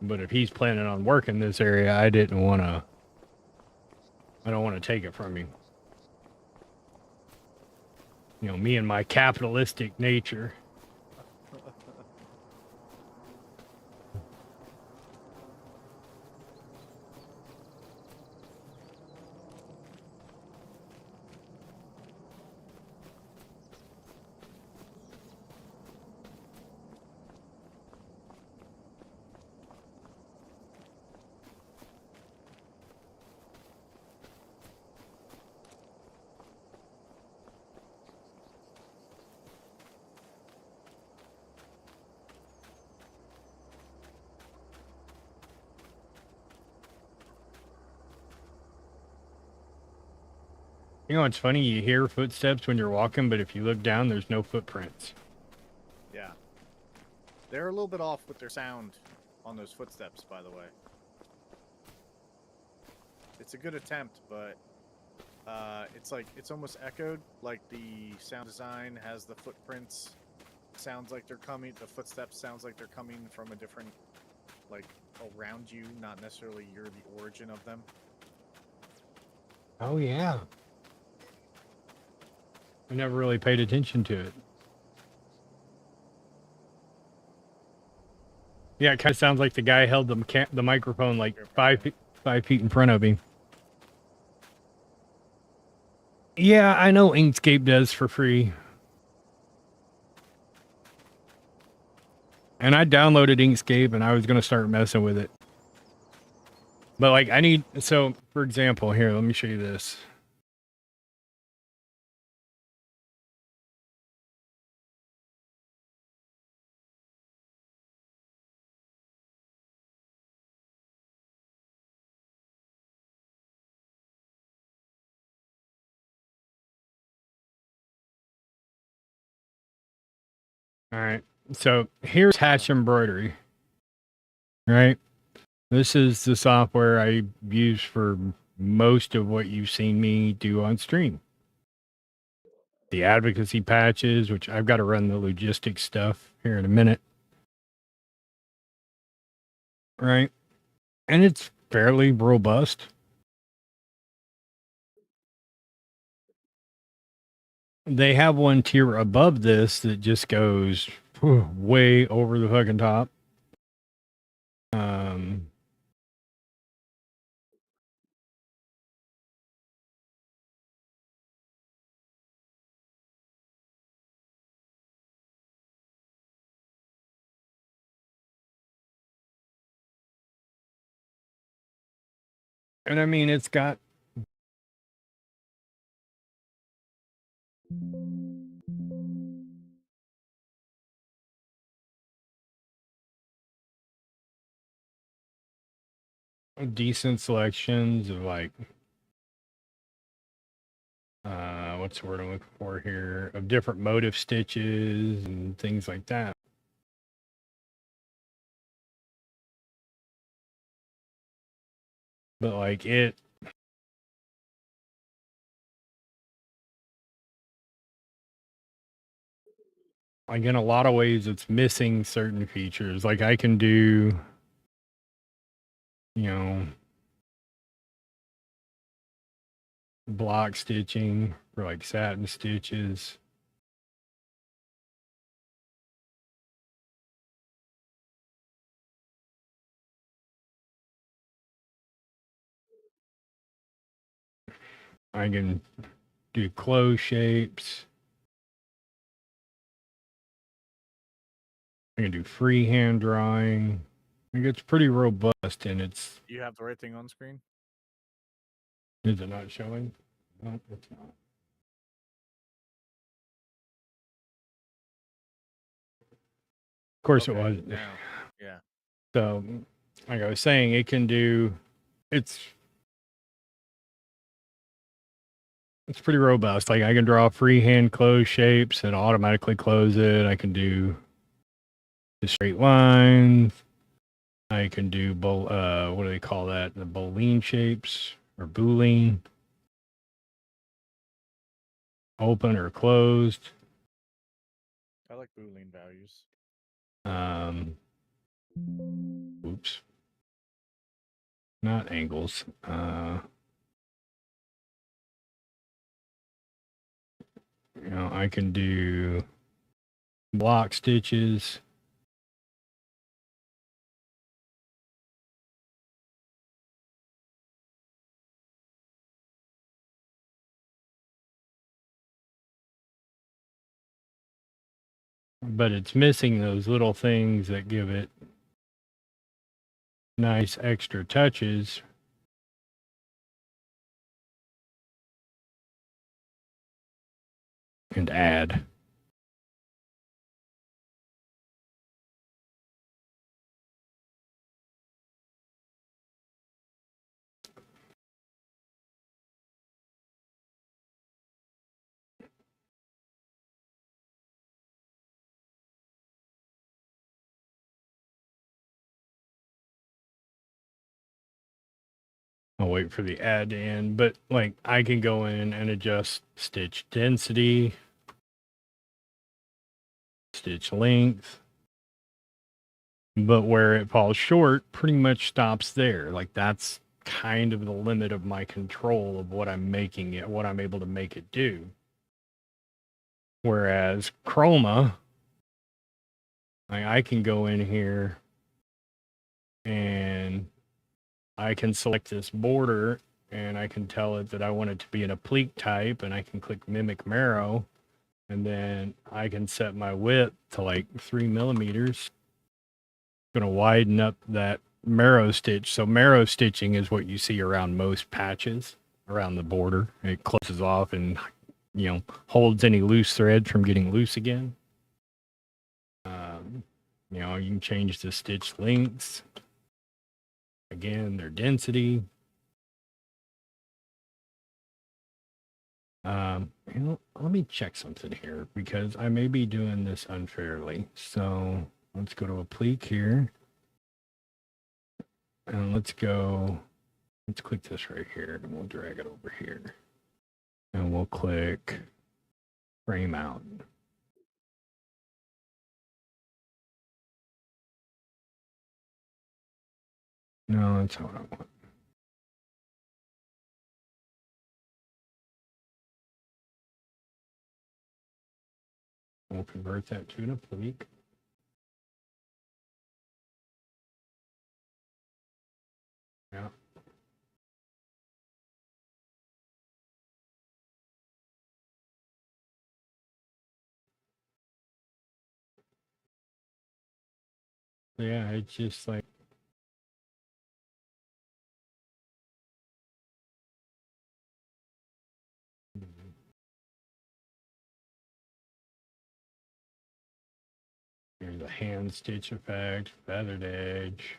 [SPEAKER 1] But if he's planning on working this area, I don't want to take it from him. You know, me and my capitalistic nature. You know, it's funny, you hear footsteps when you're walking, but if you look down, there's no footprints.
[SPEAKER 3] Yeah. They're a little bit off with their sound on those footsteps, by the way. It's a good attempt, but it's almost echoed. Like the sound design has the footprints. Sounds like they're coming. The footsteps sounds like they're coming from a different, like, around you, not necessarily you're the origin of them.
[SPEAKER 1] Oh, yeah. I never really paid attention to it. Yeah, it kind of sounds like the guy held the microphone like 5 feet in front of him. Yeah, I know Inkscape does for free. And I downloaded Inkscape and I was going to start messing with it. But like so for example, here, let me show you this. All right. So here's Hatch Embroidery. Right? This is the software I use for most of what you've seen me do on stream. The advocacy patches, which I've got to run the logistics stuff here in a minute. Right? And it's fairly robust. They have one tier above this that just goes way over the fucking top. And I mean, it's got decent selections of like what's the word I'm looking for here, of different motif stitches and things like that. But like in a lot of ways it's missing certain features. Like I can do, you know, block stitching for like satin stitches. I can do close shapes. I can do freehand drawing. Like it's pretty robust, and it's
[SPEAKER 3] You have the right thing on screen?
[SPEAKER 1] is it not showing? No, it's not. Of course,
[SPEAKER 3] Okay,
[SPEAKER 1] it was.
[SPEAKER 3] now. Yeah.
[SPEAKER 1] So, like I was saying, it can do. It's it's pretty robust. Like I can draw freehand close shapes and automatically close it. I can do the straight lines. I can do what do they call that? The boolean shapes or boolean, open or closed.
[SPEAKER 3] I like Boolean values.
[SPEAKER 1] Um, oops, not angles. I can do block stitches. But it's missing those little things that give it nice extra touches. And add. I'll wait for the add to end, but like I can go in and adjust stitch density, stitch length, but where it falls short pretty much stops there. Like that's kind of the limit of my control of what I'm making it, what I'm able to make it do. Whereas Chroma, I can go in here and I can select this border and I can tell it that I want it to be an applique type, and I can click mimic marrow, and then I can set my width to like 3 millimeters. Going to widen up that marrow stitch. So marrow stitching is what you see around most patches around the border. It closes off and holds any loose thread from getting loose again. You can change the stitch lengths. Again, their density. Let me check something here because I may be doing this unfairly. So let's go to applique here. And let's click this right here and we'll drag it over here. And we'll click frame out. No, that's not what I want. We'll convert that to an applique. Yeah. Yeah, it's just like here's a hand stitch effect, feathered edge.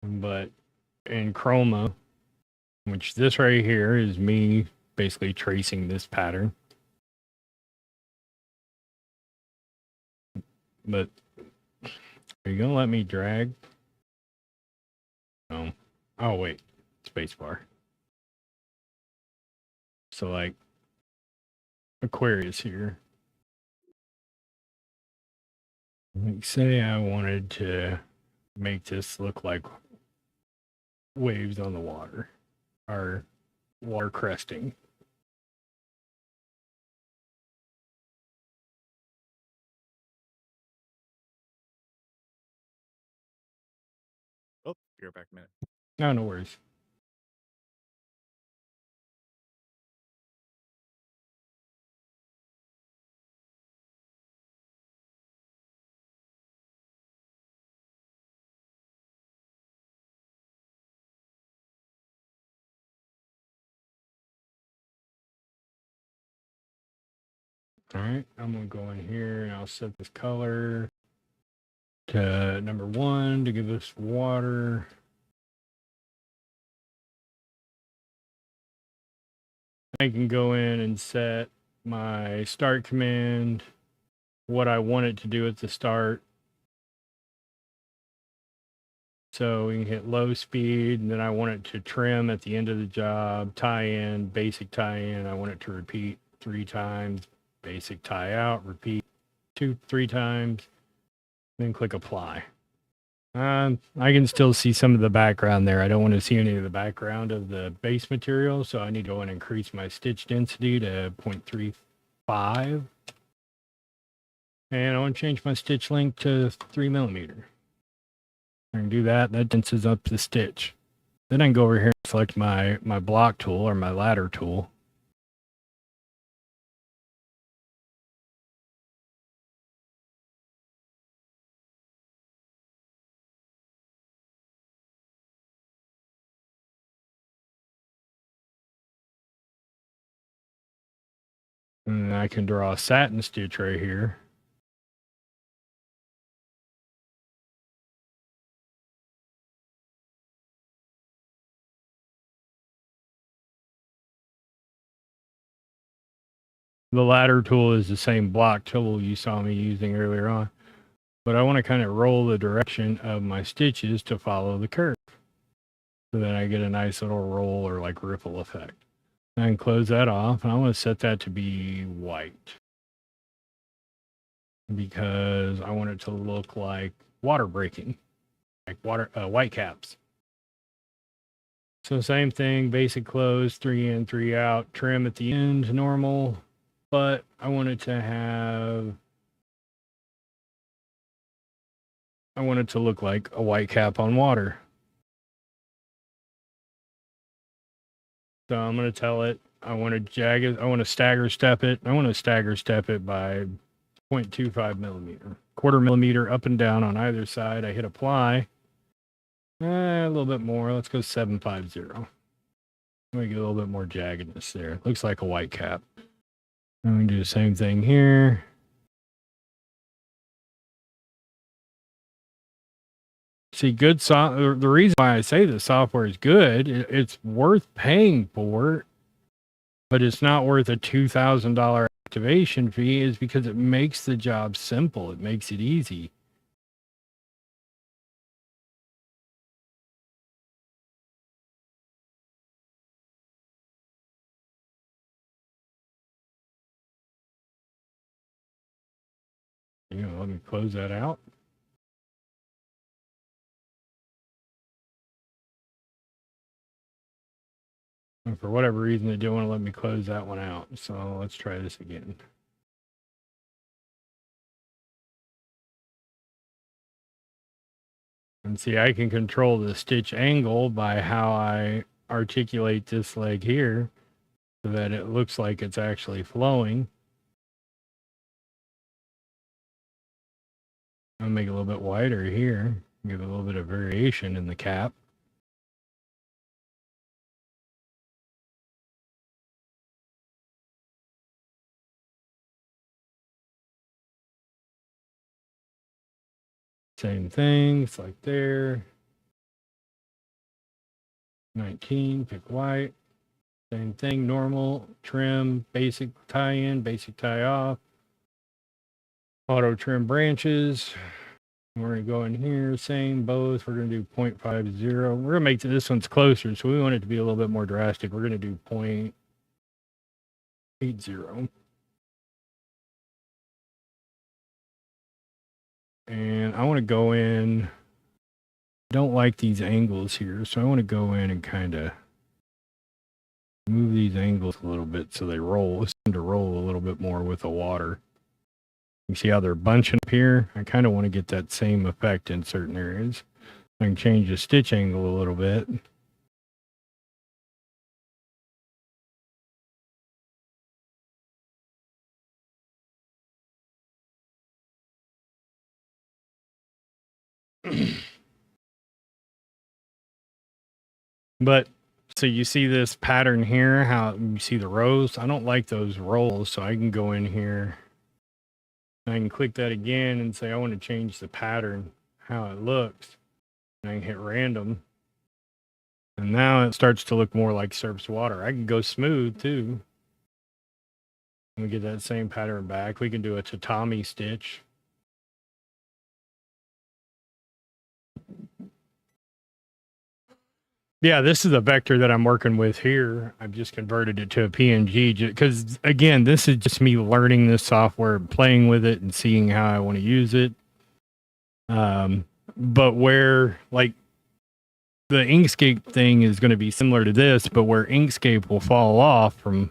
[SPEAKER 1] But in Chroma, which this right here is me basically tracing this pattern. But are you gonna let me drag? No. Oh wait, spacebar. So like Aquarius here. Like say I wanted to make this look like waves on the water or water cresting.
[SPEAKER 3] Oh, you're back a minute.
[SPEAKER 1] No, no worries. All right, I'm gonna go in here and I'll set this color to number 1 to give us water. I can go in and set my start command, what I want it to do at the start. So we can hit low speed, and then I want it to trim at the end of the job, tie in, basic tie in. I want it to repeat 3 times, basic tie out, repeat 3 times, then click apply. I can still see some of the background there. I don't want to see any of the background of the base material, so I need to go and increase my stitch density to 0.35. And I want to change my stitch length to 3 millimeter. I can do that. That denses up the stitch. Then I can go over here and select my block tool or my ladder tool. And I can draw a satin stitch right here. The ladder tool is the same block tool you saw me using earlier on. But I want to kind of roll the direction of my stitches to follow the curve. So that I get a nice little roll or like ripple effect. I can close that off, and I want to set that to be white. Because I want it to look like water breaking. Like white caps. So same thing, basic close, 3 in, 3 out, trim at the end, normal. But I want it to look like a white cap on water. So I'm going to tell it, I want to jag it, I want to stagger step it. I want to stagger step it by 0.25 millimeter. 1/4 millimeter up and down on either side. I hit apply. A little bit more. Let's go 750. Let me get a little bit more jaggedness there. It looks like a white cap. And we can do the same thing here. See, the reason why I say the software is good, it's worth paying for, but it's not worth a $2,000 activation fee, is because it makes the job simple. It makes it easy. Let me close that out. And for whatever reason, they don't want to let me close that one out. So let's try this again. And see, I can control the stitch angle by how I articulate this leg here so that it looks like it's actually flowing. I'll make it a little bit wider here, give it a little bit of variation in the cap. Same thing, it's like there. 19, pick white. Same thing, normal, trim, basic tie in, basic tie off. Auto trim branches. We're going to go in here, same, both. We're going to do 0.50. We're going to make this one's closer, so we want it to be a little bit more drastic. We're going to do 0.80. And I want to go in. Don't like these angles here, so I want to go in and kind of move these angles a little bit so they roll. It's time to roll a little bit more with the water. You see how they're bunching up here? I kind of want to get that same effect in certain areas. I can change the stitch angle a little bit. But So you see this pattern here, how you see the rows? I don't like those rolls, so I can go in here. I can click that again and say I want to change the pattern, how it looks. And I can hit random. And now it starts to look more like surface water. I can go smooth too. We get that same pattern back. We can do a tatami stitch. Yeah, this is the vector that I'm working with here. I've just converted it to a PNG because, again, this is just me learning this software, playing with it, and seeing how I want to use it. But where, like, the Inkscape thing is going to be similar to this, but where Inkscape will fall off from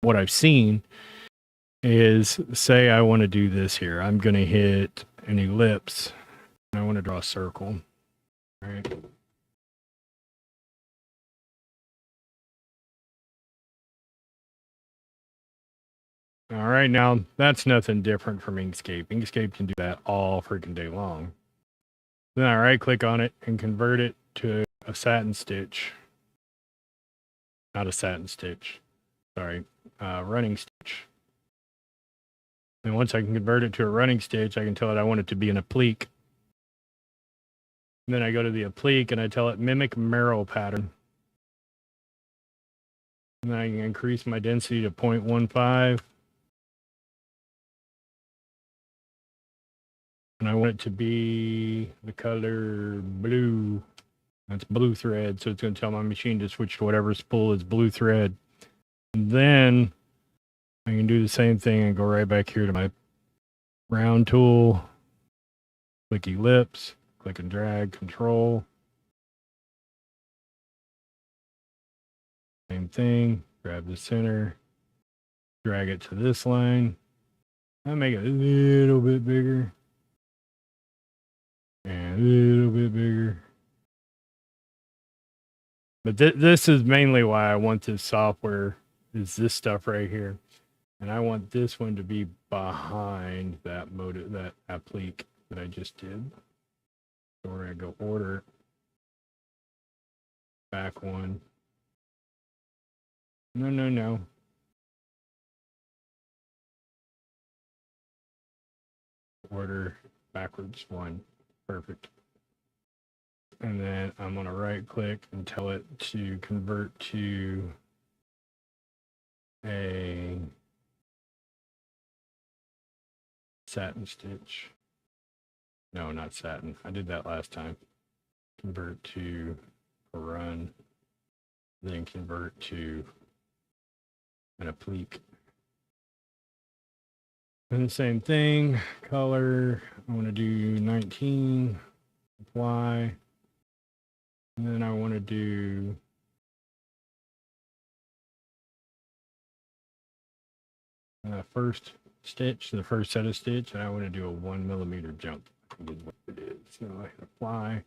[SPEAKER 1] what I've seen is, say I want to do this here. I'm going to hit an ellipse, and I want to draw a circle. All right. All right, now that's nothing different from Inkscape. Inkscape can do that all freaking day long. Then I right click on it and convert it to a satin stitch. Not a satin stitch. Sorry, running stitch. And once I can convert it to a running stitch, I can tell it I want it to be an applique. And then I go to the applique and I tell it mimic marrow pattern. And then I can increase my density to 0.15. And I want it to be the color blue. That's blue thread, so it's going to tell my machine to switch to whatever spool is blue thread. And then I can do the same thing and go right back here to my round tool, click ellipse, click and drag, control. Same thing, grab the center, drag it to this line. I make it a little bit bigger. And a little bit bigger. But this is mainly why I want this software, is this stuff right here. And I want this one to be behind that that applique that I just did. So we're going to go order, back one. No. Order backwards one. Perfect. And then I'm going to right click and tell it to convert to a satin stitch. No, not satin. I did that last time. Convert to a run. Then convert to an applique. And the same thing, color, I want to do 19, apply. And then I want to do first stitch, the first set of stitch, and I want to do a 1 millimeter jump. I think is what it is. So I hit apply.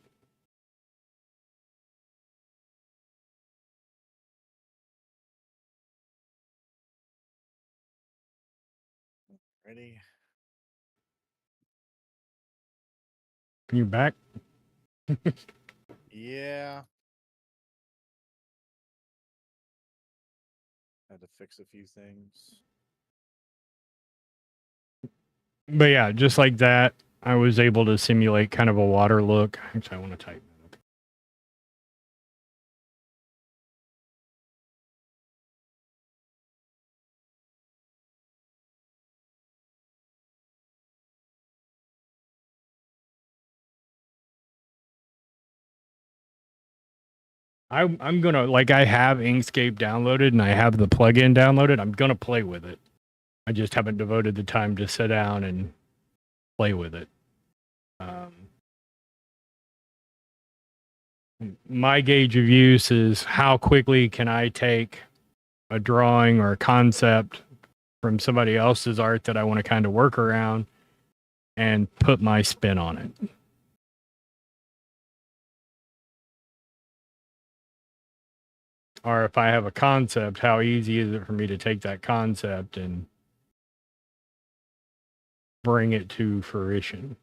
[SPEAKER 3] Ready?
[SPEAKER 1] You back?
[SPEAKER 3] Yeah. Had to fix a few things.
[SPEAKER 1] But yeah, just like that, I was able to simulate kind of a water look. Actually, I want to tighten it up. I'm gonna, like, I have Inkscape downloaded and I have the plugin downloaded. I'm gonna play with it. I just haven't devoted the time to sit down and play with it. My gauge of use is how quickly can I take a drawing or a concept from somebody else's art that I want to kind of work around and put my spin on it. Or if I have a concept, how easy is it for me to take that concept and bring it to fruition?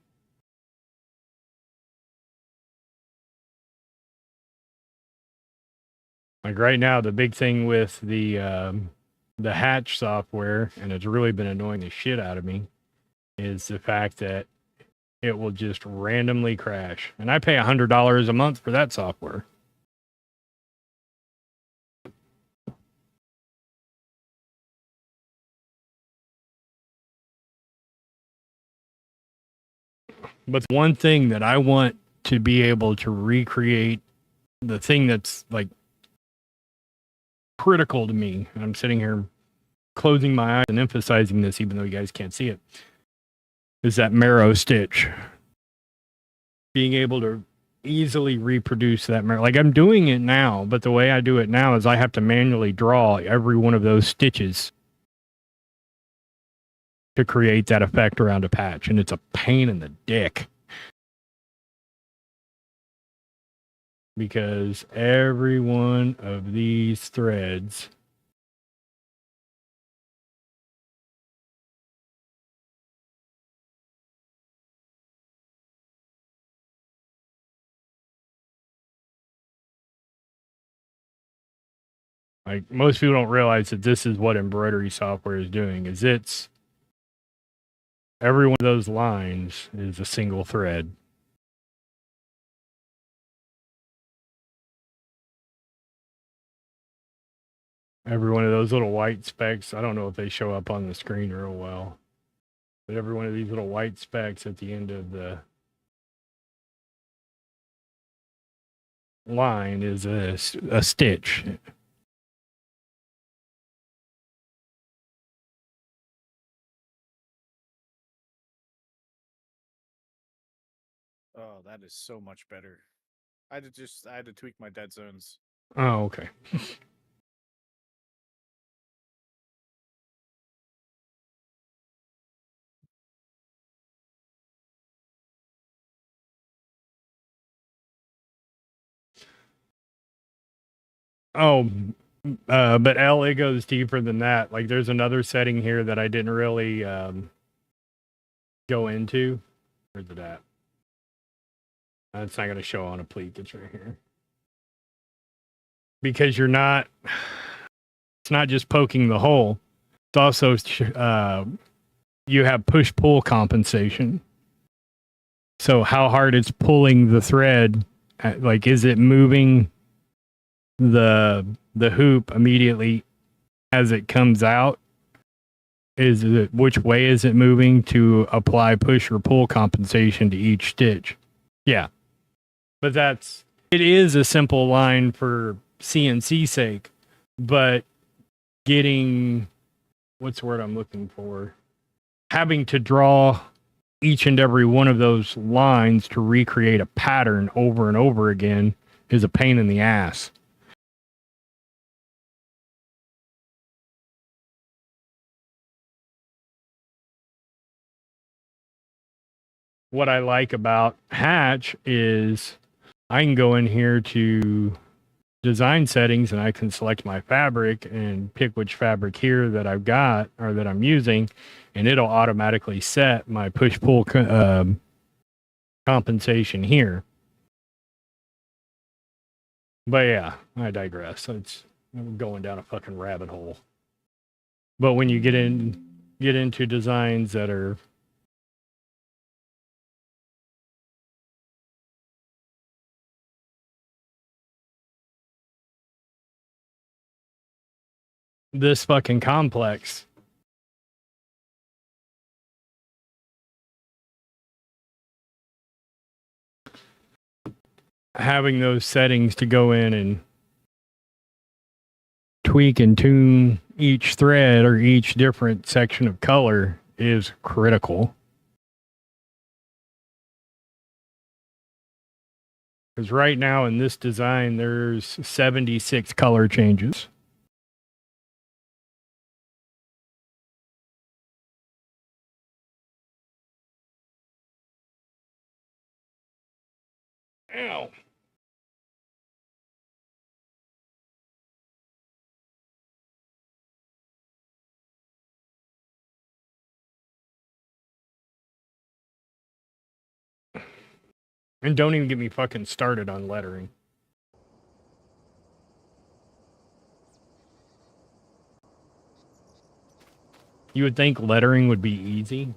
[SPEAKER 1] Like right now, the big thing with the Hatch software, and it's really been annoying the shit out of me, is the fact that it will just randomly crash, and I pay $100 a month for that software. But the one thing that I want to be able to recreate, the thing that's like critical to me, and I'm sitting here closing my eyes and emphasizing this, even though you guys can't see it, is that marrow stitch. Being able to easily reproduce that marrow. Like I'm doing it now, but the way I do it now is I have to manually draw every one of those stitches to create that effect around a patch, and it's a pain in the dick. Because every one of these threads like most people don't realize that this is what embroidery software is doing, is it's every one of those lines is a single thread. Every one of those little white specks, I don't know if they show up on the screen real well, but every one of these little white specks at the end of the line is a stitch.
[SPEAKER 3] Oh, that is so much better. I had to tweak my dead zones.
[SPEAKER 1] Oh, okay. Oh, but L, it goes deeper than that. Like there's another setting here that I didn't really go into. Where's it at? It's not going to show on a pleat. It's right here. Because you're not, it's not just poking the hole. It's also, you have push pull compensation. So how hard it's pulling the thread, like is it moving the hoop immediately as it comes out? Is it, which way is it moving to apply push or pull compensation to each stitch? Yeah. But it is a simple line for CNC sake, but getting, what's the word I'm looking for? Having to draw each and every one of those lines to recreate a pattern over and over again is a pain in the ass. What I like about Hatch is I can go in here to design settings and I can select my fabric and pick which fabric here that I've got or that I'm using, and it'll automatically set my push pull compensation here. But yeah, I digress. I'm going down a fucking rabbit hole. But when you get into designs that are this fucking complex, having those settings to go in and tweak and tune each thread or each different section of color is critical. Because right now in this design, there's 76 color changes. Ow. And don't even get me fucking started on lettering. You would think lettering would be easy.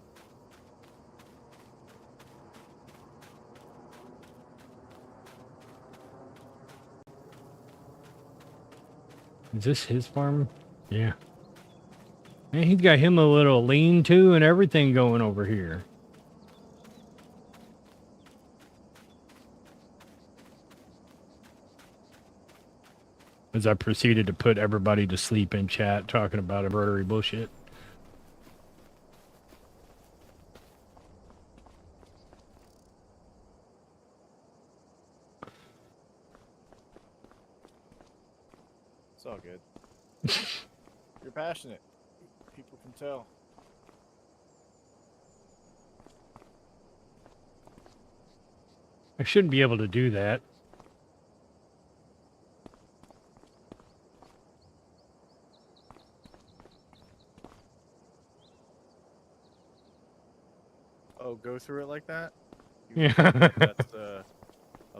[SPEAKER 1] Is this his farm? Yeah. Man, he's got him a little lean-to and everything going over here. As I proceeded to put everybody to sleep in chat talking about embroidery bullshit.
[SPEAKER 3] It's all good. You're passionate. People can tell.
[SPEAKER 1] I shouldn't be able to do that.
[SPEAKER 3] Oh, go through it like that?
[SPEAKER 1] Yeah.
[SPEAKER 3] That's a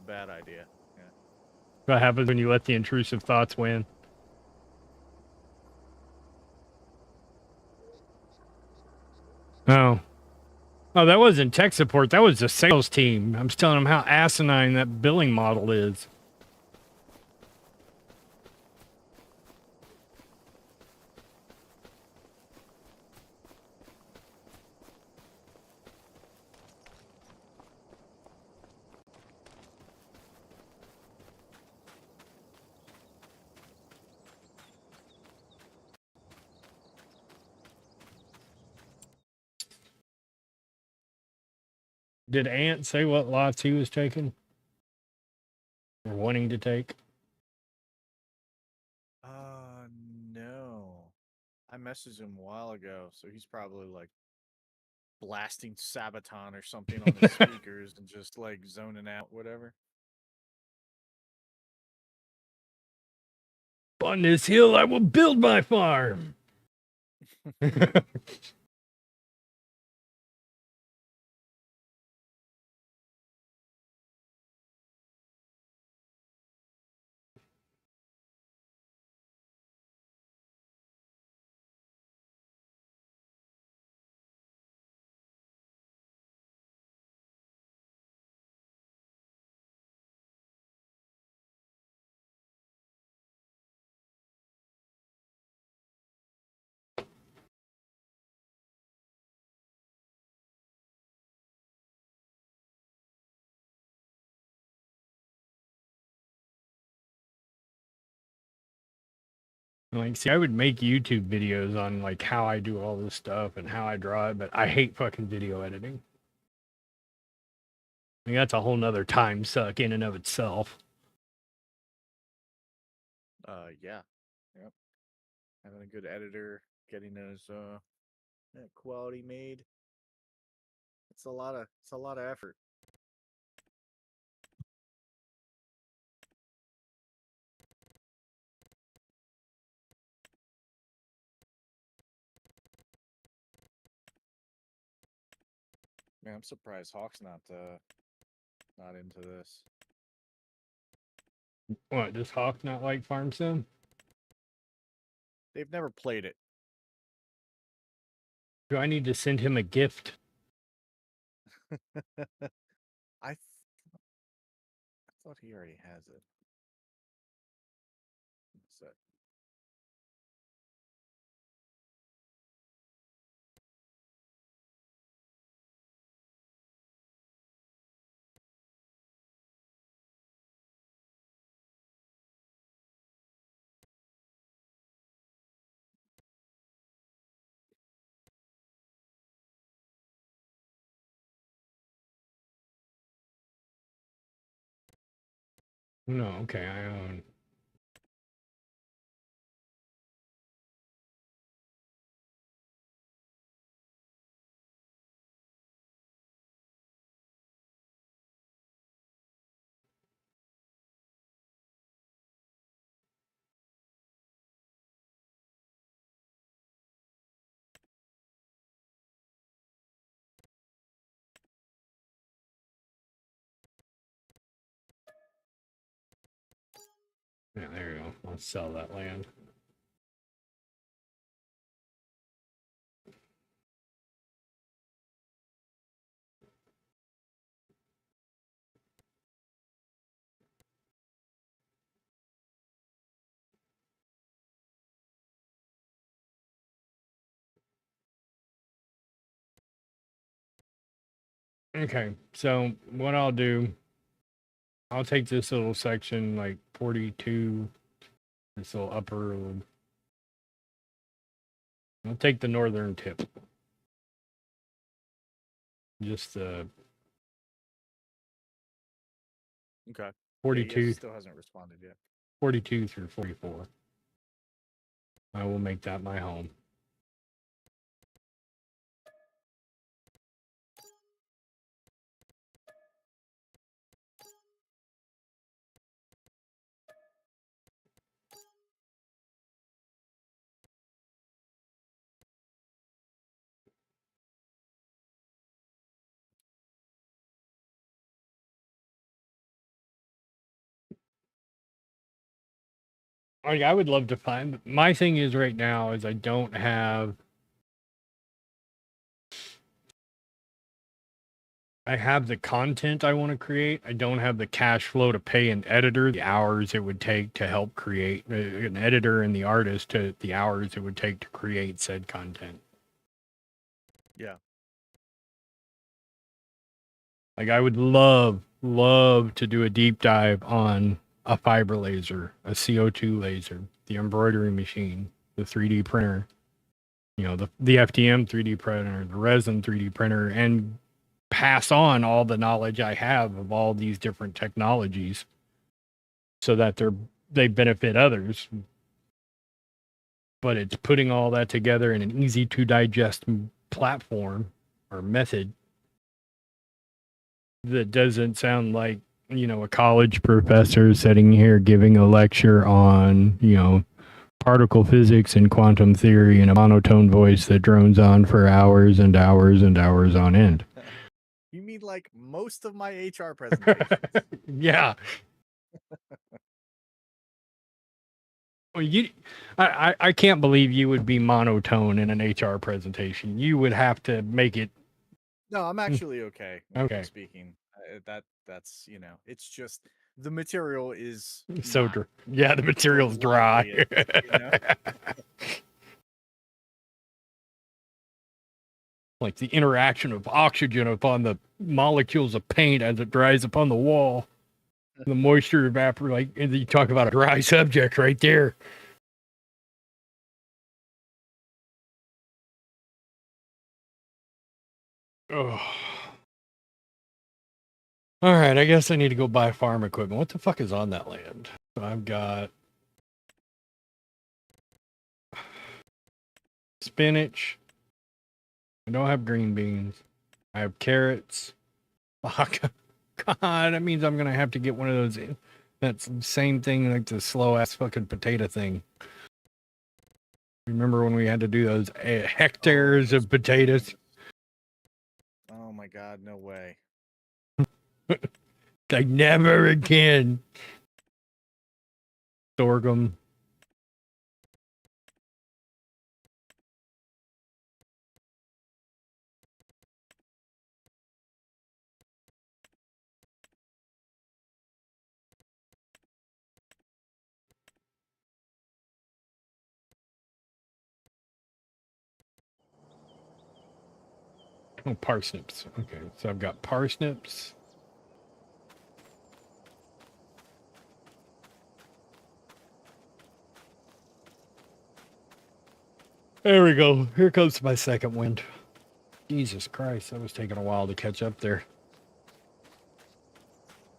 [SPEAKER 3] bad idea. Yeah.
[SPEAKER 1] What happens when you let the intrusive thoughts win? Oh. Oh, that wasn't tech support. That was the sales team. I'm just telling them how asinine that billing model is. Did Ant say what lots he was taking? Or wanting to take?
[SPEAKER 3] No. I messaged him a while ago, so he's probably like blasting Sabaton or something on his speakers and just like zoning out, whatever.
[SPEAKER 1] On this hill, I will build my farm. Like, see, I would make YouTube videos on like how I do all this stuff and how I draw it, but I hate fucking video editing. I mean, that's a whole nother time suck in and of itself.
[SPEAKER 3] Yeah. Yep. Having a good editor, getting those that quality made. It's a lot of effort. Man, I'm surprised Hawk's not into this.
[SPEAKER 1] What, does Hawk not like farm sim?
[SPEAKER 3] They've never played it.
[SPEAKER 1] Do I need to send him a gift?
[SPEAKER 3] I thought he already has it. So,
[SPEAKER 1] No, okay, I own. Yeah, there you go. I'll sell that land. Okay, so what I'll do, I'll take this little section like 42, this little upper. I'll take the northern tip. Just the
[SPEAKER 3] Okay. Yeah,
[SPEAKER 1] 42,
[SPEAKER 3] he still hasn't responded yet.
[SPEAKER 1] 42 through 44. I will make that my home. Like, I would love to find. My thing is right now is I don't have. I have the content I want to create. I don't have the cash flow to pay an editor the hours it would take to help create an editor and the artist to the hours it would take to create said content.
[SPEAKER 3] Yeah.
[SPEAKER 1] Like I would love to do a deep dive on a fiber laser, a CO2 laser, the embroidery machine, the 3D printer, the FDM 3D printer, the resin 3D printer, and pass on all the knowledge I have of all these different technologies so that they benefit others. But it's putting all that together in an easy to digest platform or method that doesn't sound like, a college professor sitting here giving a lecture on, particle physics and quantum theory in a monotone voice that drones on for hours and hours and hours on end.
[SPEAKER 3] You mean like most of my HR presentations?
[SPEAKER 1] Yeah. Well, I can't believe you would be monotone in an HR presentation. You would have to make it.
[SPEAKER 3] No, I'm actually okay.
[SPEAKER 1] Okay.
[SPEAKER 3] Speaking, that's it's just the material is
[SPEAKER 1] So
[SPEAKER 3] not
[SPEAKER 1] yeah, the material's
[SPEAKER 3] as
[SPEAKER 1] dry.
[SPEAKER 3] lively as,
[SPEAKER 1] Like the interaction of oxygen upon the molecules of paint as it dries upon the wall. The moisture evaporates. Like, and you talk about a dry subject right there. Oh. All right, I guess I need to go buy farm equipment. What the fuck is on that land? So I've got spinach. I don't have green beans. I have carrots. Fuck. God, that means I'm gonna have to get one of those. That's the same thing like the slow ass fucking potato thing. Remember when we had to do those hectares of potatoes?
[SPEAKER 3] Oh my god, no way.
[SPEAKER 1] Like never again. Sorghum. Oh, parsnips. Okay, so I've got parsnips. There we go. Here comes my second wind. Jesus Christ, that was taking a while to catch up there.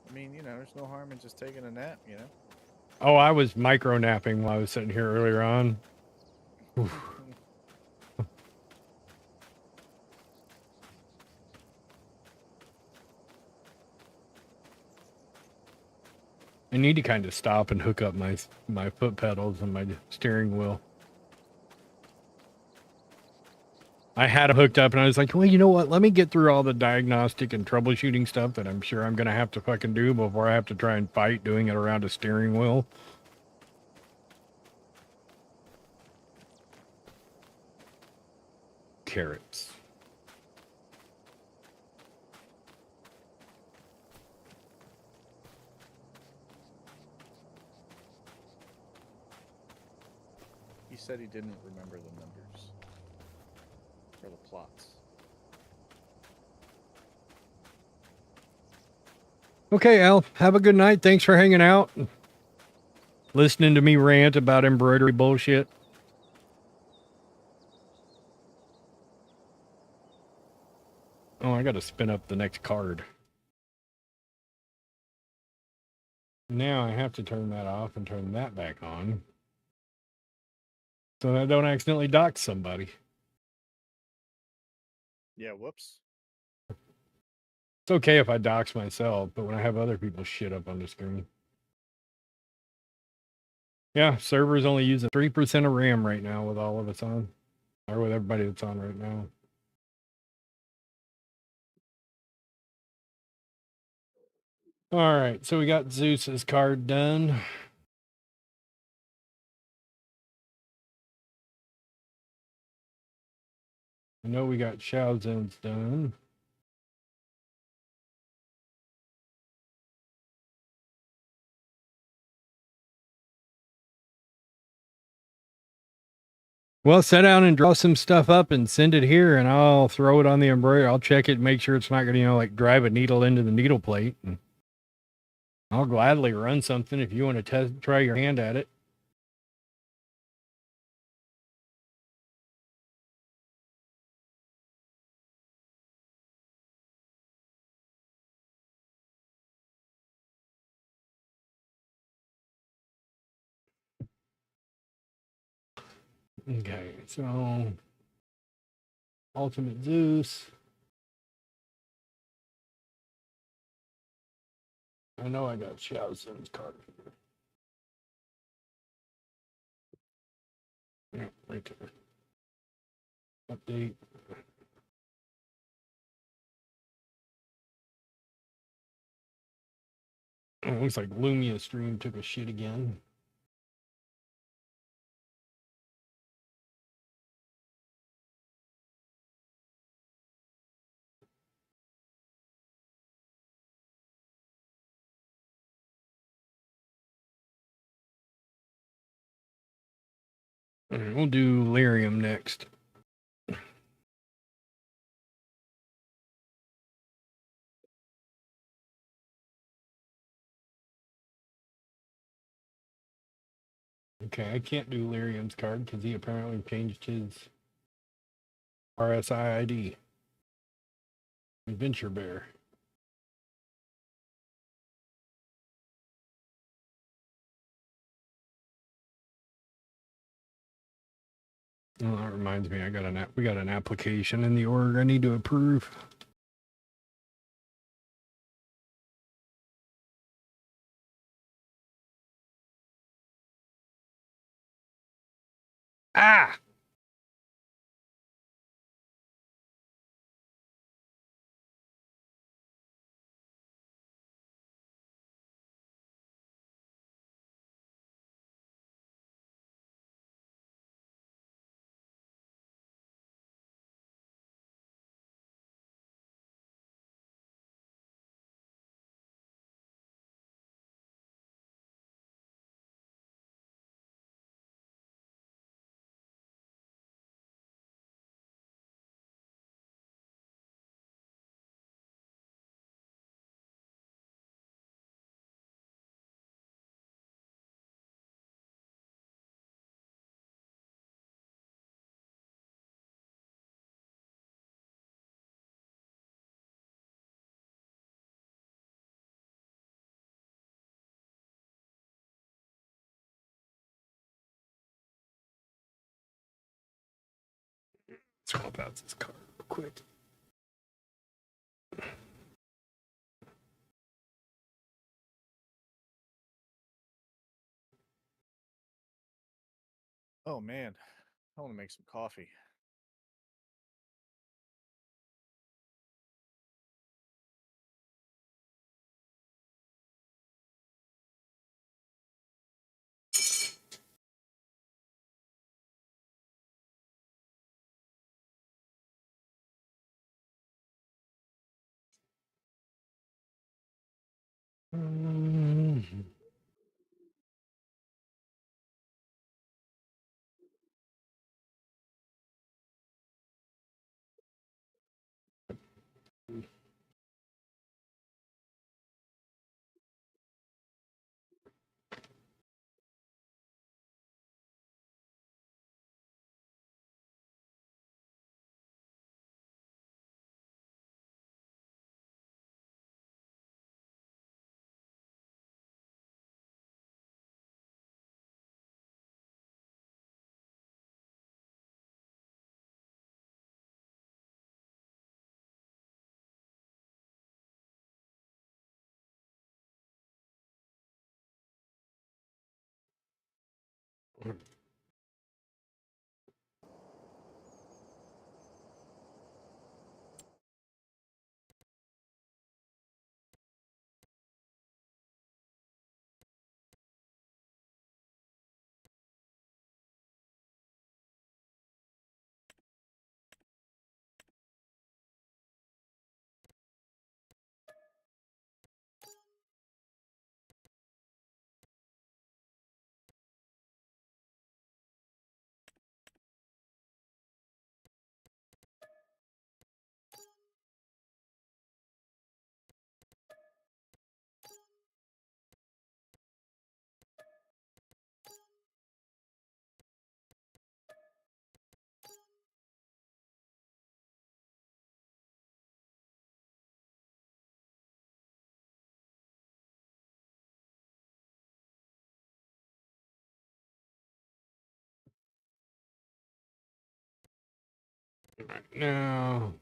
[SPEAKER 3] I mean, there's no harm in just taking a nap,
[SPEAKER 1] Oh, I was micro napping while I was sitting here earlier on. I need to kind of stop and hook up my foot pedals and my steering wheel. I had it hooked up and I was like, well, you know what? Let me get through all the diagnostic and troubleshooting stuff that I'm sure I'm going to have to fucking do before I have to try and fight doing it around a steering wheel. Carrots.
[SPEAKER 3] He said he didn't remember the numbers. For the plots.
[SPEAKER 1] Okay, Al, have a good night. Thanks for hanging out, listening to me rant about embroidery bullshit. Oh, I got to spin up the next card. Now I have to turn that off and turn that back on so I don't accidentally dox somebody.
[SPEAKER 3] Yeah, whoops.
[SPEAKER 1] It's okay if I dox myself, but when I have other people's shit up on the screen. Yeah, server's only using 3% of RAM right now with all of us on, or with everybody that's on right now. All right, so we got Zeus's card done. I know we got Shaozin's done. Well, sit down and draw some stuff up and send it here, and I'll throw it on the embroidery. I'll check it, make sure it's not going to, like drive a needle into the needle plate. And I'll gladly run something if you want to try your hand at it. Okay, so Ultimate Zeus. I know I got Shaozin's card here. Yeah, right there. Update. Oh, it looks like Lumia stream took a shit again. All right, we'll do Lyrium next. Okay, I can't do Lyrium's card because he apparently changed his RSI ID. Adventure Bear. Oh, that reminds me, we got an application in the org I need to approve. Ah! Swap out this card real quick.
[SPEAKER 3] Oh man, I want to make some coffee.
[SPEAKER 1] Now,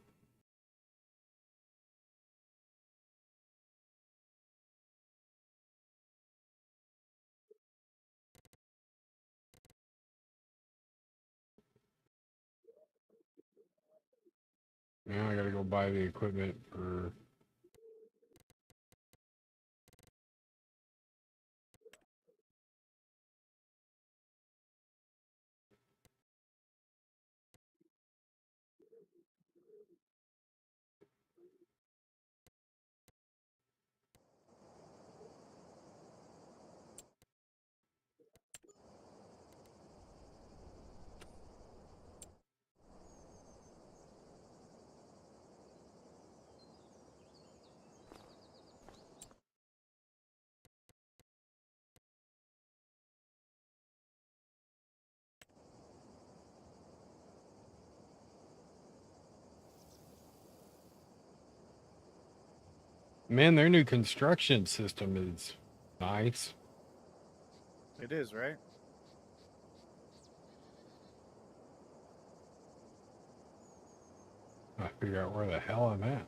[SPEAKER 1] now I gotta go buy the equipment for. Man, their new construction system is nice.
[SPEAKER 3] It is, right?
[SPEAKER 1] I figure out where the hell I'm at.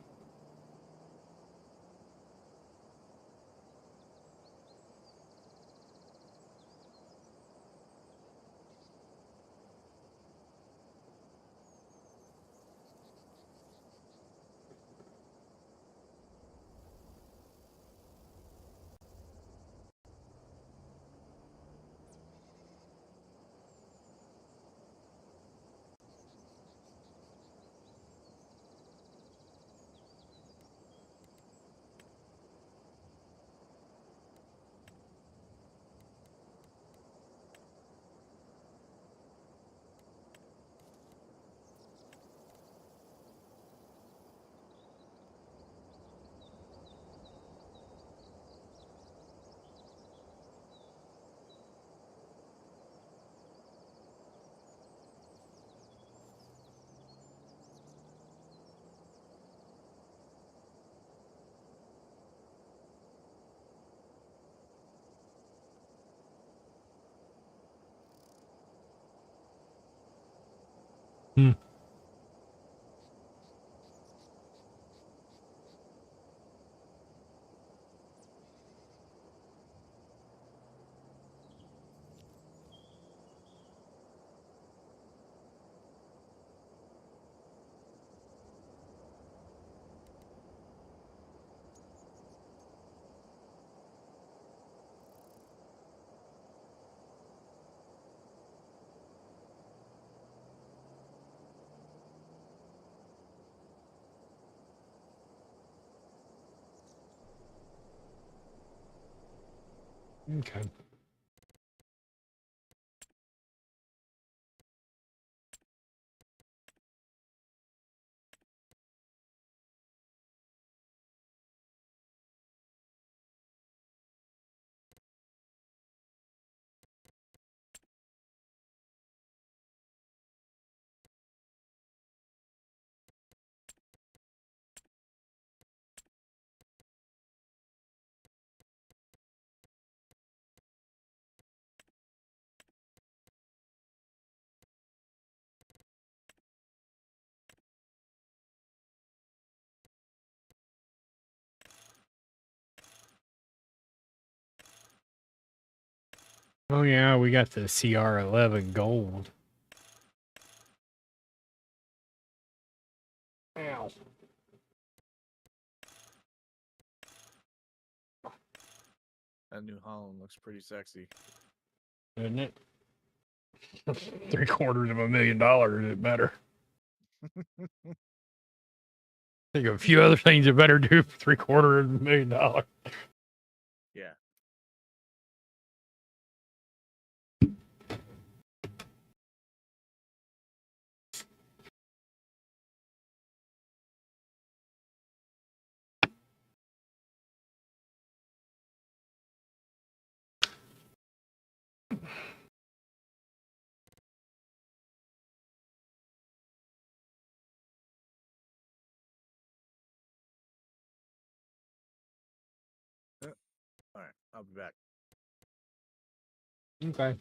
[SPEAKER 1] Hmm. Okay. Oh yeah, we got the CR11 gold. Ow.
[SPEAKER 3] That New Holland looks pretty sexy.
[SPEAKER 1] Isn't it? $750,000 is better. Think of a few other things you better do for $750,000.
[SPEAKER 3] Yeah. All right, I'll be back.
[SPEAKER 1] Okay.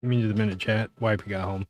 [SPEAKER 1] Give me just a minute, chat. Wife got home.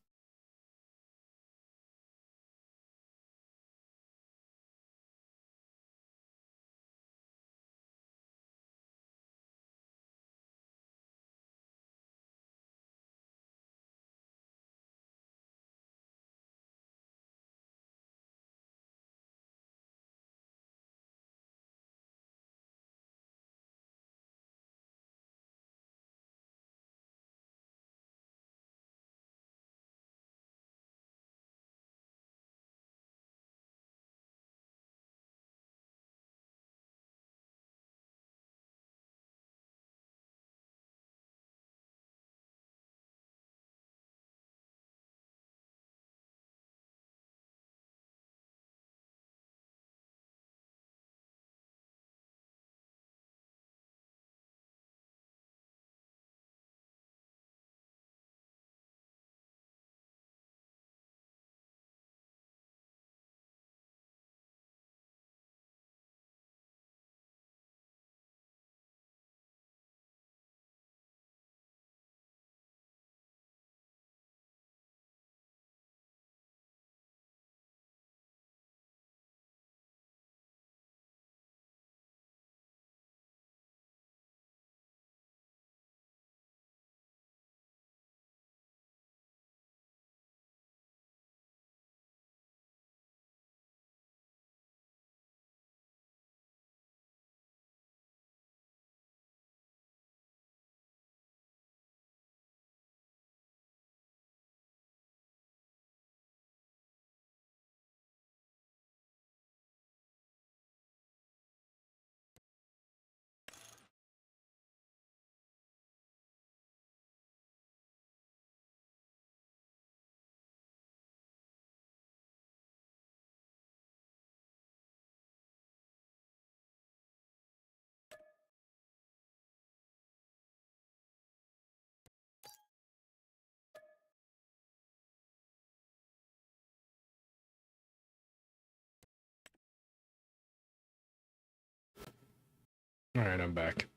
[SPEAKER 1] All right, I'm back.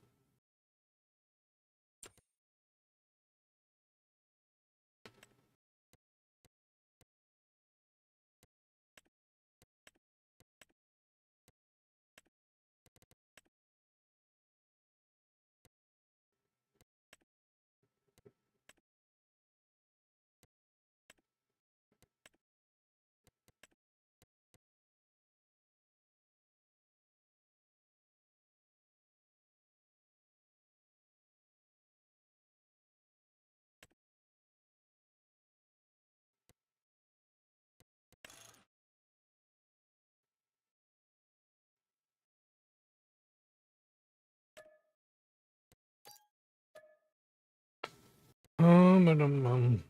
[SPEAKER 1] Um, um, um, um.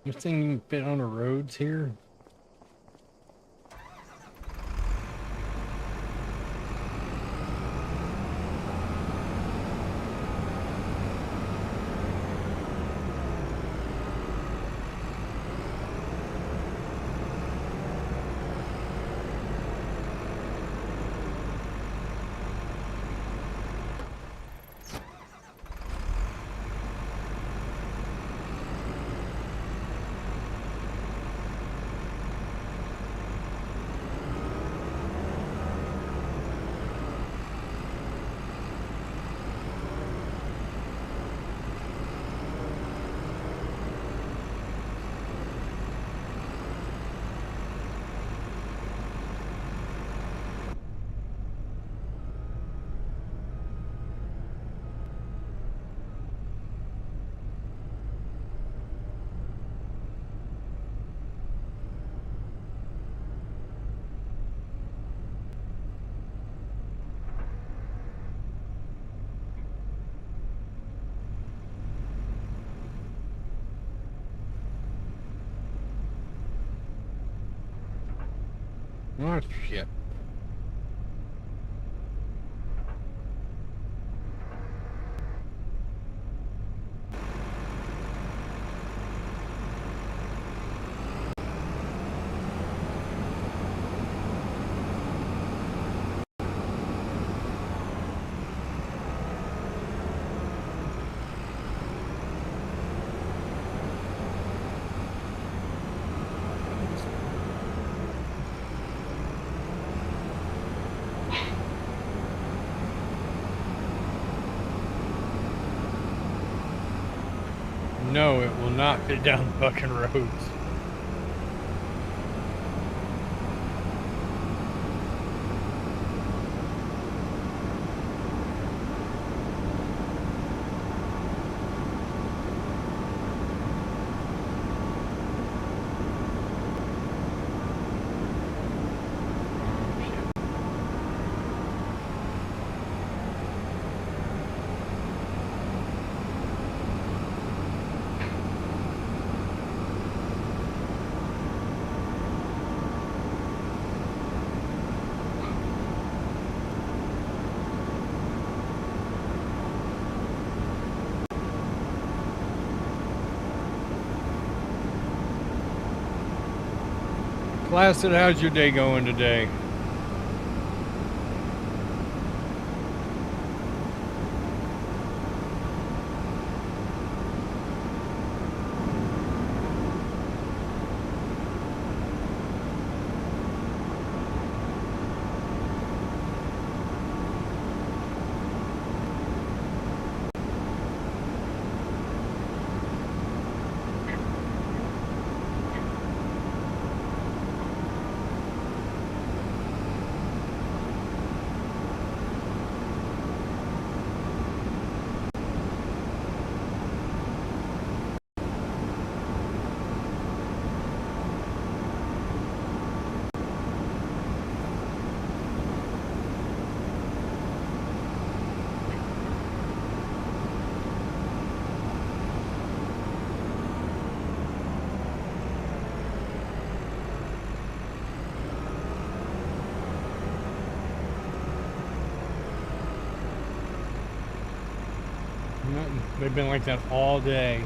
[SPEAKER 1] This thing can fit on the roads here. Oh shit. No, it will not fit down the fucking roads. Placid, how's your day going today? Nothing. They've been like that all day.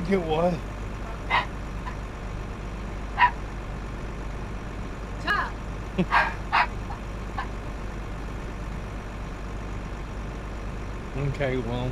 [SPEAKER 1] Get what? Okay, well.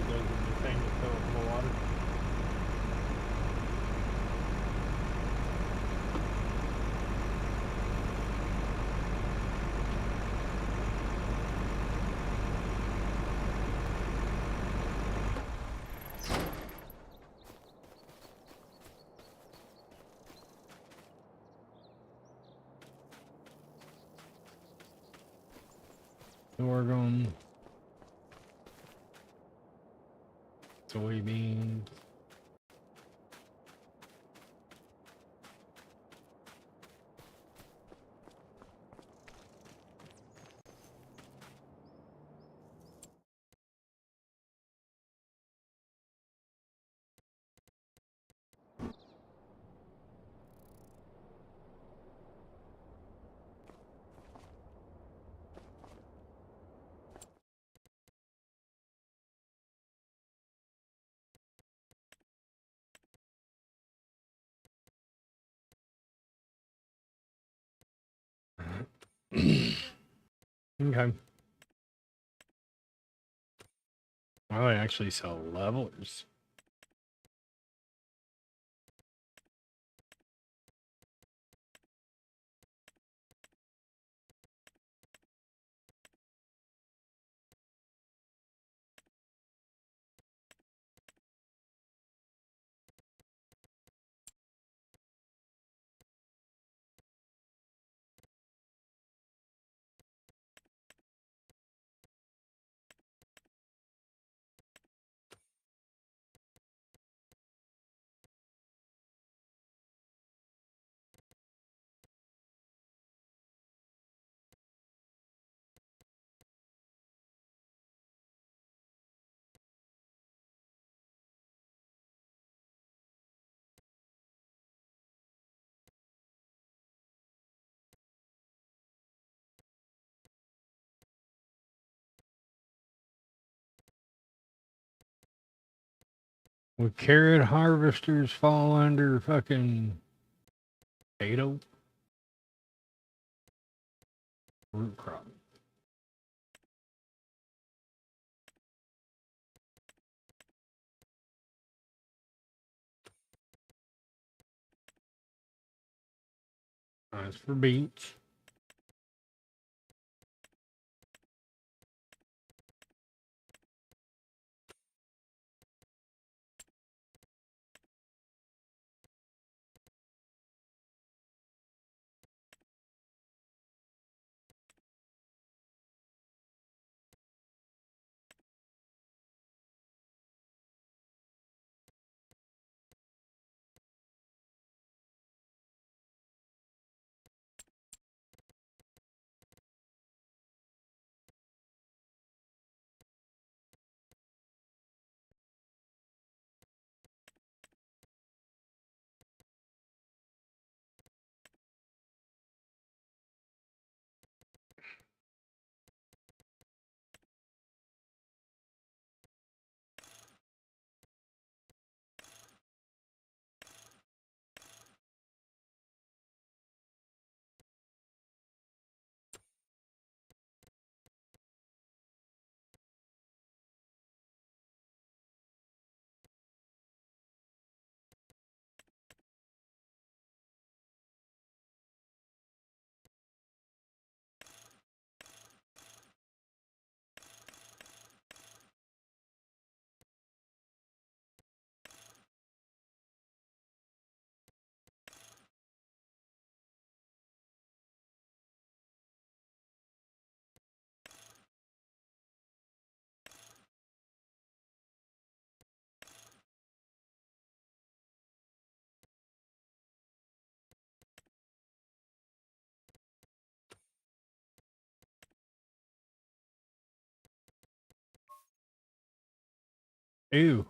[SPEAKER 1] goes in the thing to fill it full of water. Sorghum, soybeans. Okay. Well, they actually sell levelers. Would carrot harvesters fall under fucking potato? Root crop. That's for beets. Ew.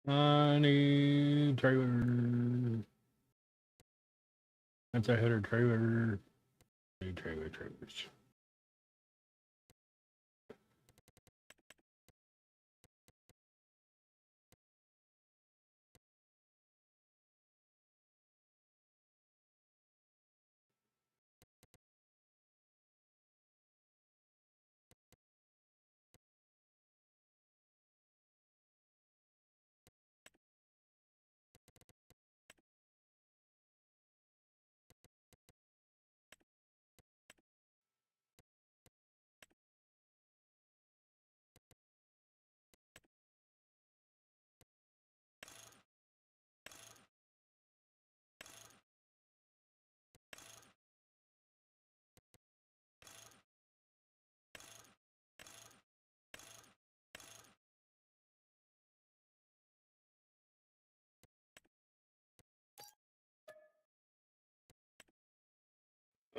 [SPEAKER 1] I need trailer. That's a header trailer. Need trailers.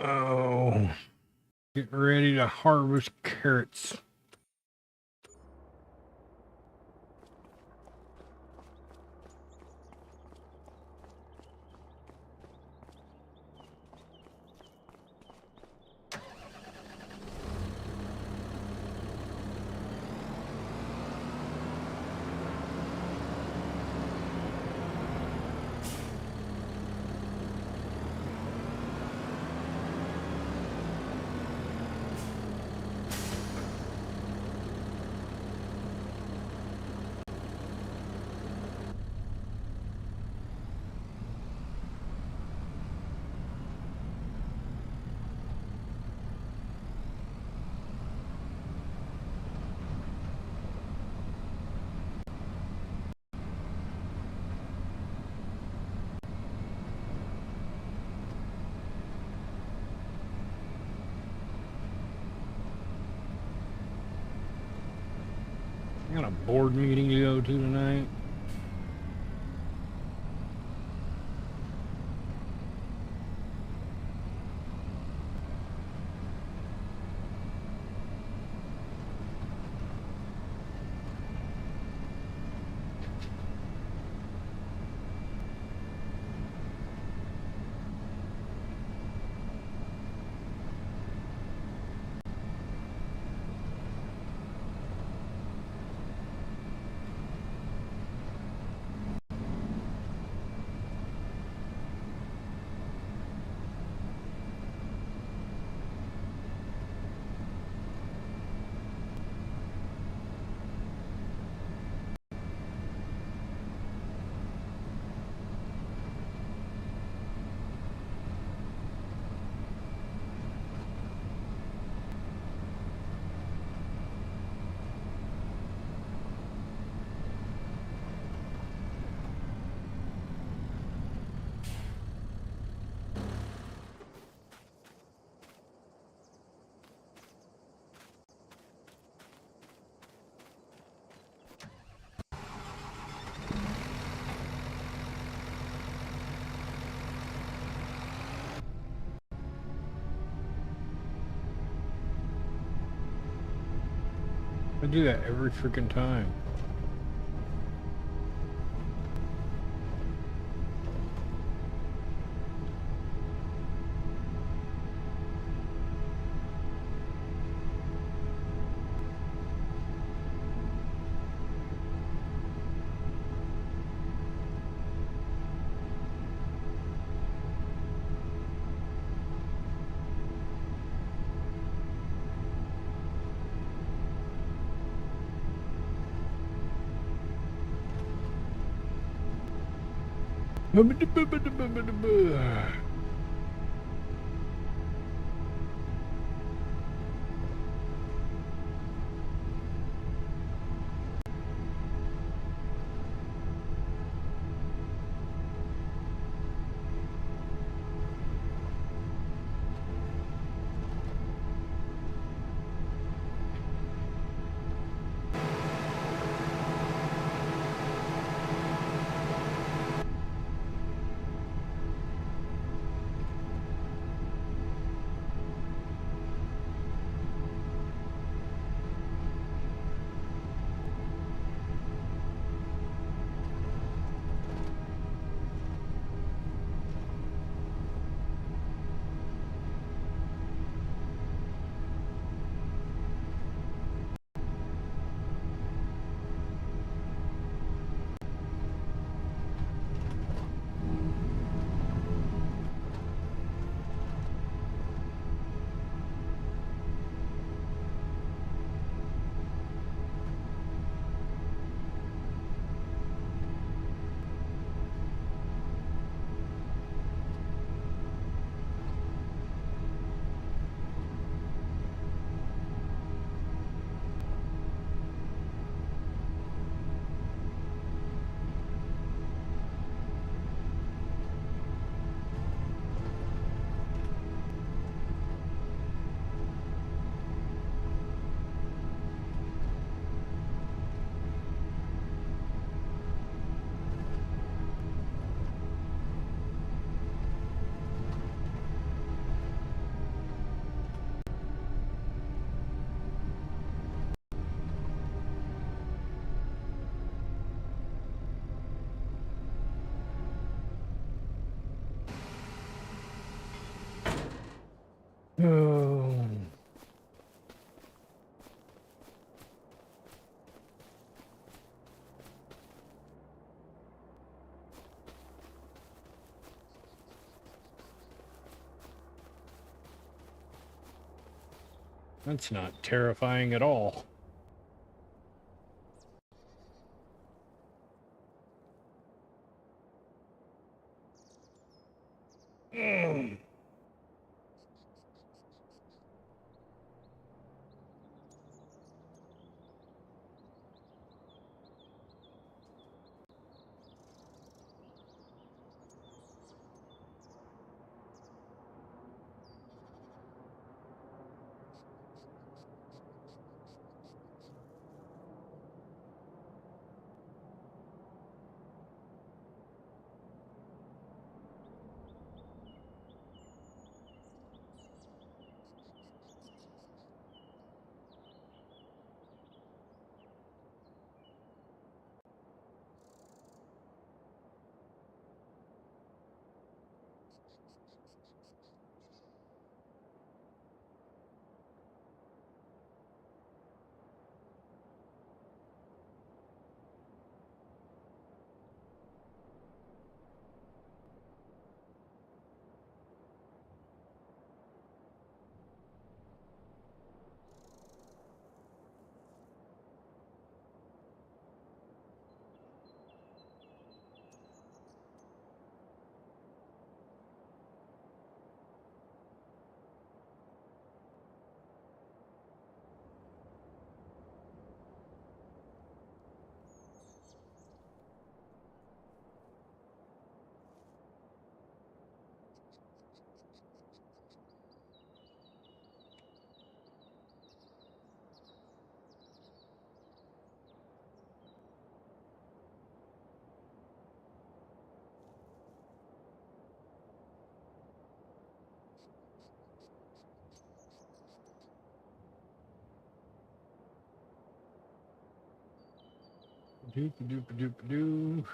[SPEAKER 1] Oh, getting ready to harvest carrots. I got a board meeting to go to tonight. I do that every freaking time. Oh. That's not terrifying at all. Ugh. Doop doop doop doo.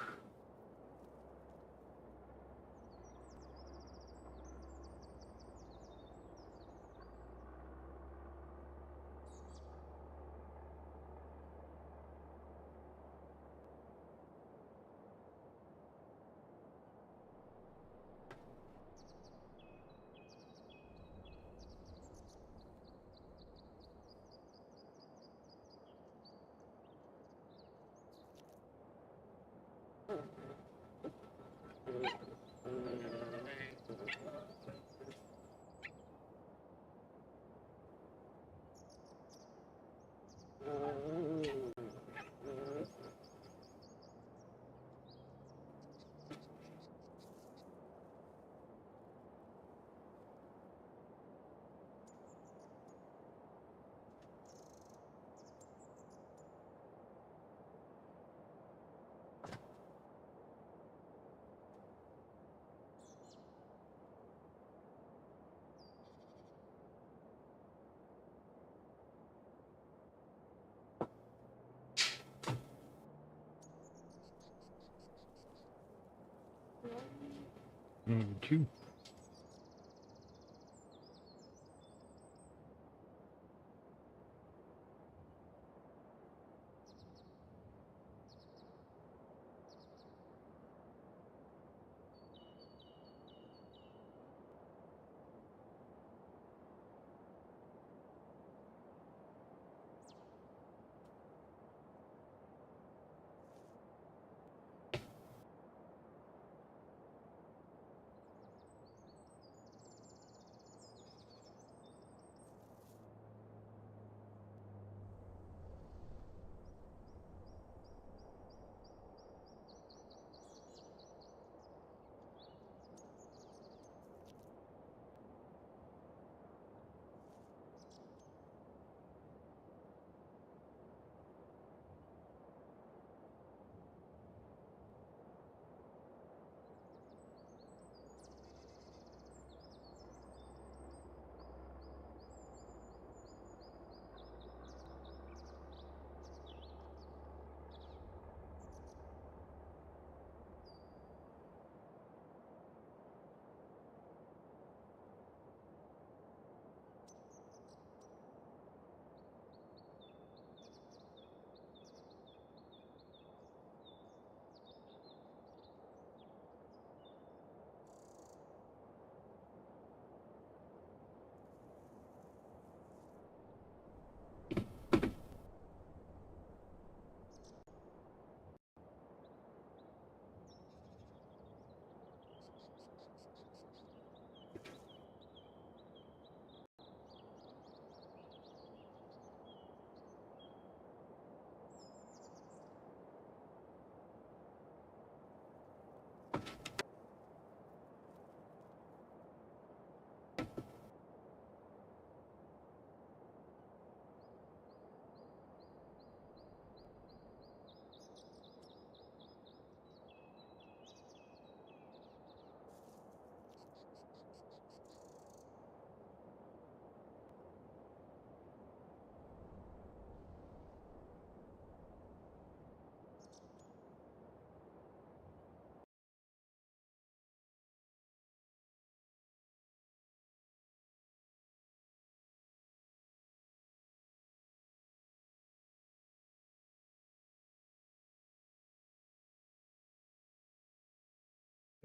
[SPEAKER 1] Number two.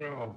[SPEAKER 1] Oh.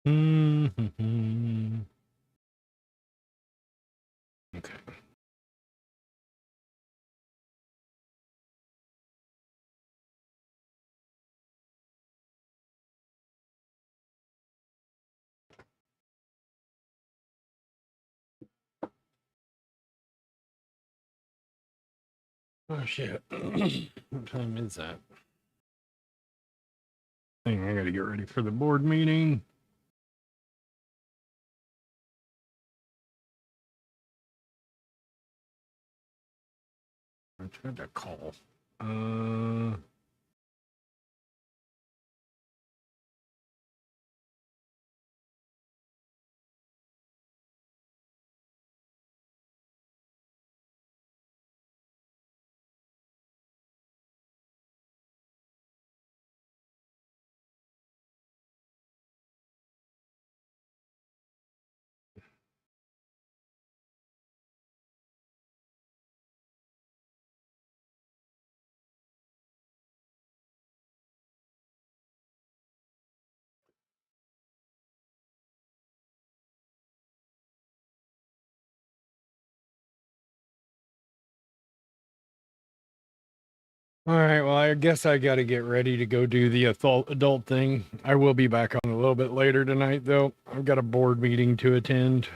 [SPEAKER 1] Mm-hmm. Okay. Oh shit. What time is that? Dang, I gotta get ready for the board meeting. I tried to call. All right, well, I guess I got to get ready to go do the adult thing. I will be back on a little bit later tonight, though. I've got a board meeting to attend.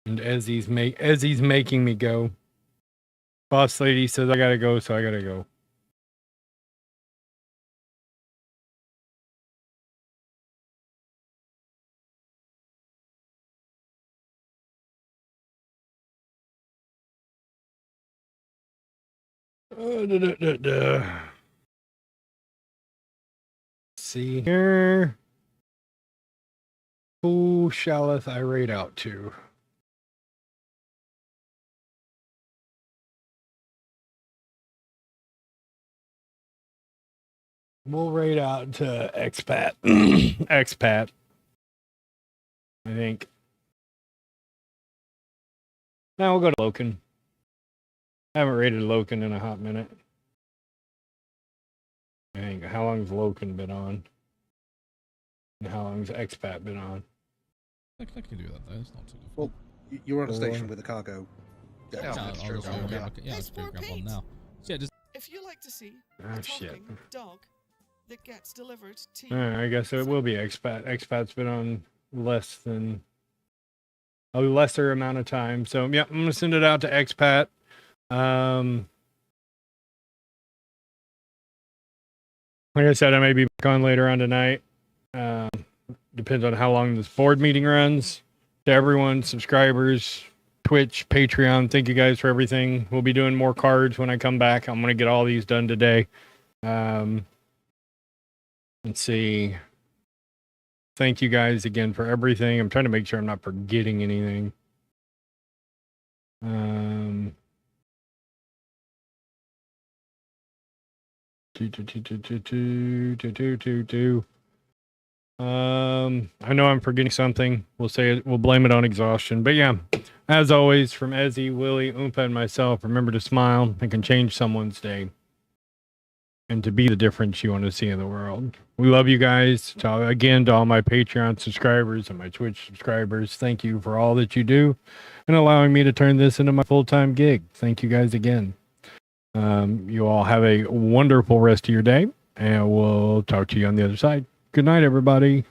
[SPEAKER 1] And Ezzy's making me go. Boss lady says I gotta go, so I gotta go. See here. Who shalleth I raid out to? We'll raid out to expat. Expat. I think. Now we'll go to Loken. I haven't raided Loken in a hot minute. Dang, how long's Loken been on? And how long's expat been on?
[SPEAKER 5] I can do that though, it's not too difficult.
[SPEAKER 6] Well, you're on a station with a cargo.
[SPEAKER 5] Yeah,
[SPEAKER 6] that's
[SPEAKER 5] I'll
[SPEAKER 6] true.
[SPEAKER 5] just go grab one now. So yeah, just
[SPEAKER 7] If you like to see
[SPEAKER 1] Ah,
[SPEAKER 7] a
[SPEAKER 1] shit.
[SPEAKER 7] talking dog that gets delivered to you,
[SPEAKER 1] I guess it will be expat. Expat's been on less than a lesser amount of time. So yeah, I'm gonna send it out to expat. Like I said, I may be back on later on tonight. Depends on how long this board meeting runs. To everyone, subscribers, Twitch, Patreon, thank you guys for everything. We'll be doing more cards when I come back. I'm gonna get all these done today. Let's see. Thank you guys again for everything. I'm trying to make sure I'm not forgetting anything. I know I'm forgetting something. We'll say it, we'll blame it on exhaustion. But yeah, as always, from Ezzy, Willie, Oompa, and myself, remember to smile. It can change someone's day. And to be the difference you want to see in the world. We love you guys. Again, to all my Patreon subscribers and my Twitch subscribers, thank you for all that you do and allowing me to turn this into my full-time gig. Thank you guys again. You all have a wonderful rest of your day, and we'll talk to you on the other side. Good night, everybody.